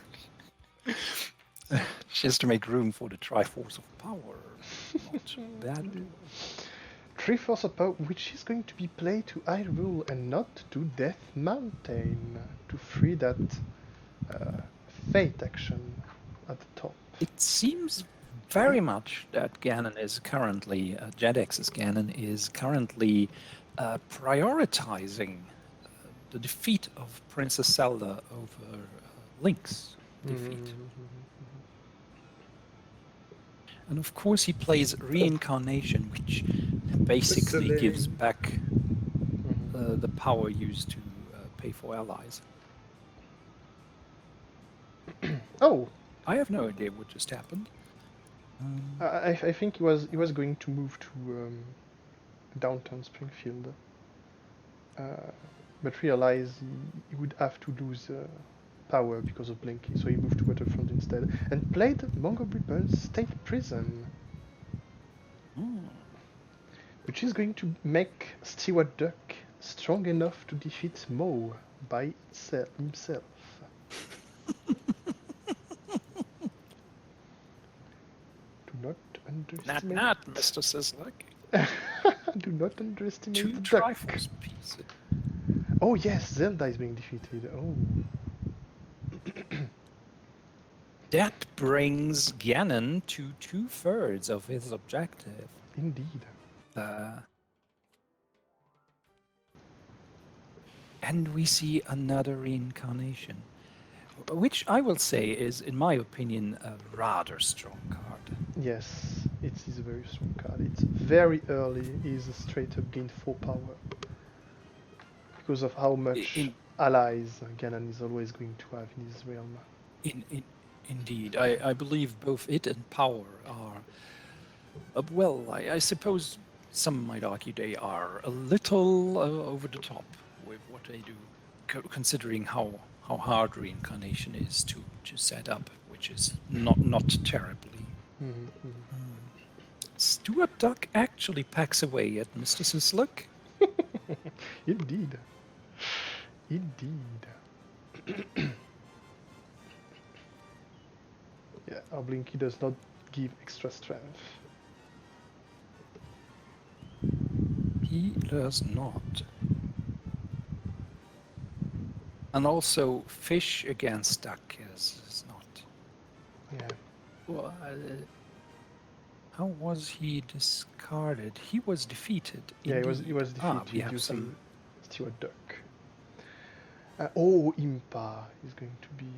She has to make room for the Triforce of Power. Not bad. Triforce of Power, which is going to be played to Hyrule and not to Death Mountain to free that Fate action at the top. It seems very much that Ganon is currently, Jedx's Ganon is currently prioritizing the defeat of Princess Zelda over Link's defeat. And of course he plays Reincarnation, which basically gives back the power used to pay for allies. Oh! I have no idea what just happened. I think he was going to move to downtown Springfield, but realized he would have to lose power because of Blinky, so he moved to Waterfront instead and played Montgomery Burns State Prison, which is going to make Stewart Duck strong enough to defeat Mo by himself. Do not underestimate. Not, Mr. Sizzlick. Do not underestimate 2 the duck. Triforce pieces. Oh yes, Zelda is being defeated. Oh. That brings Ganon to 2/3 of his objective. Indeed. And we see another reincarnation, which I will say is, in my opinion, a rather strong card. Yes, it is a very strong card. It's very early. He's straight up gained 4 power because of how much allies Ganon is always going to have in his realm. Indeed, I believe both it and power are, well, I suppose some might argue they are a little over the top with what they do, considering how hard reincarnation is to set up, which is not terribly. Stuart Duck actually packs away at Mr. Sizzlick. Indeed. Indeed. Yeah, our Blinky does not give extra strength. He does not. And also, fish against duck is not. Yeah. Well, how was he discarded? He was defeated. Yeah, he was defeated we have using some Stewart Duck. Oh, Impa is going to be,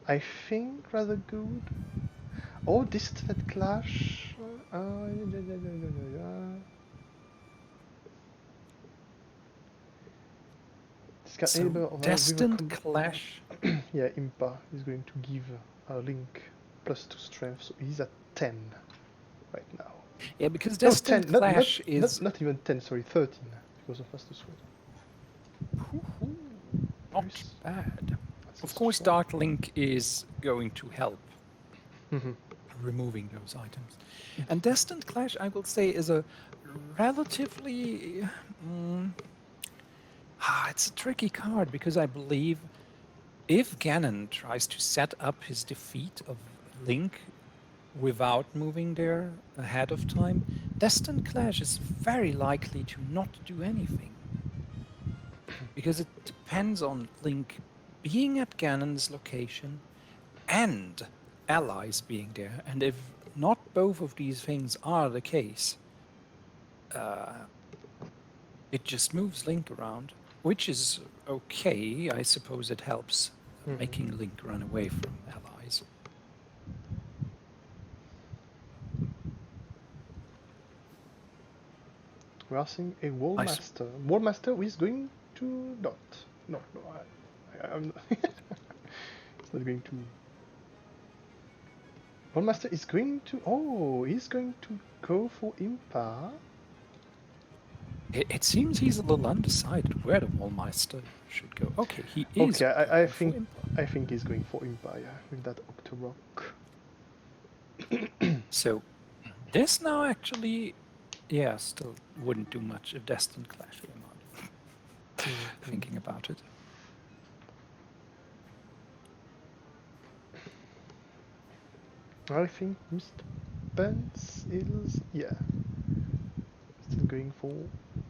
I think, rather good. Oh, Distant Clash. So Destined Clash. Yeah, Impa is going to give a Link +2 strength, so he's at 10 right now. Yeah, because No, Destined 10, not, not, Clash not, is not even 10, sorry, 13, because of Fast to Sword. not bad. That's Of a course, strong. Dark Link is going to help Mhm. removing those items. And Destined Clash, I will say, is a relatively... it's a tricky card, because I believe if Ganon tries to set up his defeat of Link without moving there ahead of time, Destined Clash is very likely to not do anything. Because it depends on Link being at Ganon's location and allies being there. And if not both of these things are the case, it just moves Link around, which is okay. I suppose it helps making Link run away from allies. We are seeing a Wall Master. Wall Master is going to not. No, I'm not. It's not going to. Wall Master is going to. Oh, he's going to go for Impa. It seems he's a little undecided where the Wallmeister should go. Okay, he is. Okay, I think he's going for Impa, yeah, with that Octorok. So this now actually, yeah, still wouldn't do much if Destined Clash came out. Thinking about it. I think Mr. Benz is, yeah, still going for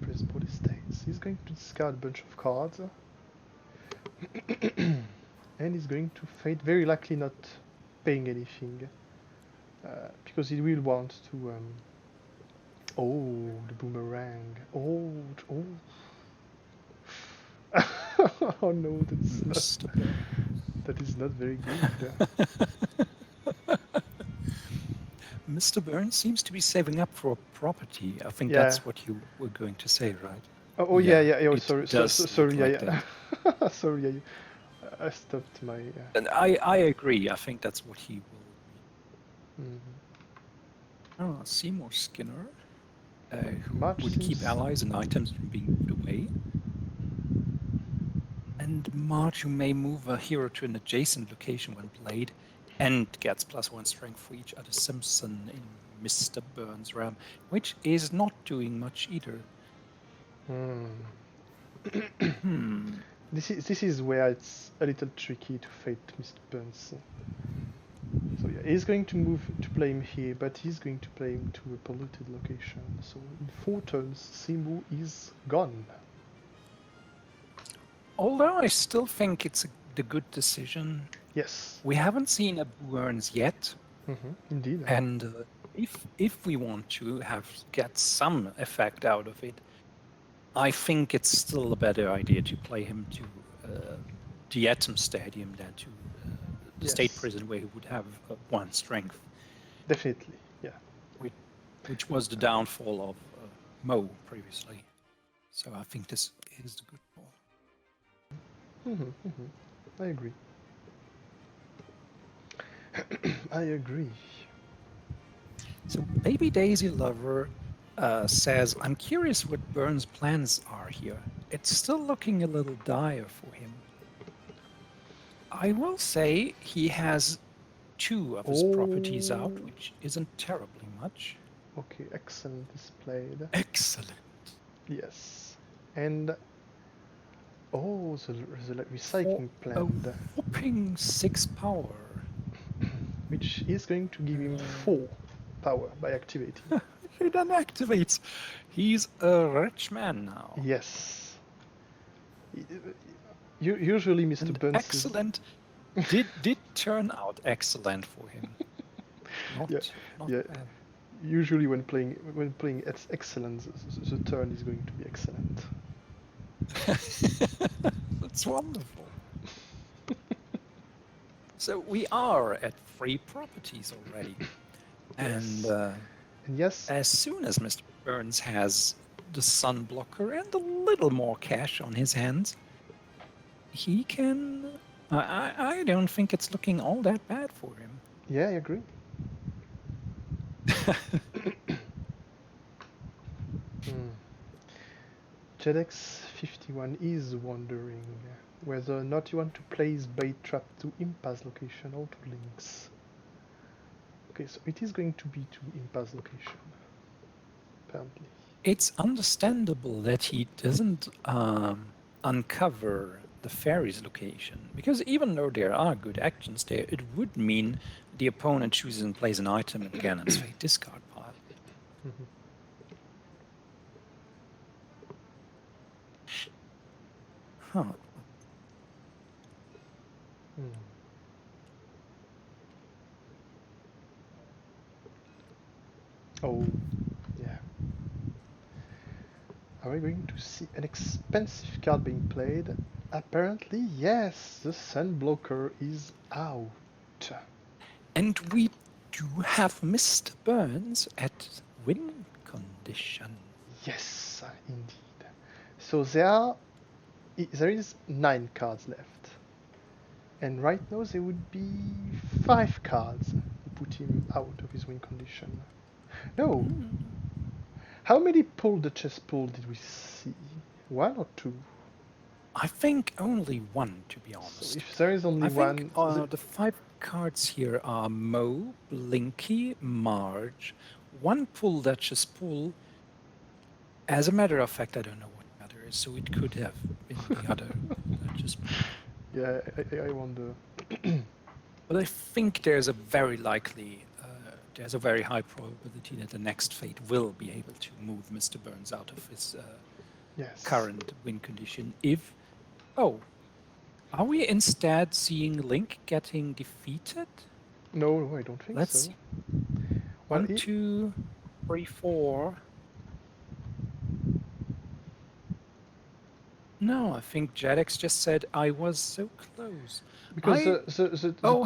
Principal Estates. He's going to discard a bunch of cards. And he's going to fade, very likely not paying anything. Because he will want to... oh, the boomerang. Oh. Oh no, that is not very good. Mr. Burns seems to be saving up for a property. I think that's what you were going to say, right? Oh yeah. Oh, sorry, yeah. Sorry, yeah. I stopped my. And I agree. I think that's what he will. Oh, Seymour Skinner, who would keep allies and items from being moved away. And March, who may move a hero to an adjacent location when played, and gets +1 strength for each other Simpson in Mr. Burns' realm, which is not doing much either. This is where it's a little tricky to fade Mr. Burns. So yeah, he's going to move to play him here, but he's going to play him to a polluted location. So in 4 turns, Simu is gone. Although I still think it's the good decision. Yes. We haven't seen a Burns yet. Indeed. And if we want to get some effect out of it, I think it's still a better idea to play him to the Atom Stadium than to the State Prison, where he would have 1 strength. Definitely, yeah. Which was the downfall of Mo previously. So I think this is the good ball. I agree. I agree. So Baby Daisy Lover says, I'm curious what Burns' plans are here. It's still looking a little dire for him. I will say he has 2 of his properties out, which isn't terribly much. Okay, excellent displayed. Excellent. Yes. And the recycling plan. A whopping 6 power. Which is going to give him 4 power by activating. He then activates. He's a rich man now. Yes. Usually Mr. Burns excellent. did turn out excellent for him. Not bad. Usually when playing excellent, the turn is going to be excellent. It's wonderful. So we are at 3 properties already. Yes. And yes, as soon as Mr. Burns has the sun blocker and a little more cash on his hands, he can. I don't think it's looking all that bad for him. yeah, I agree. Hmm. Jedx51 is wondering whether or not you want to place bait trap to Impa's location or to Link's. Okay, so it is going to be to Impa's location, apparently. It's understandable that he doesn't uncover the fairy's location, because even though there are good actions there, it would mean the opponent chooses and plays an item in Ganon's Fate discard pile. Mhm. Huh. Hmm. Oh, yeah. Are we going to see an expensive card being played? Apparently, yes, the sun blocker is out. And we do have Mr. Burns at win condition. Yes, indeed. So there is 9 cards left. And right now there would be 5 cards to put him out of his win condition. No! How many pull the chess pool did we see? 1 or 2? I think only one, to be So honest. if there is only I think one... the 5 cards here are Mo, Blinky, Marge, one pull Duchess pull. As a matter of fact, I don't know what the other is, so it could have been the other Duchess pull. Yeah, I wonder. But I think there's a very high probability that the next Fate will be able to move Mr. Burns out of his Yes. current win condition. Oh, are we instead seeing Link getting defeated? No, I don't think Let's so. see. Well, 1, 2, 3, 4. No, I think Jedx just said I was so close. because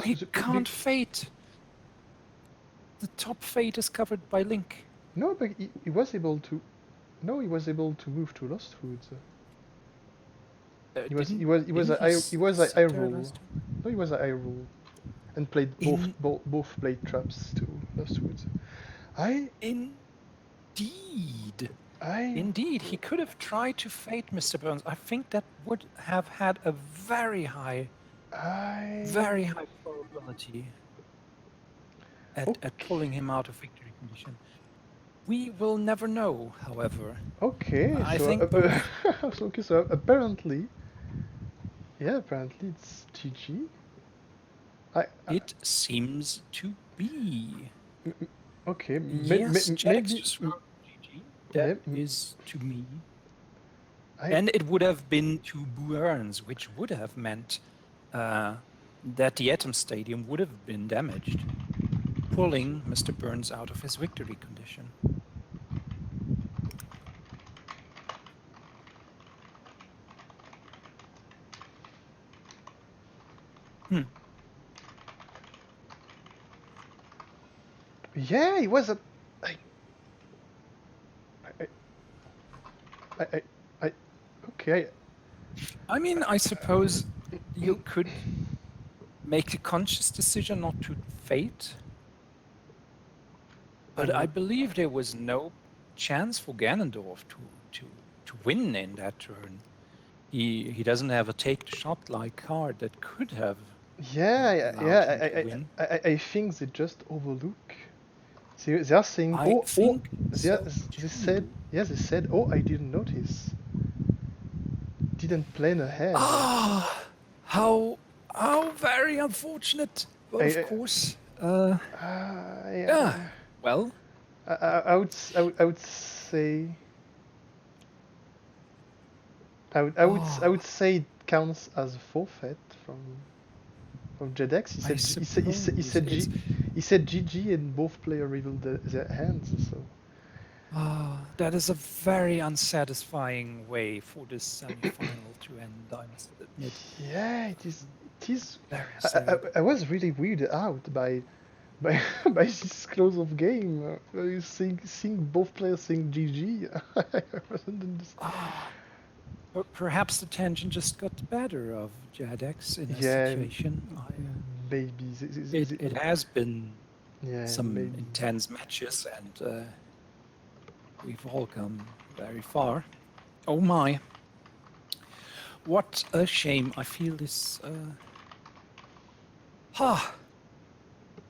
he can't fate. The top fate is covered by Link. No, but he was able to. No, he was able to move to Lost Foods. He was a eye roll. No, he was a eye roll, and played both blade traps to Lost Woods. Indeed, he could have tried to fate Mr. Burns. I think that would have had a very high probability at pulling him out of victory condition. We will never know, however. Okay, so apparently, apparently it's GG. It seems to be. Okay, yes, maybe GG. That is to me. And it would have been to Burns, which would have meant that the Atom Stadium would have been damaged, pulling Mr. Burns out of his victory condition. Yeah, he was a. Okay. I mean, I suppose you could make a conscious decision not to fate, but I believe there was no chance for Ganondorf to win in that turn. He doesn't have a take the shot like card that could have. I think they just overlook. They are saying, they said, oh, I didn't notice. Didn't plan ahead. How very unfortunate. But of course. Well. I would say. I would say it counts as a forfeit from Jedx. He said GG and both players revealed their hands. So. That is a very unsatisfying way for this semi-final to end, I must admit. Yeah, it is. It is. Very I, sad. I was really weirded out by by this close of game. Seeing both players saying GG. I wasn't understand. Ah, but perhaps the tension just got the better of Jedx in this Yeah, situation. maybe. It has been Yeah, some maybe. intense matches, and we've all come very far. Oh my. What a shame. I feel this. Ah,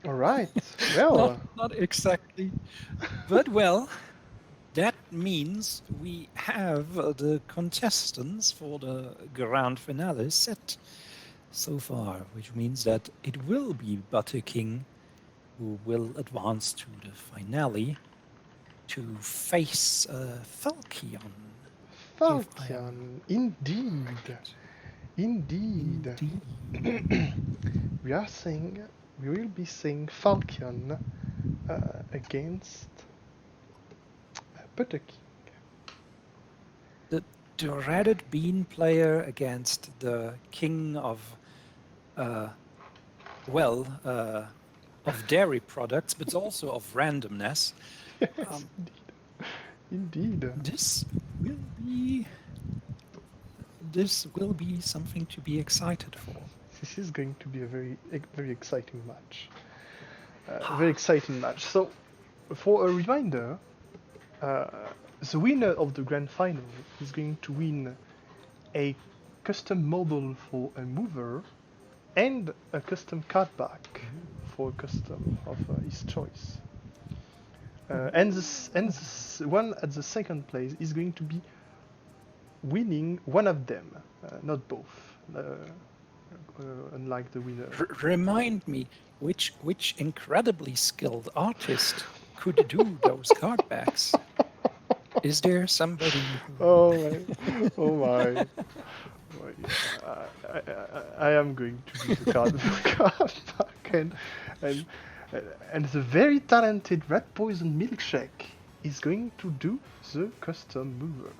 All right. Well. not exactly. But well, that means we have the contestants for the grand finale set so far, which means that it will be Butterking who will advance to the finale to face Falchion. If I am Falchion, indeed, correct. indeed. Indeed. we are saying we will be saying Falchion against Butterking. The dreaded bean player against the king of, uh, well, of dairy products, but also of randomness. Yes, indeed. This will be something to be excited for. This is going to be a very exciting match. Very exciting match. So, for a reminder, uh, the winner of the grand final is going to win a custom model for a mover and a custom card back for a custom of his choice. And this one at the second place is going to be winning one of them, not both. Unlike the winner. Remind me, which incredibly skilled artist could do those card backs? Is there somebody who... Oh my! Oh my! I am going to do the card back, and and the very talented Red Poison Milkshake is going to do the custom mover.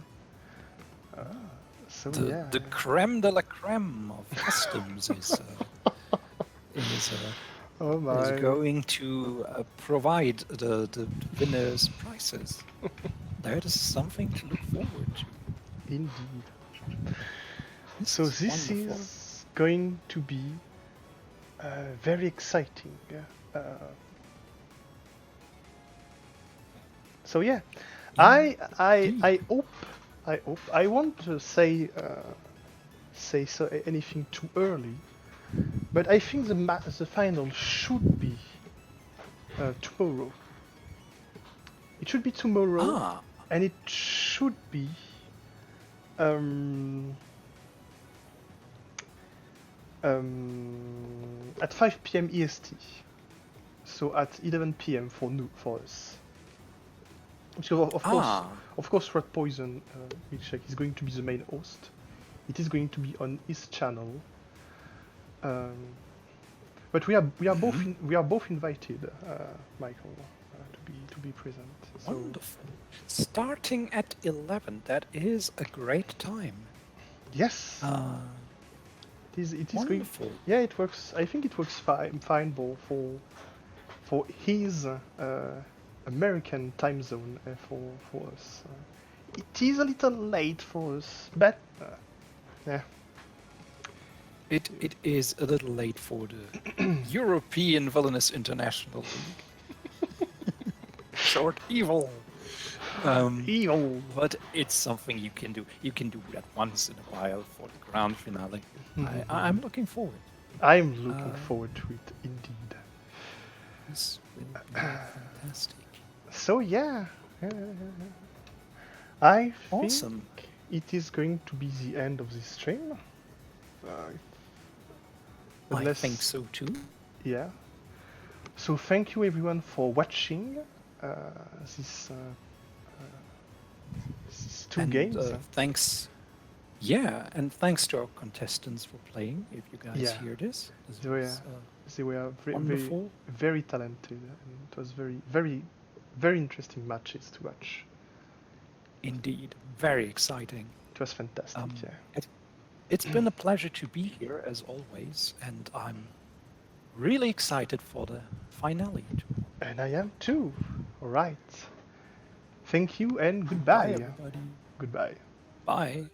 So yeah. The creme de la creme of customs is Oh my! going to provide the winner's prizes. That is something to look forward to. Indeed. This So is this wonderful. is going to be very exciting. So yeah, I hope I won't say anything too early, but I think the final should be tomorrow. It should be tomorrow, Ah, and it should be um, at 5 p.m. EST, so at 11 p.m. for us. Because of course, Red Poison Milkshake is going to be the main host. It is going to be on his channel. But we are both invited, Michael, to be present. So, wonderful. Starting at 11, that is a great time. yes, it is Wonderful. going. Yeah, it works. I think it works fine for his American time zone for us. It is a little late for us, but yeah. It is a little late for the European Villainous International League. Short evil. Evil. But it's something you can do. You can do that once in a while for the grand finale. I'm looking forward. I'm looking forward to it indeed. This will be fantastic. So yeah, I Awesome. think it is going to be the end of this stream. I think so too. Yeah. So thank you everyone for watching these two games. Thanks. Yeah, and thanks to our contestants for playing. If you guys hear this, they were wonderful. very talented, and it was very interesting matches to watch. Indeed, very exciting. It was fantastic. Yeah. It's been a pleasure to be here as always, and I'm really excited for the finale. And I am too. All right. Thank you and Bye, goodbye. everybody. Goodbye. Bye.